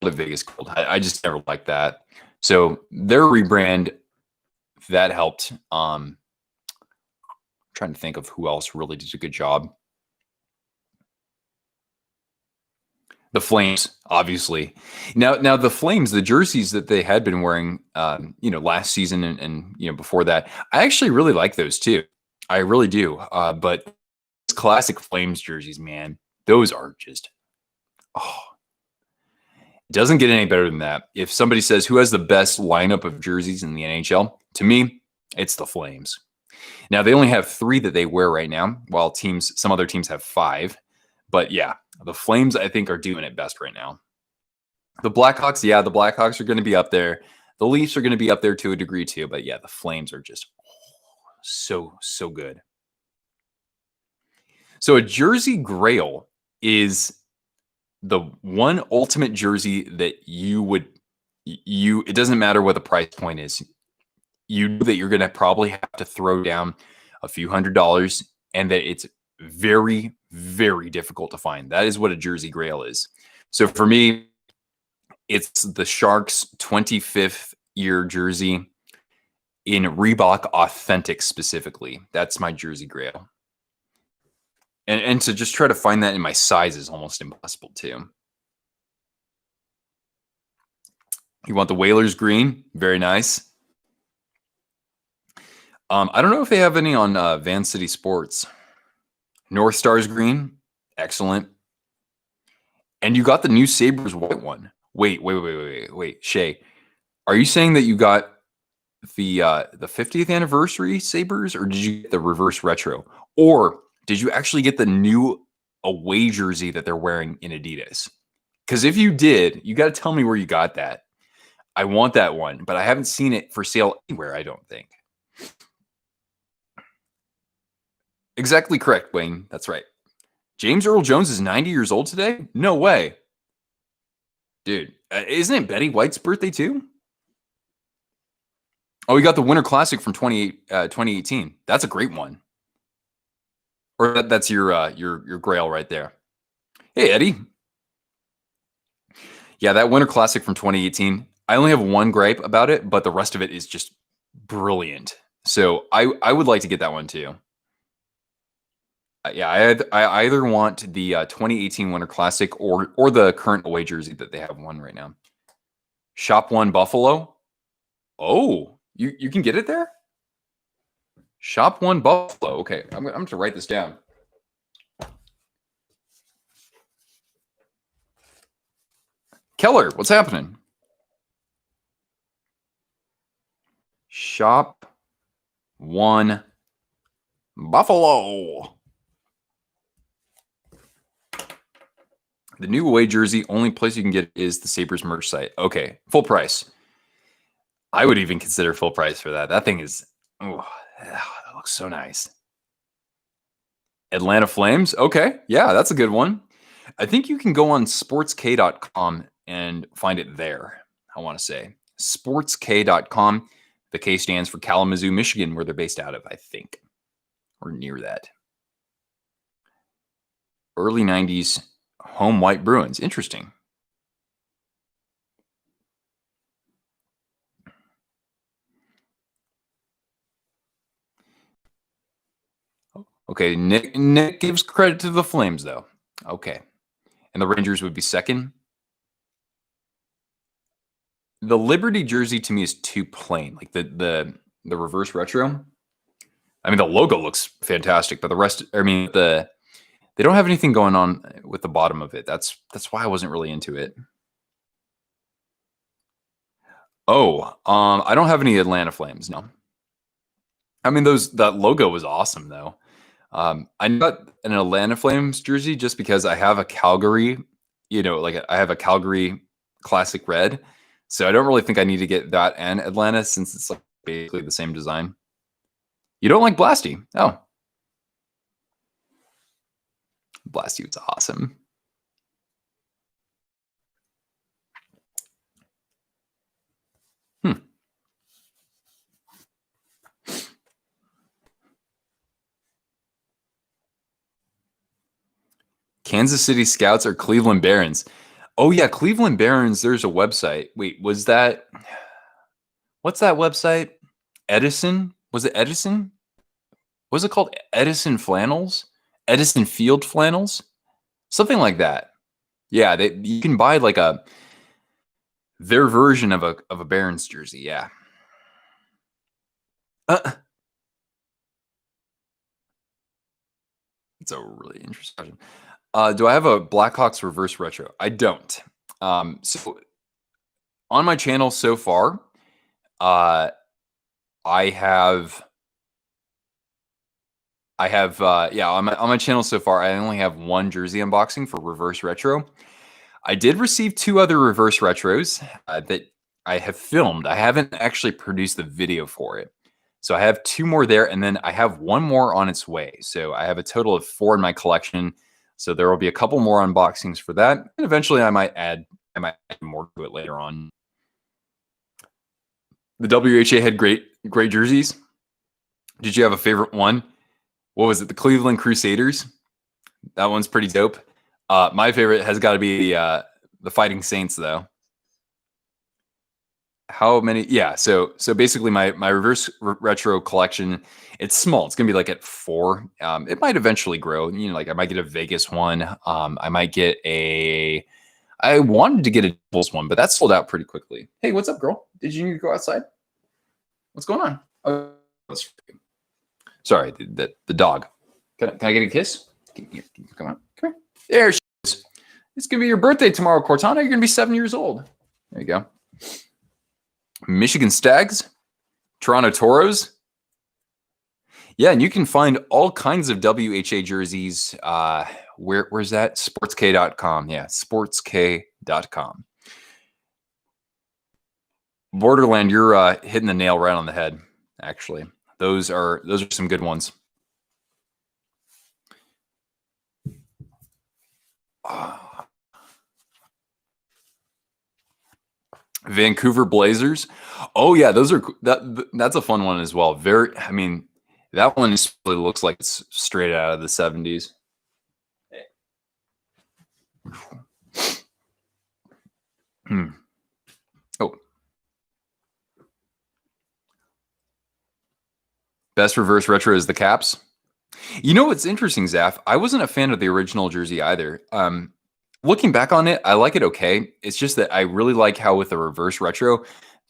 The Vegas Gold. I just never liked that. So their rebrand that helped. Trying to think of who else really did a good job. The Flames, obviously. Now the Flames, the jerseys that they had been wearing, last season and before that, I actually really like those too. I really do. But classic Flames jerseys, man, those are just, it doesn't get any better than that. If somebody says who has the best lineup of jerseys in the NHL, to me, it's the Flames. Now they only have 3 that they wear right now, while some other teams have 5. But yeah, the Flames, I think, are doing it best right now. The Blackhawks, the Blackhawks are going to be up there. The Leafs are going to be up there to a degree too. But yeah, the Flames are just so good. So a jersey grail is the one ultimate jersey that it doesn't matter what the price point is. You know that you're going to probably have to throw down a few $100s and that it's very, very difficult to find. That is what a jersey grail is. So for me, it's the Sharks 25th year jersey in Reebok Authentic specifically. That's my jersey grail. And to just try to find that in my size is almost impossible too. You want the Whalers green? Very nice. I don't know if they have any on Van City Sports. North Stars green, excellent. And you got the new Sabres white one. Wait, Shay, are you saying that you got the 50th anniversary Sabres, or did you get the reverse retro, or did you actually get the new away jersey that they're wearing in Adidas? Because if you did, you got to tell me where you got that. I want that one, but I haven't seen it for sale anywhere, I don't think. Exactly correct, Wayne. That's right. James Earl Jones is 90 years old today? No way. Dude, isn't it Betty White's birthday too? Oh, we got the Winter Classic from 2018. That's a great one. Or that's your grail right there. Hey, Eddie. Yeah, that Winter Classic from 2018. I only have one gripe about it, but the rest of it is just brilliant. So I would like to get that one too. Yeah, I either want the 2018 Winter Classic or the current away jersey that they have one right now. Shop One Buffalo. Oh, you can get it there? Shop One Buffalo. Okay, I'm going to write this down. Keller, what's happening? Shop One Buffalo. The new away jersey, only place you can get is the Sabres merch site. Okay, full price. I would even consider full price for that. That thing is, that looks so nice. Atlanta Flames. Okay, yeah, that's a good one. I think you can go on sportsk.com and find it there. I want to say sportsk.com. The K stands for Kalamazoo, Michigan, where they're based out of, I think, or near that. Early 90s home white Bruins. Interesting. Okay, Nick gives credit to the Flames, though. Okay. And the Rangers would be second. The Liberty jersey to me is too plain. Like the reverse retro. I mean, the logo looks fantastic, but the rest, I mean, they don't have anything going on with the bottom of it. That's why I wasn't really into it. Oh, I don't have any Atlanta Flames, no. I mean, that logo was awesome though. I got an Atlanta Flames jersey just because I have a Calgary, like I have a Calgary classic red. So I don't really think I need to get that and Atlanta since it's like basically the same design. You don't like Blasty? Oh. Blasty was awesome. Kansas City Scouts or Cleveland Barons? Oh yeah, Cleveland Barons, there's a website. Wait, what's that website? Edison? Was it Edison? Was it called Edison Flannels? Edison Field Flannels? Something like that. Yeah, you can buy like their version of a Barons jersey, yeah. It's a really interesting question. Do I have a Blackhawks reverse retro? I don't. So on my channel so far, I have on my channel so far, I only have one jersey unboxing for reverse retro. I did receive 2 other reverse retros that I have filmed. I haven't actually produced the video for it. So I have 2 more there, and then I have 1 more on its way. So I have a total of 4 in my collection. So there will be a couple more unboxings for that. And eventually I might add more to it later on. The WHA had great jerseys. Did you have a favorite one? What was it? The Cleveland Crusaders. That one's pretty dope. My favorite has got to be the Fighting Saints, though. How many? Yeah. So basically, my reverse retro collection, it's small. It's gonna be like at 4. It might eventually grow. Like I might get a Vegas one. I might get I wanted to get a Bulls one, but that sold out pretty quickly. Hey, what's up, girl? Did you need to go outside? What's going on? Oh, sorry, the dog. Can I get a kiss? Come on. Come here. There she is. It's going to be your birthday tomorrow, Cortana. You're going to be 7 years old. There you go. Michigan Stags. Toronto Toros. Yeah, and you can find all kinds of WHA jerseys. Where's that? Sportsk.com. Yeah, sportsk.com. Borderland, you're hitting the nail right on the head, actually. Those are some good ones. Vancouver Blazers. Oh yeah, that's a fun one as well. That one really looks like it's straight out of the 70s. Oh. Best reverse retro is the Caps. You know what's interesting, Zaf? I wasn't a fan of the original jersey either. Looking back on it, I like it okay. It's just that I really like how with the reverse retro,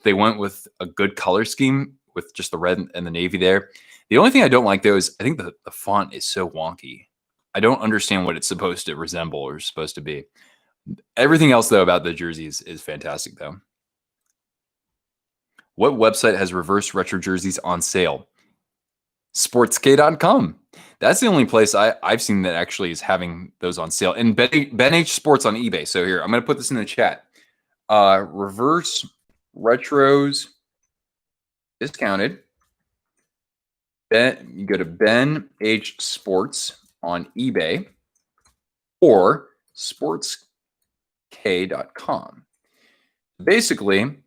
they went with a good color scheme with just the red and the navy there. The only thing I don't like, though, is I think the font is so wonky. I don't understand what it's supposed to resemble or supposed to be. Everything else, though, about the jerseys is fantastic, though. What website has reverse retro jerseys on sale? Sportsk.com. That's the only place I've seen that actually is having those on sale. And Ben H Sports on eBay. So here, I'm going to put this in the chat. Reverse retros discounted. You go to Ben H Sports on eBay or sportsk.com. Basically,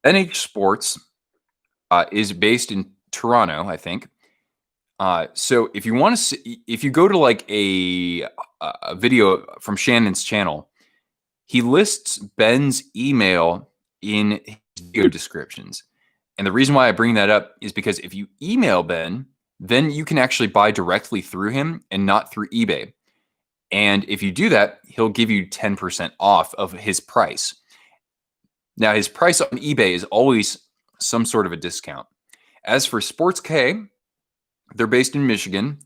Ben H Sports is based in Toronto, I think. So if you want to see, if you go to like a video from Shannon's channel, he lists Ben's email in his video descriptions. And the reason why I bring that up is because if you email Ben, then you can actually buy directly through him and not through eBay. And if you do that, he'll give you 10% off of his price. Now, his price on eBay is always some sort of a discount. As for Sports K, they're based in Michigan,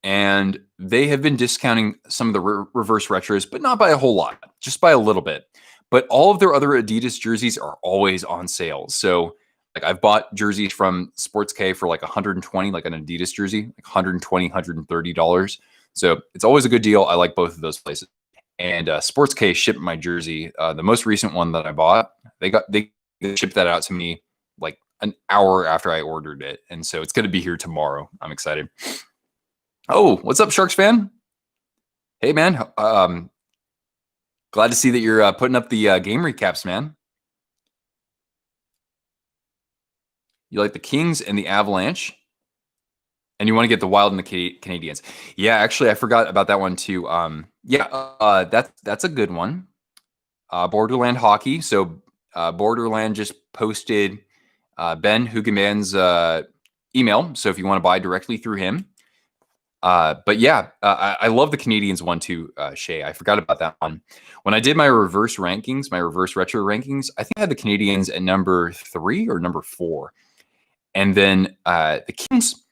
and they have been discounting some of the reverse retros, but not by a whole lot, just by a little bit. But all of their other Adidas jerseys are always on sale. So like I've bought jerseys from Sports K for like 120, like an Adidas jersey, like 120, $130. So it's always a good deal. I like both of those places. And Sports K shipped my jersey. The most recent one that I bought, they shipped that out to me like an hour after I ordered it. And so it's going to be here tomorrow. I'm excited. Oh, what's up, Sharks fan? Hey, man. Glad to see that you're putting up the game recaps, man. You like the Kings and the Avalanche, and you want to get the Wild and the Canadians. Yeah, actually, I forgot about that one too. That's a good one. Borderland Hockey. So Borderland just posted Ben Hugenman's email. So if you want to buy directly through him. But yeah, I love the Canadians one too, Shay. I forgot about that one. When I did my reverse rankings, my reverse retro rankings, I think I had the Canadians at number 3 or number 4. And then the Kings,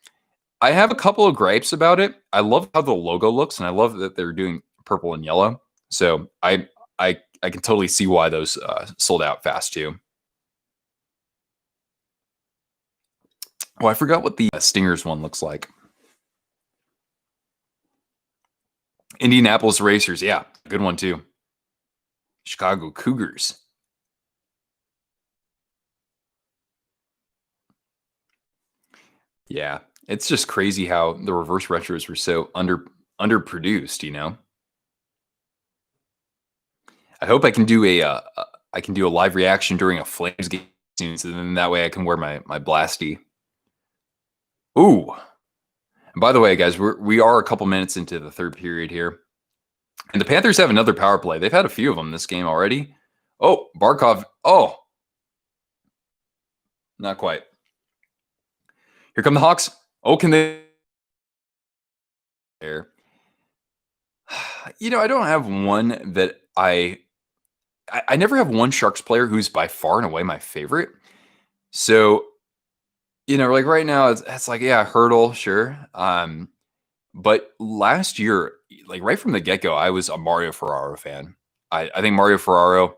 I have a couple of gripes about it. I love how the logo looks, and I love that they're doing purple and yellow. So I can totally see why those sold out fast too. Oh, I forgot what the Stingers one looks like. Indianapolis Racers, yeah, good one too. Chicago Cougars. Yeah, it's just crazy how the reverse retros were so underproduced, you know. I hope I can do a live reaction during a Flames game soon, so then that way I can wear my blasty. Ooh. And by the way, guys, we are a couple minutes into the third period here. And the Panthers have another power play. They've had a few of them this game already. Oh, Barkov. Oh. Not quite. Here come the Hawks. Oh, can they? There. You know, I don't have one that I never have one Sharks player who's by far and away my favorite. So, you know, like right now, it's like, yeah, Hurdle, sure. But last year, like right from the get-go, I was a Mario Ferraro fan. I think Mario Ferraro,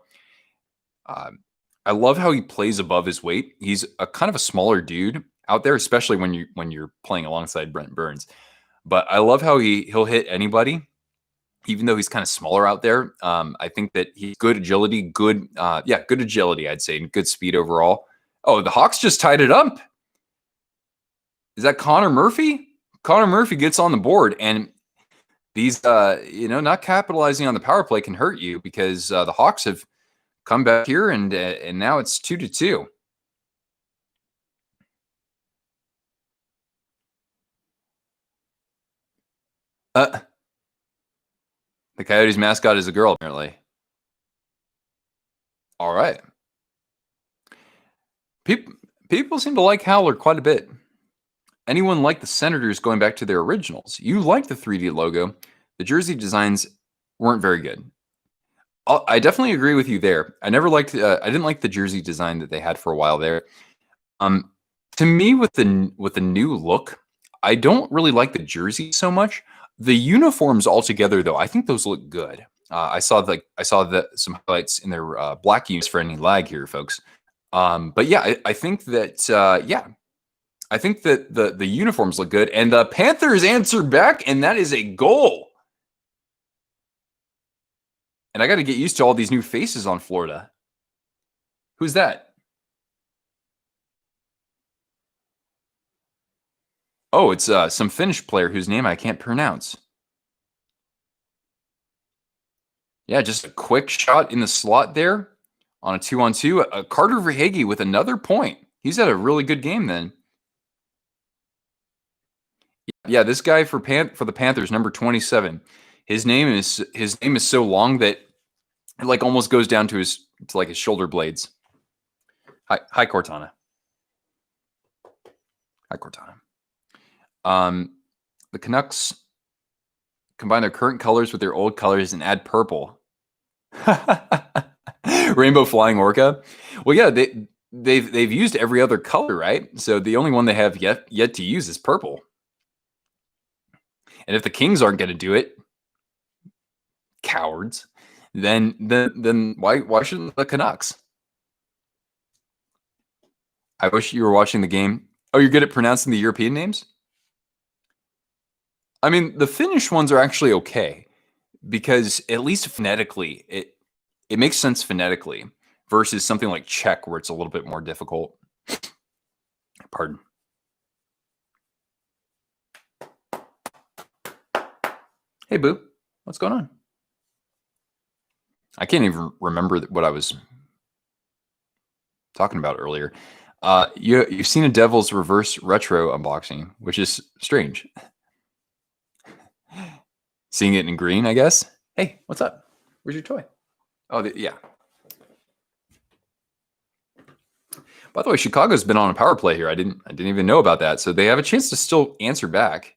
I love how he plays above his weight. He's a kind of a smaller dude out there, especially when you're playing alongside Brent Burns. But I love how he'll hit anybody, even though he's kind of smaller out there. I think that he's good agility, good agility, I'd say, and good speed overall. Oh, the Hawks just tied it up. Is that Connor Murphy? Connor Murphy gets on the board, and these, not capitalizing on the power play can hurt you because the Hawks have come back here, and now it's 2-2. The Coyotes mascot is a girl, apparently. All right. People seem to like Howler quite a bit. Anyone like the Senators going back to their originals? You like the 3D logo. The jersey designs weren't very good. I definitely agree with you there. I didn't like the jersey design that they had for a while there. To me, with the new look, I don't really like the jersey so much. The uniforms altogether, though, I think those look good. I saw some highlights in their black unis for any lag here, folks. But yeah, I think that I think that the uniforms look good, and the Panthers answer back, and that is a goal. And I got to get used to all these new faces on Florida. Who's that? Oh, it's some Finnish player whose name I can't pronounce. Yeah, just a quick shot in the slot there on a 2-on-2. Carter Verhaeghe with another point. He's had a really good game then. Yeah, this guy for the Panthers, number 27. His name is so long that it like almost goes down to his shoulder blades. Hi Cortana. Hi Cortana. The Canucks combine their current colors with their old colors and add purple. Rainbow flying orca. Well, yeah, they've used every other color, right? So the only one they have yet to use is purple. And if the Kings aren't going to do it, cowards, then why shouldn't the Canucks? I wish you were watching the game. Oh, you're good at pronouncing the European names? I mean, the Finnish ones are actually okay because at least phonetically, it makes sense phonetically versus something like Czech where it's a little bit more difficult. Pardon. Hey, Boo. What's going on? I can't even remember what I was talking about earlier. You've seen a Devil's Reverse Retro unboxing, which is strange. Seeing it in green, I guess. Hey, what's up? Where's your toy? Oh, yeah. By the way, Chicago's been on a power play here. I didn't even know about that. So they have a chance to still answer back.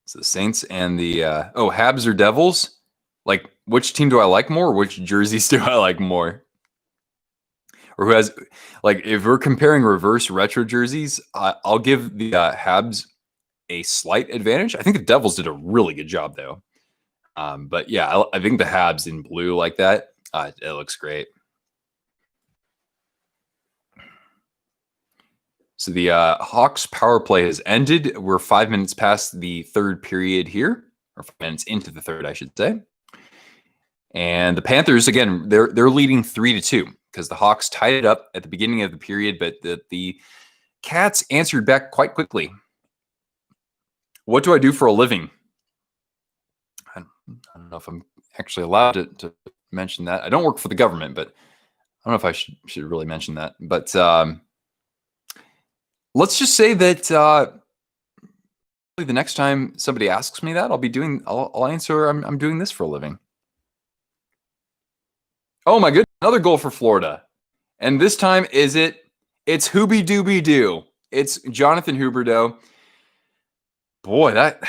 So the Saints and the Habs or Devils. Like, which team do I like more? Which jerseys do I like more? Or who has, like, if we're comparing reverse retro jerseys, I'll give the Habs a slight advantage. I think the Devils did a really good job, though. But yeah, I think the Habs in blue like that, it looks great. So the Hawks power play has ended. We're 5 minutes past the third period here, or 5 minutes into the third, I should say. And the Panthers, again, they're leading 3-2 because the Hawks tied it up at the beginning of the period, but the Cats answered back quite quickly. What do I do for a living? I don't know if I'm actually allowed to mention that. I don't work for the government, but I don't know if I should really mention that. But let's just say that the next time somebody asks me that, I'll answer, I'm doing this for a living. Oh my goodness, another goal for Florida. And this time it's Hooby Dooby Doo. It's Jonathan Huberdeau. Boy, that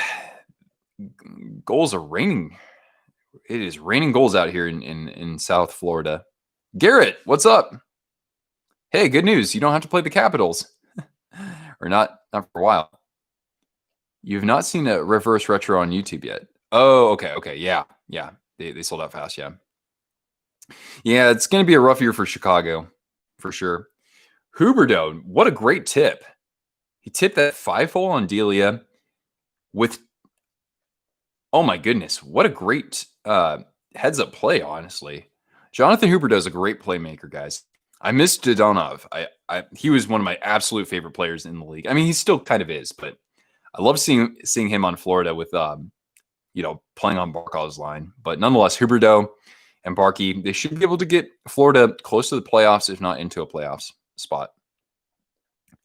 goals are raining. It is raining goals out here in South Florida. Garrett, what's up? Hey, good news. You don't have to play the Capitals. Or not for a while. You've not seen a reverse retro on YouTube yet. Oh, okay. Yeah. They sold out fast, yeah. Yeah, it's going to be a rough year for Chicago, for sure. Huberdeau, what a great tip. He tipped that 5-hole on Delia with, oh my goodness, what a great heads-up play, honestly. Jonathan Huberdeau is a great playmaker, guys. I miss Dodonov. He was one of my absolute favorite players in the league. I mean, he still kind of is, but I love seeing him on Florida with, playing on Barkov's line. But nonetheless, Huberdeau and Barkey, they should be able to get Florida close to the playoffs, if not into a playoffs spot.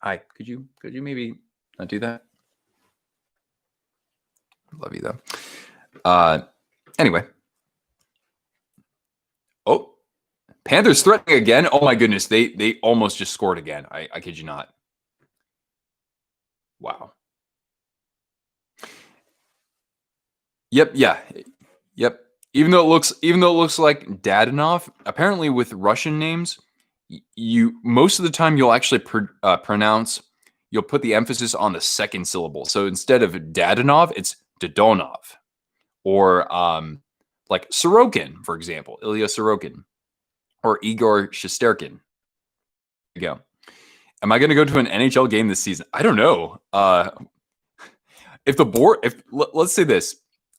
Hi, could you maybe not do that? Love you though. Anyway. Oh, Panthers threatening again. Oh my goodness, they almost just scored again. I kid you not. Wow. Yep. Even though it looks like Dadanov, apparently with Russian names, you most of the time you'll actually pronounce. You'll put the emphasis on the second syllable. So instead of Dadanov, it's Dodonov, or like Sorokin, for example, Ilya Sorokin, or Igor Shesterkin. There you go. Am I going to go to an NHL game this season? I don't know. Let's say this.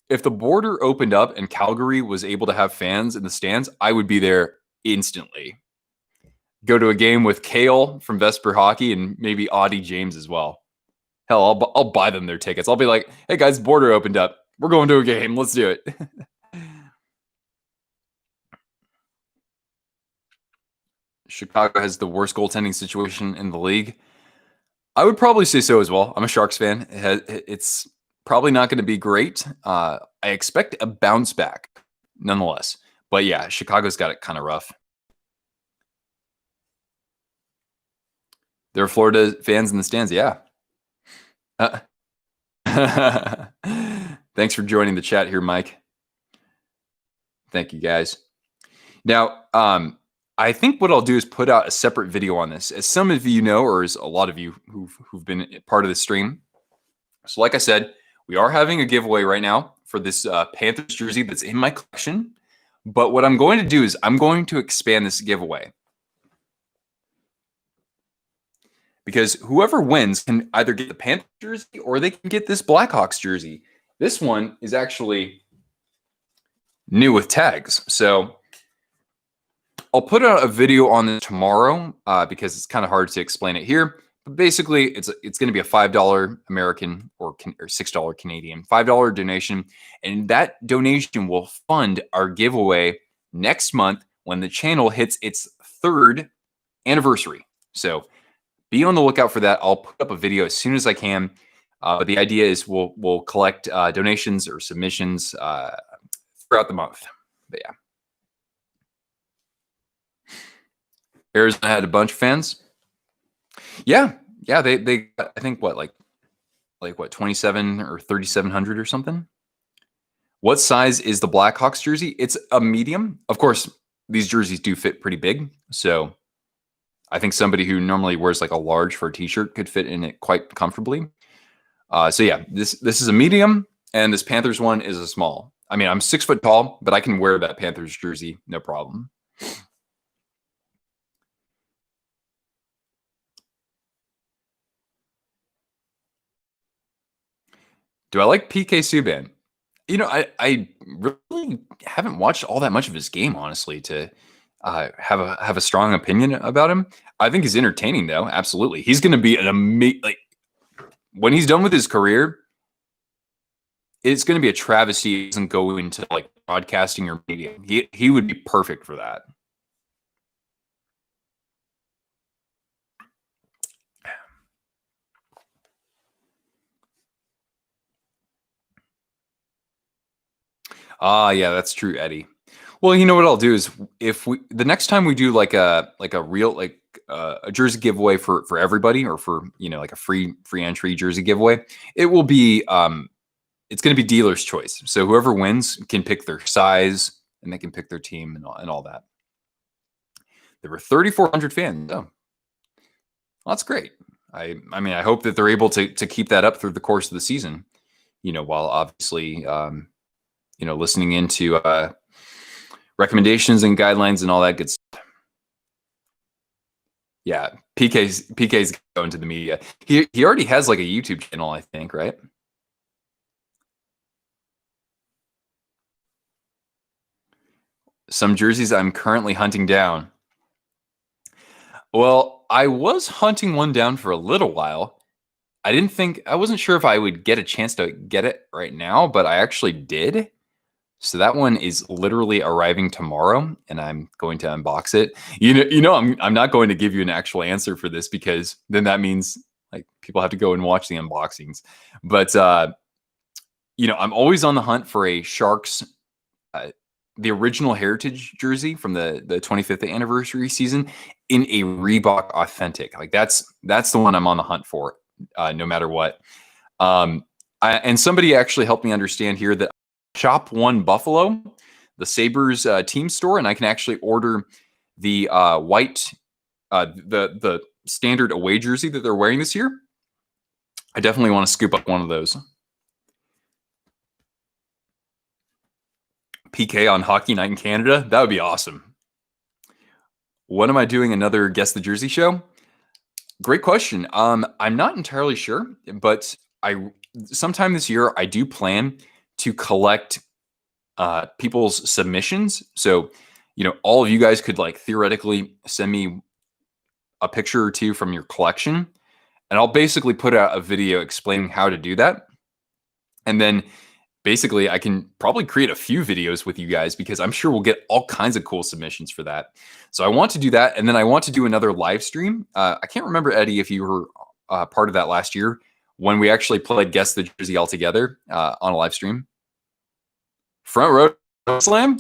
If the border opened up and Calgary was able to have fans in the stands, I would be there instantly. Go to a game with Kale from Vesper Hockey and maybe Audie James as well. Hell, I'll buy them their tickets. I'll be like, hey guys, border opened up. We're going to a game. Let's do it. Chicago has the worst goaltending situation in the league. I would probably say so as well. I'm a Sharks fan. It's probably not going to be great. I expect a bounce back nonetheless. But yeah, Chicago's got it kind of rough. There are Florida fans in the stands. Yeah. Thanks for joining the chat here, Mike. Thank you, guys. Now, I think what I'll do is put out a separate video on this. As some of you know, or as a lot of you who've been part of the stream. So like I said, we are having a giveaway right now for this Panthers jersey that's in my collection. But what I'm going to do is I'm going to expand this giveaway. Because whoever wins can either get the Panthers jersey or they can get this Blackhawks jersey. This one is actually new with tags. So I'll put out a video on this tomorrow because it's kind of hard to explain it here. But basically, it's going to be a $5 American or $6 Canadian, $5 donation. And that donation will fund our giveaway next month when the channel hits its 3rd anniversary. So be on the lookout for that. I'll put up a video as soon as I can. But the idea is we'll collect donations or submissions throughout the month. But yeah. Arizona had a bunch of fans. Yeah. They I think what 27 or 3,700 or something. What size is the Blackhawks jersey? It's a medium. Of course, these jerseys do fit pretty big. So I think somebody who normally wears like a large for a t-shirt could fit in it quite comfortably. So yeah, this is a medium, and this Panthers one is a small. I mean, I'm 6 foot tall, but I can wear that Panthers jersey, no problem. Do I like PK Subban? You know, I really haven't watched all that much of his game, honestly, to have a strong opinion about him. I think he's entertaining, though. Absolutely, he's going to be an amazing. Like when he's done with his career, it's going to be a travesty. He doesn't go into like broadcasting or media. He would be perfect for that. Yeah, that's true, Eddie. Well, you know what I'll do is the next time we do like a real a jersey giveaway for everybody, or for like a free entry jersey giveaway, it will be it's going to be dealer's choice. So whoever wins can pick their size and they can pick their team and all that. There were 3,400 fans. Oh, well, that's great. I mean, I hope that they're able to keep that up through the course of the season. While obviously listening into recommendations and guidelines and all that good stuff. Yeah, PK's going to the media. He already has like a YouTube channel, I think, right? Some jerseys I'm currently hunting down. Well, I was hunting one down for a little while. I wasn't sure if I would get a chance to get it right now, but I actually did. So that one is literally arriving tomorrow, and I'm going to unbox it. I'm not going to give you an actual answer for this, because then that means like people have to go and watch the unboxings. But I'm always on the hunt for a Sharks, the original heritage jersey from the 25th anniversary season in a Reebok authentic. Like that's the one I'm on the hunt for, no matter what. And somebody actually helped me understand here that Shop One Buffalo, the Sabres team store, and I can actually order the white, the standard away jersey that they're wearing this year. I definitely want to scoop up one of those. PK on Hockey Night in Canada, that would be awesome. When am I doing another Guess the Jersey show? Great question. I'm not entirely sure, but sometime this year I do plan to collect people's submissions. So, all of you guys could like theoretically send me a picture or two from your collection, and I'll basically put out a video explaining how to do that. And then basically I can probably create a few videos with you guys, because I'm sure we'll get all kinds of cool submissions for that. So I want to do that. And then I want to do another live stream. I can't remember, Eddie, if you were part of that last year when we actually played Guess the Jersey all together on a live stream. Front row slam.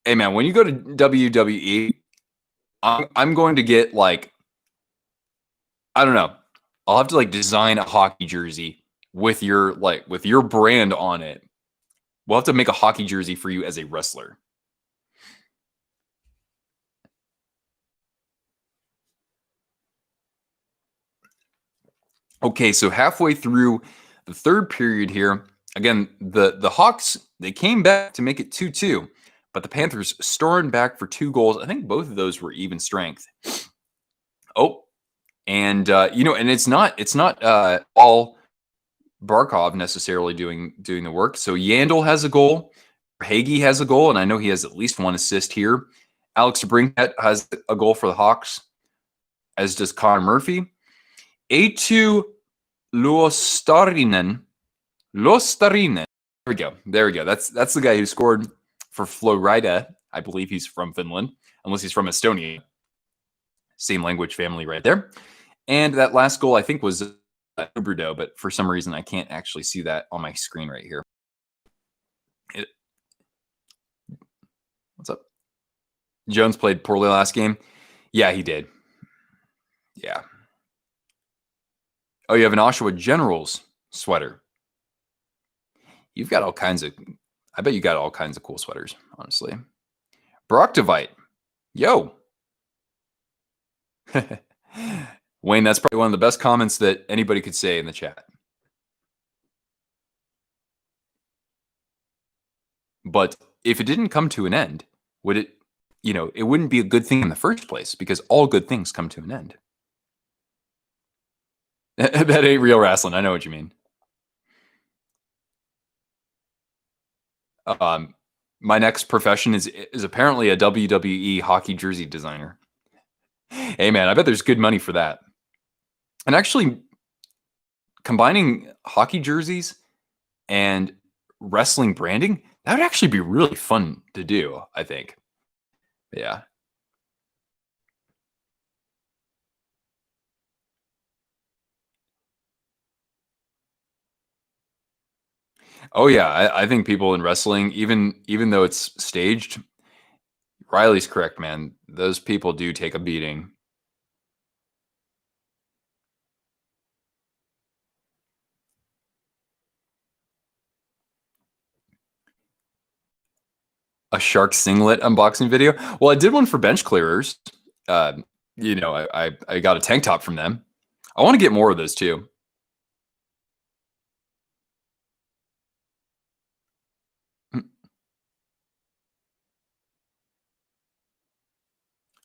Hey man, when you go to WWE, I'm going to get like, I don't know. I'll have to like design a hockey jersey with your brand on it. We'll have to make a hockey jersey for you as a wrestler. Okay, so halfway through the third period here, again, the Hawks, they came back to make it 2-2, but the Panthers stormed back for 2 goals. I think both of those were even strength. Oh, and and it's not all Barkov necessarily doing the work. So Yandel has a goal, Hagee has a goal, and I know he has at least 1 assist here. Alex Brinkett has a goal for the Hawks, as does Connor Murphy. A2 Luostarinen. There we go. That's the guy who scored for Florida. I believe he's from Finland, unless he's from Estonia. Same language family right there. And that last goal, I think, was Brudo, but for some reason, I can't actually see that on my screen right here. What's up? Jones played poorly last game. Yeah, he did. Yeah. Oh, you have an Oshawa Generals sweater. You've got all kinds of, I bet you got all kinds of cool sweaters, honestly. Broctovite. Yo. Wayne, that's probably one of the best comments that anybody could say in the chat. But if it didn't come to an end, would it, it wouldn't be a good thing in the first place, because all good things come to an end. That ain't real wrestling. I know what you mean. My next profession is apparently a WWE hockey jersey designer. Hey man, I bet there's good money for that. And actually, combining hockey jerseys and wrestling branding, that would actually be really fun to do, I think. Yeah. Oh yeah, I think people in wrestling, even though it's staged, Riley's correct, man. Those people do take a beating. A shark singlet unboxing video. Well, I did one for bench clearers. I got a tank top from them. I want to get more of those too.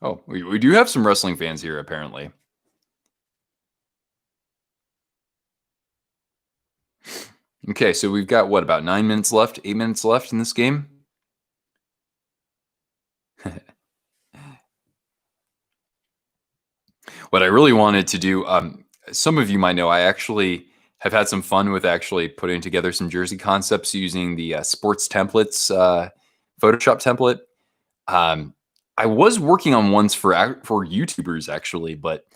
Oh, we do have some wrestling fans here, apparently. Okay, so we've got, what, about 9 minutes left, 8 minutes left in this game? What I really wanted to do, some of you might know, I actually have had some fun with actually putting together some jersey concepts using the sports templates, Photoshop template. I was working on ones for YouTubers, actually, but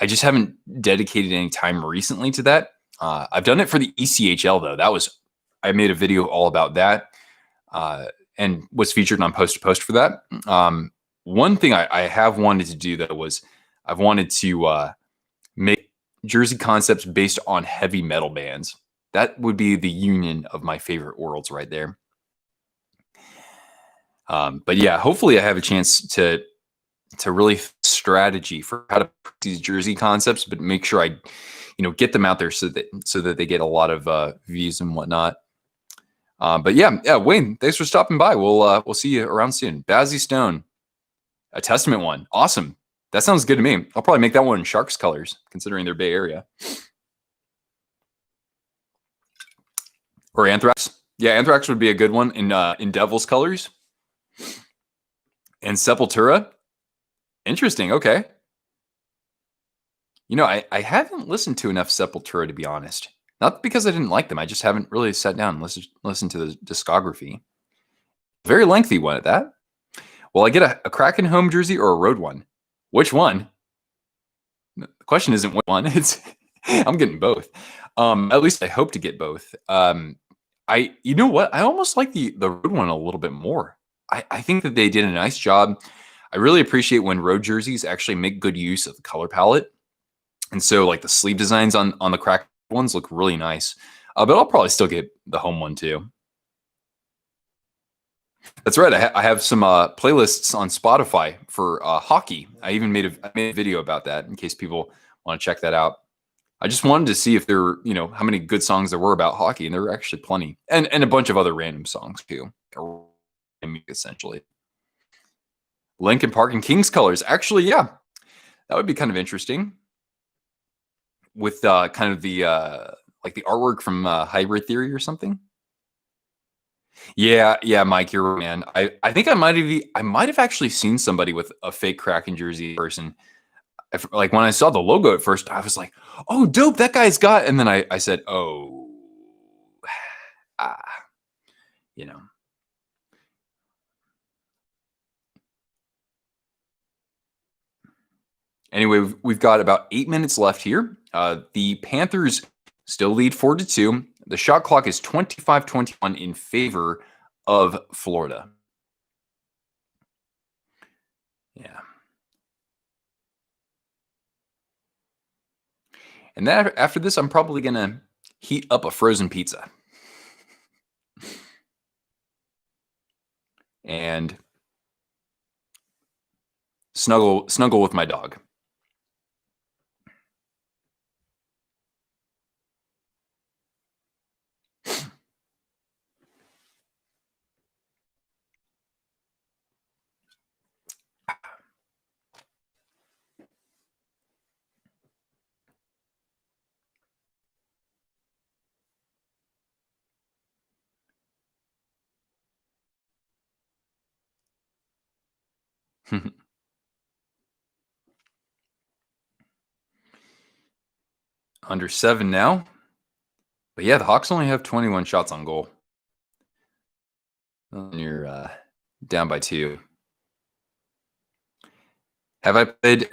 I just haven't dedicated any time recently to that. I've done it for the ECHL, though. I made a video all about that and was featured on Post to Post for that. One thing I have wanted to do, though, was I've wanted to make jersey concepts based on heavy metal bands. That would be the union of my favorite worlds right there. But yeah, hopefully I have a chance to really strategy for how to put these jersey concepts, but make sure I, get them out there so that they get a lot of views and whatnot. But yeah, Wayne, thanks for stopping by. We'll see you around soon. Bazzy Stone, a Testament one, awesome. That sounds good to me. I'll probably make that one in Sharks colors, considering they're Bay Area. Or Anthrax. Yeah, Anthrax would be a good one in Devil's colors. And Sepultura. Interesting. Okay. I haven't listened to enough Sepultura, to be honest. Not because I didn't like them. I just haven't really sat down and listened to the discography. Very lengthy one at that. Will I get a Kraken home jersey or a road one? Which one? The question isn't which one. It's I'm getting both. At least I hope to get both. You know what? I almost like the road one a little bit more. I think that they did a nice job. I really appreciate when road jerseys actually make good use of the color palette. And so like the sleeve designs on the cracked ones look really nice. But I'll probably still get the home one too. That's right. I have some playlists on Spotify for hockey. I made a video about that in case people want to check that out. I just wanted to see if there were, how many good songs there were about hockey, and there were actually plenty, and a bunch of other random songs too, essentially. Linkin Park and King's Colors. Actually, yeah, that would be kind of interesting. With kind of the like the artwork from Hybrid Theory or something. Yeah, Mike, you're right, man. I think I might have actually seen somebody with a fake Kraken jersey person. Like when I saw the logo at first, I was like, "Oh, dope! That guy's got." And then I said, "Oh, ah, you know." Anyway, we've got about 8 minutes left here. The Panthers still lead 4-2. The shot clock is 25-21 in favor of Florida. Yeah. And then after this, I'm probably going to heat up a frozen pizza. And snuggle with my dog. Under 7 now. But yeah, the Hawks only have 21 shots on goal. And you're down by 2. Have I played?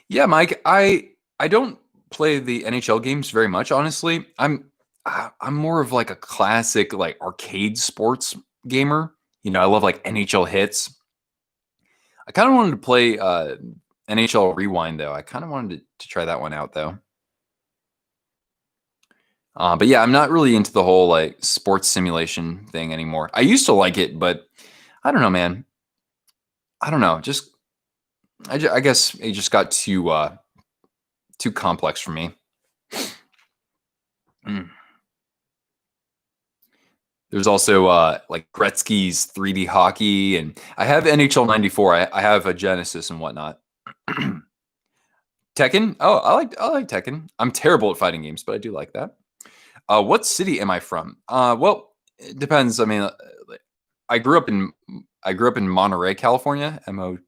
Yeah, Mike. I don't play the NHL games very much, honestly. I'm more of like a classic like arcade sports gamer. I love like NHL hits. I kind of wanted to play NHL Rewind though. I kind of wanted to try that one out though. But yeah, I'm not really into the whole like sports simulation thing anymore. I used to like it, but I don't know, man. I don't know. I guess it just got too complex for me. There's also like Gretzky's 3D hockey, and I have NHL 94. I have a Genesis and whatnot. Tekken. Oh, I like Tekken. I'm terrible at fighting games, but I do like that. What city am I from? Well, it depends. I mean, I grew up in Monterey, California. Monterey.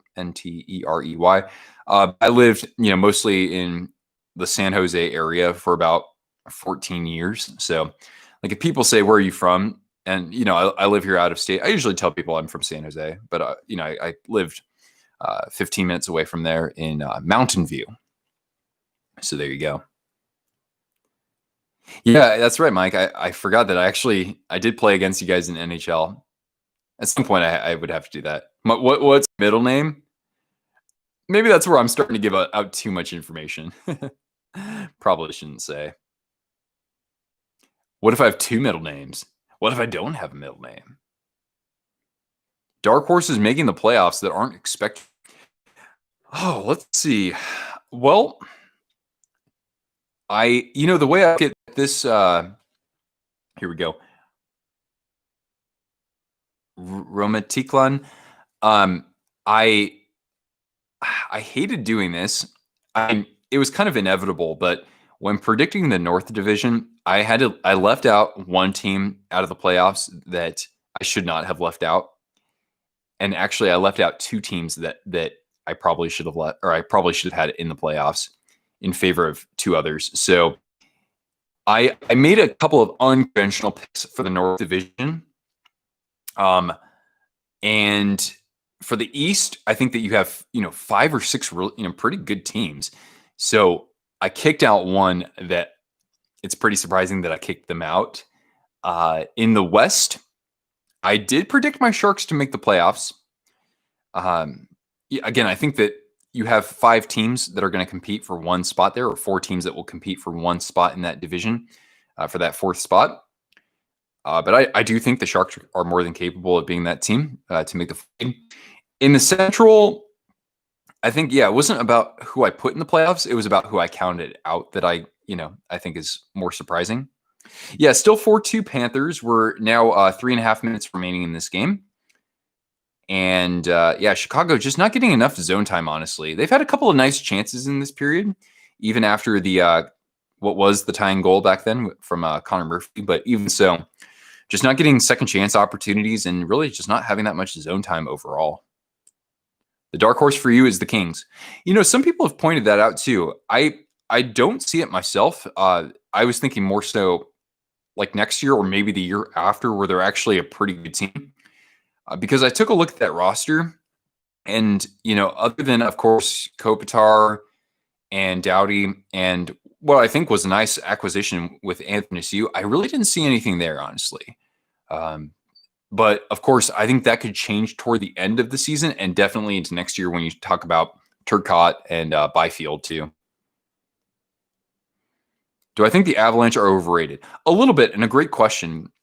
I lived, mostly in the San Jose area for about 14 years. So, like, if people say, "Where are you from?" and I live here out of state, I usually tell people I'm from San Jose. But I lived 15 minutes away from there in Mountain View. So there you go. Yeah, that's right, Mike. I forgot that I did play against you guys in NHL. At some point, I would have to do that. What's middle name? Maybe that's where I'm starting to give out too much information. Probably shouldn't say. What if I have 2 middle names? What if I don't have a middle name? Dark horses making the playoffs that aren't expected. Oh, let's see. Well, the way I get this, here we go. Romatiklan. I hated doing this. It was kind of inevitable, but when predicting the North Division, I left out one team out of the playoffs that I should not have left out. And actually, I left out 2 teams that I probably should have let, or I probably should have had in the playoffs in favor of 2 others. So I made a couple of unconventional picks for the North Division. And for the East, I think that you have 5 or 6 real, pretty good teams. So I kicked out one that it's pretty surprising that I kicked them out. In the West, I did predict my Sharks to make the playoffs. Again, I think that you have 5 teams that are going to compete for one spot there, or 4 teams that will compete for one spot in that division for that 4th spot. But I do think the Sharks are more than capable of being that team to make the game. In the Central, I think, it wasn't about who I put in the playoffs. It was about who I counted out that I think is more surprising. Yeah, still 4-2 Panthers. We're now 3.5 minutes remaining in this game. And Chicago just not getting enough zone time, honestly. They've had a couple of nice chances in this period, even after the what was the tying goal back then from Connor Murphy. But even so, just not getting second chance opportunities and really just not having that much zone time overall. The dark horse for you is the Kings. Some people have pointed that out too. I don't see it myself. I was thinking more so like next year or maybe the year after, where they're actually a pretty good team. Because I took a look at that roster, and other than of course Kopitar and Doughty, and what I think was a nice acquisition with Anthony Siu, I really didn't see anything there, honestly. But of course, I think that could change toward the end of the season and definitely into next year when you talk about Turcotte and Byfield too. Do I think the Avalanche are overrated? A little bit, and a great question.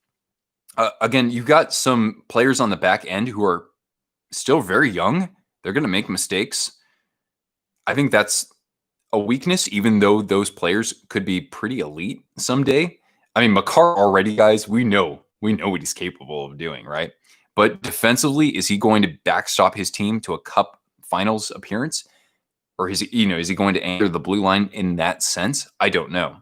Again, you've got some players on the back end who are still very young. They're going to make mistakes. I think that's a weakness, even though those players could be pretty elite someday. I mean, Makar already, guys, we know what he's capable of doing, right? But defensively, is he going to backstop his team to a Cup Finals appearance? Or is he going to anchor the blue line in that sense? I don't know.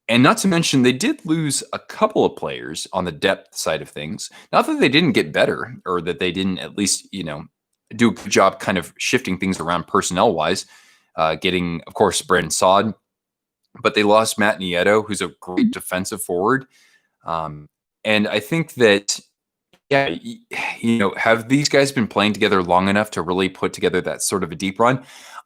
And not to mention, they did lose a couple of players on the depth side of things. Not that they didn't get better, or that they didn't at least, do a good job kind of shifting things around personnel-wise, getting, of course, Brandon Saad. But they lost Matt Nieto, who's a great defensive forward. And I think that, have these guys been playing together long enough to really put together that sort of a deep run?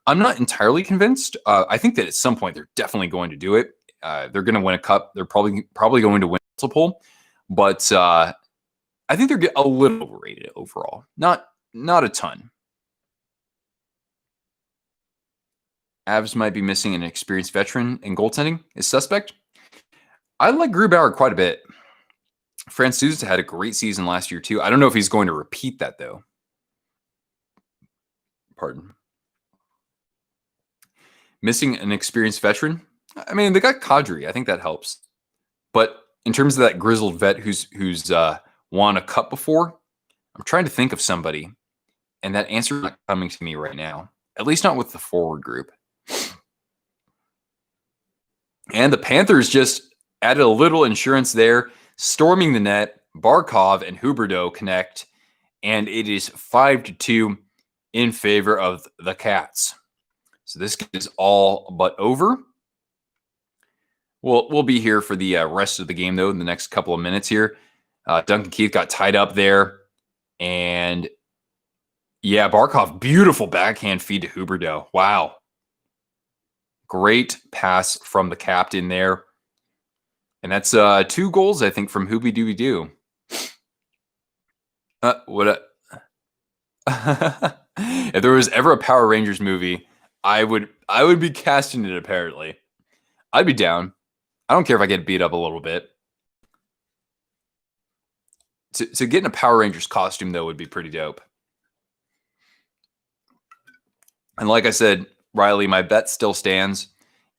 I'm not entirely convinced. I think that at some point they're definitely going to do it. They're going to win a cup. They're probably going to win multiple, but I think they're a little overrated overall. Not a ton. Avs might be missing an experienced veteran in goaltending is suspect. I like Grubauer quite a bit. Francouz had a great season last year too. I don't know if he's going to repeat that though. Pardon. Missing an experienced veteran. I mean, they got Kadri. I think that helps. But in terms of that grizzled vet who's won a cup before, I'm trying to think of somebody, and that answer is not coming to me right now. At least not with the forward group. And the Panthers just added a little insurance there, storming the net. Barkov and Huberdeau connect, and it is 5-2 in favor of the Cats. So this is all but over. We'll be here for the rest of the game, though, in the next couple of minutes here. Duncan Keith got tied up there. And, Barkov, beautiful backhand feed to Huberdeau. Wow. Great pass from the captain there. And that's 2 goals, I think, from Hooby Dooby Doo. If there was ever a Power Rangers movie, I would be casting it, apparently. I'd be down. I don't care if I get beat up a little bit. To get in a Power Rangers costume, though, would be pretty dope. And like I said, Riley, my bet still stands.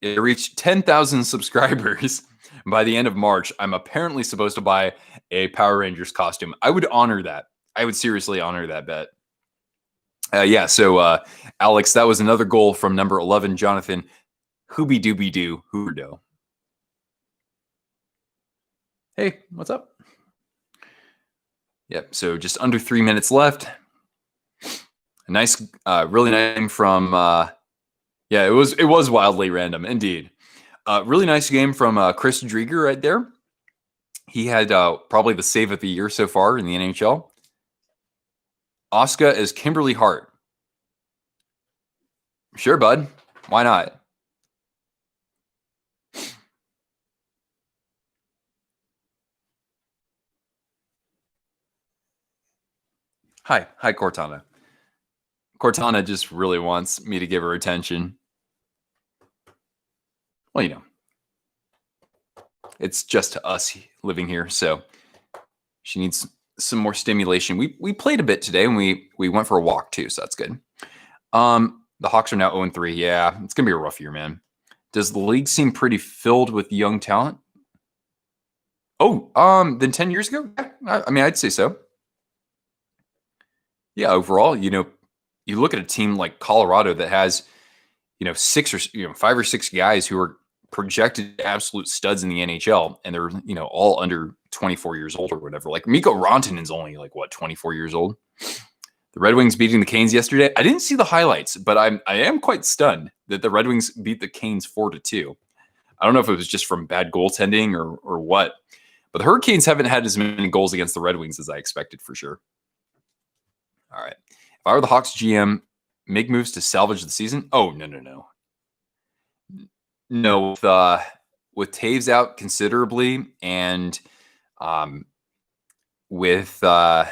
It reached 10,000 subscribers by the end of March. I'm apparently supposed to buy a Power Rangers costume. I would honor that. I would seriously honor that bet. So Alex, that was another goal from number 11, Jonathan Hooby Dooby Doo Huberdeau. Hey, what's up? Yep, so just under 3 minutes left. A nice, really nice game from, it was wildly random, indeed. Really nice game from Chris Drieger right there. He had probably the save of the year so far in the NHL. Oscar is Kimberly Hart. Sure, bud. Why not? Hi. Hi, Cortana. Cortana just really wants me to give her attention. Well, it's just us living here, so she needs some more stimulation. We played a bit today, and we went for a walk too, so that's good. The Hawks are now 0-3. Yeah, it's gonna be a rough year, man. Does the league seem pretty filled with young talent? Oh, than 10 years ago? Yeah, I mean, I'd say so. Yeah, overall, you look at a team like Colorado that has, five or six guys who are projected absolute studs in the NHL, and they're, all under 24 years old or whatever. Like Mikko Rantanen's only like what, 24 years old. The Red Wings beating the Canes yesterday. I didn't see the highlights, but I am quite stunned that the Red Wings beat the Canes 4-2. I don't know if it was just from bad goaltending or what, but the Hurricanes haven't had as many goals against the Red Wings as I expected for sure. All right. If I were the Hawks GM, make moves to salvage the season? Oh, no. No, with Taves out considerably and with oh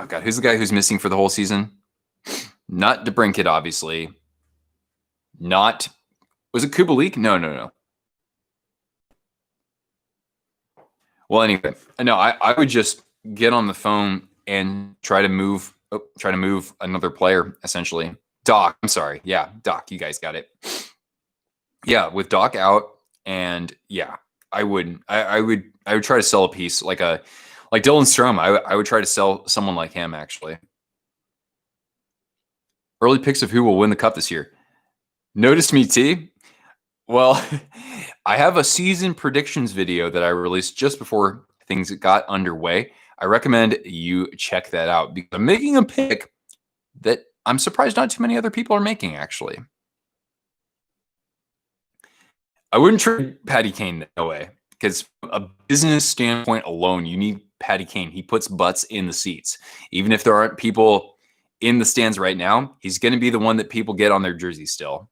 god, who's the guy who's missing for the whole season? Not DeBrincat, obviously. Not was it Kubalik? No. Well, anyway, no, I would just get on the phone and try to move another player, essentially. Doc, I'm sorry. Yeah, Doc, you guys got it. Yeah, with Doc out, and yeah, I would try to sell a piece like Dylan Strome. I would try to sell someone like him, actually. Early picks of who will win the cup this year. Noticed me, T? Well, I have a season predictions video that I released just before things got underway. I recommend you check that out because I'm making a pick that I'm surprised not too many other people are making, actually. I wouldn't trade Patty Kane that way because from a business standpoint alone, you need Patty Kane. He puts butts in the seats. Even if there aren't people in the stands right now, he's going to be the one that people get on their jersey still.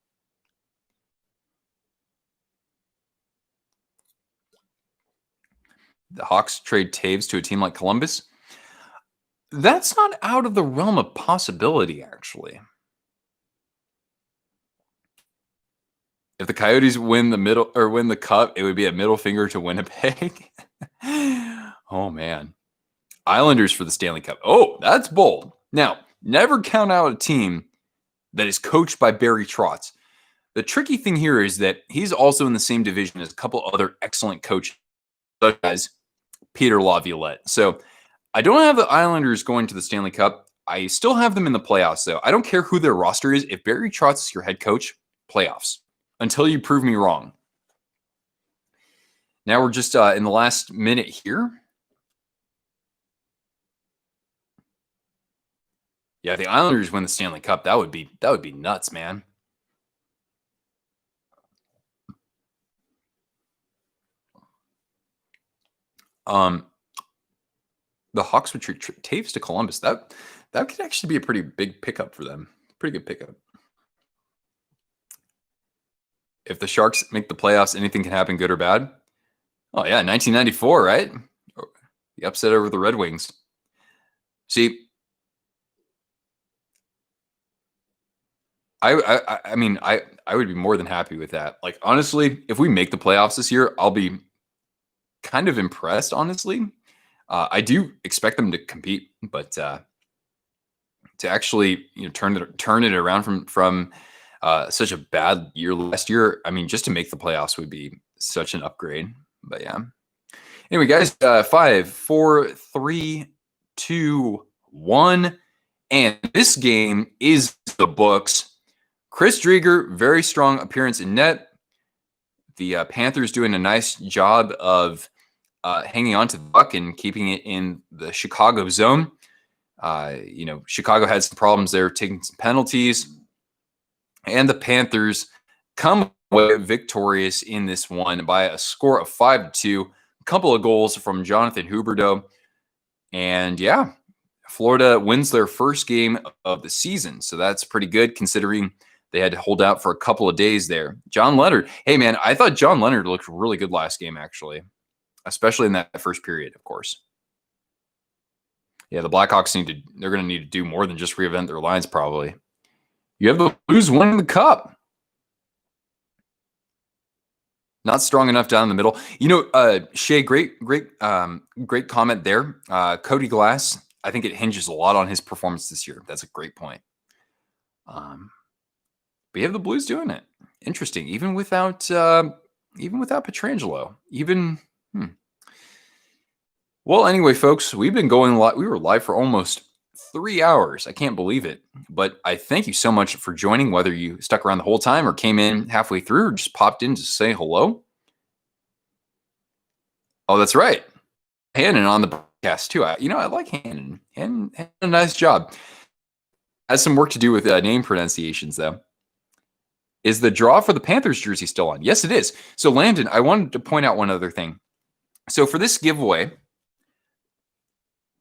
The Hawks trade Taves to a team like Columbus. That's not out of the realm of possibility, actually. If the Coyotes win the cup, it would be a middle finger to Winnipeg. Oh man. Islanders for the Stanley Cup. Oh, that's bold. Now, never count out a team that is coached by Barry Trotz. The tricky thing here is that he's also in the same division as a couple other excellent coaches, such as Peter Laviolette. So I don't have the Islanders going to the Stanley Cup. I still have them in the playoffs, though. I don't care who their roster is. If Barry Trotz is your head coach, playoffs. Until you prove me wrong. Now we're just in the last minute here. Yeah, the Islanders win the Stanley Cup. That would be nuts, man. The Hawks would treat Taves to Columbus. That could actually be a pretty big pickup for them. Pretty good pickup. If the Sharks make the playoffs, anything can happen, good or bad. Oh yeah, 1994, right? The upset over the Red Wings. See, I mean, I would be more than happy with that. Like, honestly, if we make the playoffs this year, I'll be kind of impressed, honestly. I do expect them to compete, but to actually turn it around from such a bad year last year, I mean, just to make the playoffs would be such an upgrade. But yeah. Anyway, guys, 5, 4, 3, 2, 1, and this game is the books. Chris Drieger, very strong appearance in net. The Panthers doing a nice job of hanging on to the puck and keeping it in the Chicago zone. Chicago had some problems there, taking some penalties. And the Panthers come away victorious in this one by a score of 5-2. A couple of goals from Jonathan Huberdeau. And yeah, Florida wins their first game of the season. So that's pretty good considering they had to hold out for a couple of days there. John Leonard. Hey, man, I thought John Leonard looked really good last game, actually, especially in that first period, of course. Yeah, the Blackhawks they're going to need to do more than just reinvent their lines, probably. You have the Blues winning the cup. Not strong enough down in the middle. Shay, great comment there. Cody Glass, I think it hinges a lot on his performance this year. That's a great point. But you have the Blues doing it. Interesting. Even without Pietrangelo. Well, anyway, folks, we've been going live. We were live for almost 3 hours. I can't believe it. But I thank you so much for joining, whether you stuck around the whole time or came in halfway through or just popped in to say hello. Oh, that's right. Hannon on the podcast, too. I like Hannon. Hannon did a nice job. Has some work to do with name pronunciations, though. Is the draw for the Panthers jersey still on? Yes, it is. So, Landon, I wanted to point out one other thing. So, for this giveaway,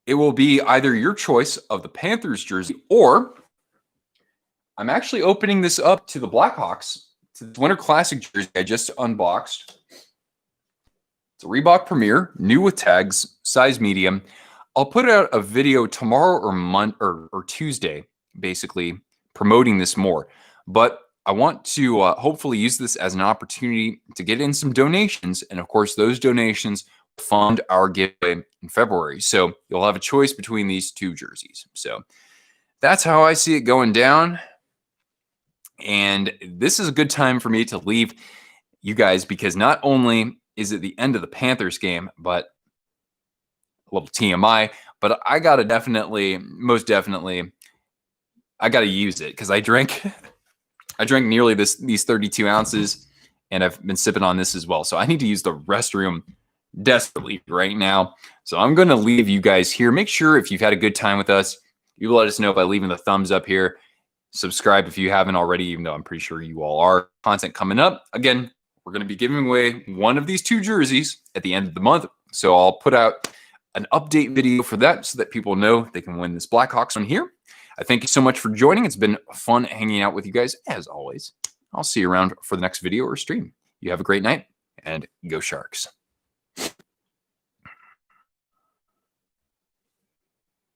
it will be either your choice of the Panthers jersey or I'm actually opening this up to the Blackhawks, to the Winter Classic jersey I just unboxed. It's a Reebok Premier, new with tags, size medium. I'll put out a video tomorrow or Tuesday, basically promoting this more. But I want to hopefully use this as an opportunity to get in some donations. And of course, those donations fund our giveaway in February. So you'll have a choice between these two jerseys. So that's how I see it going down. And this is a good time for me to leave you guys because not only is it the end of the Panthers game, but a little TMI, but I got to most definitely, I got to use it because I drank nearly these 32 ounces and I've been sipping on this as well. So I need to use the restroom desperately right now. So I'm going to leave you guys here. Make sure if you've had a good time with us, you let us know by leaving the thumbs up here. Subscribe if you haven't already, even though I'm pretty sure you all are. Content coming up. Again, we're going to be giving away one of these two jerseys at the end of the month. So I'll put out an update video for that so that people know they can win this Blackhawks one here. I thank you so much for joining. It's been fun hanging out with you guys as always. I'll see you around for the next video or stream. You have a great night and go Sharks.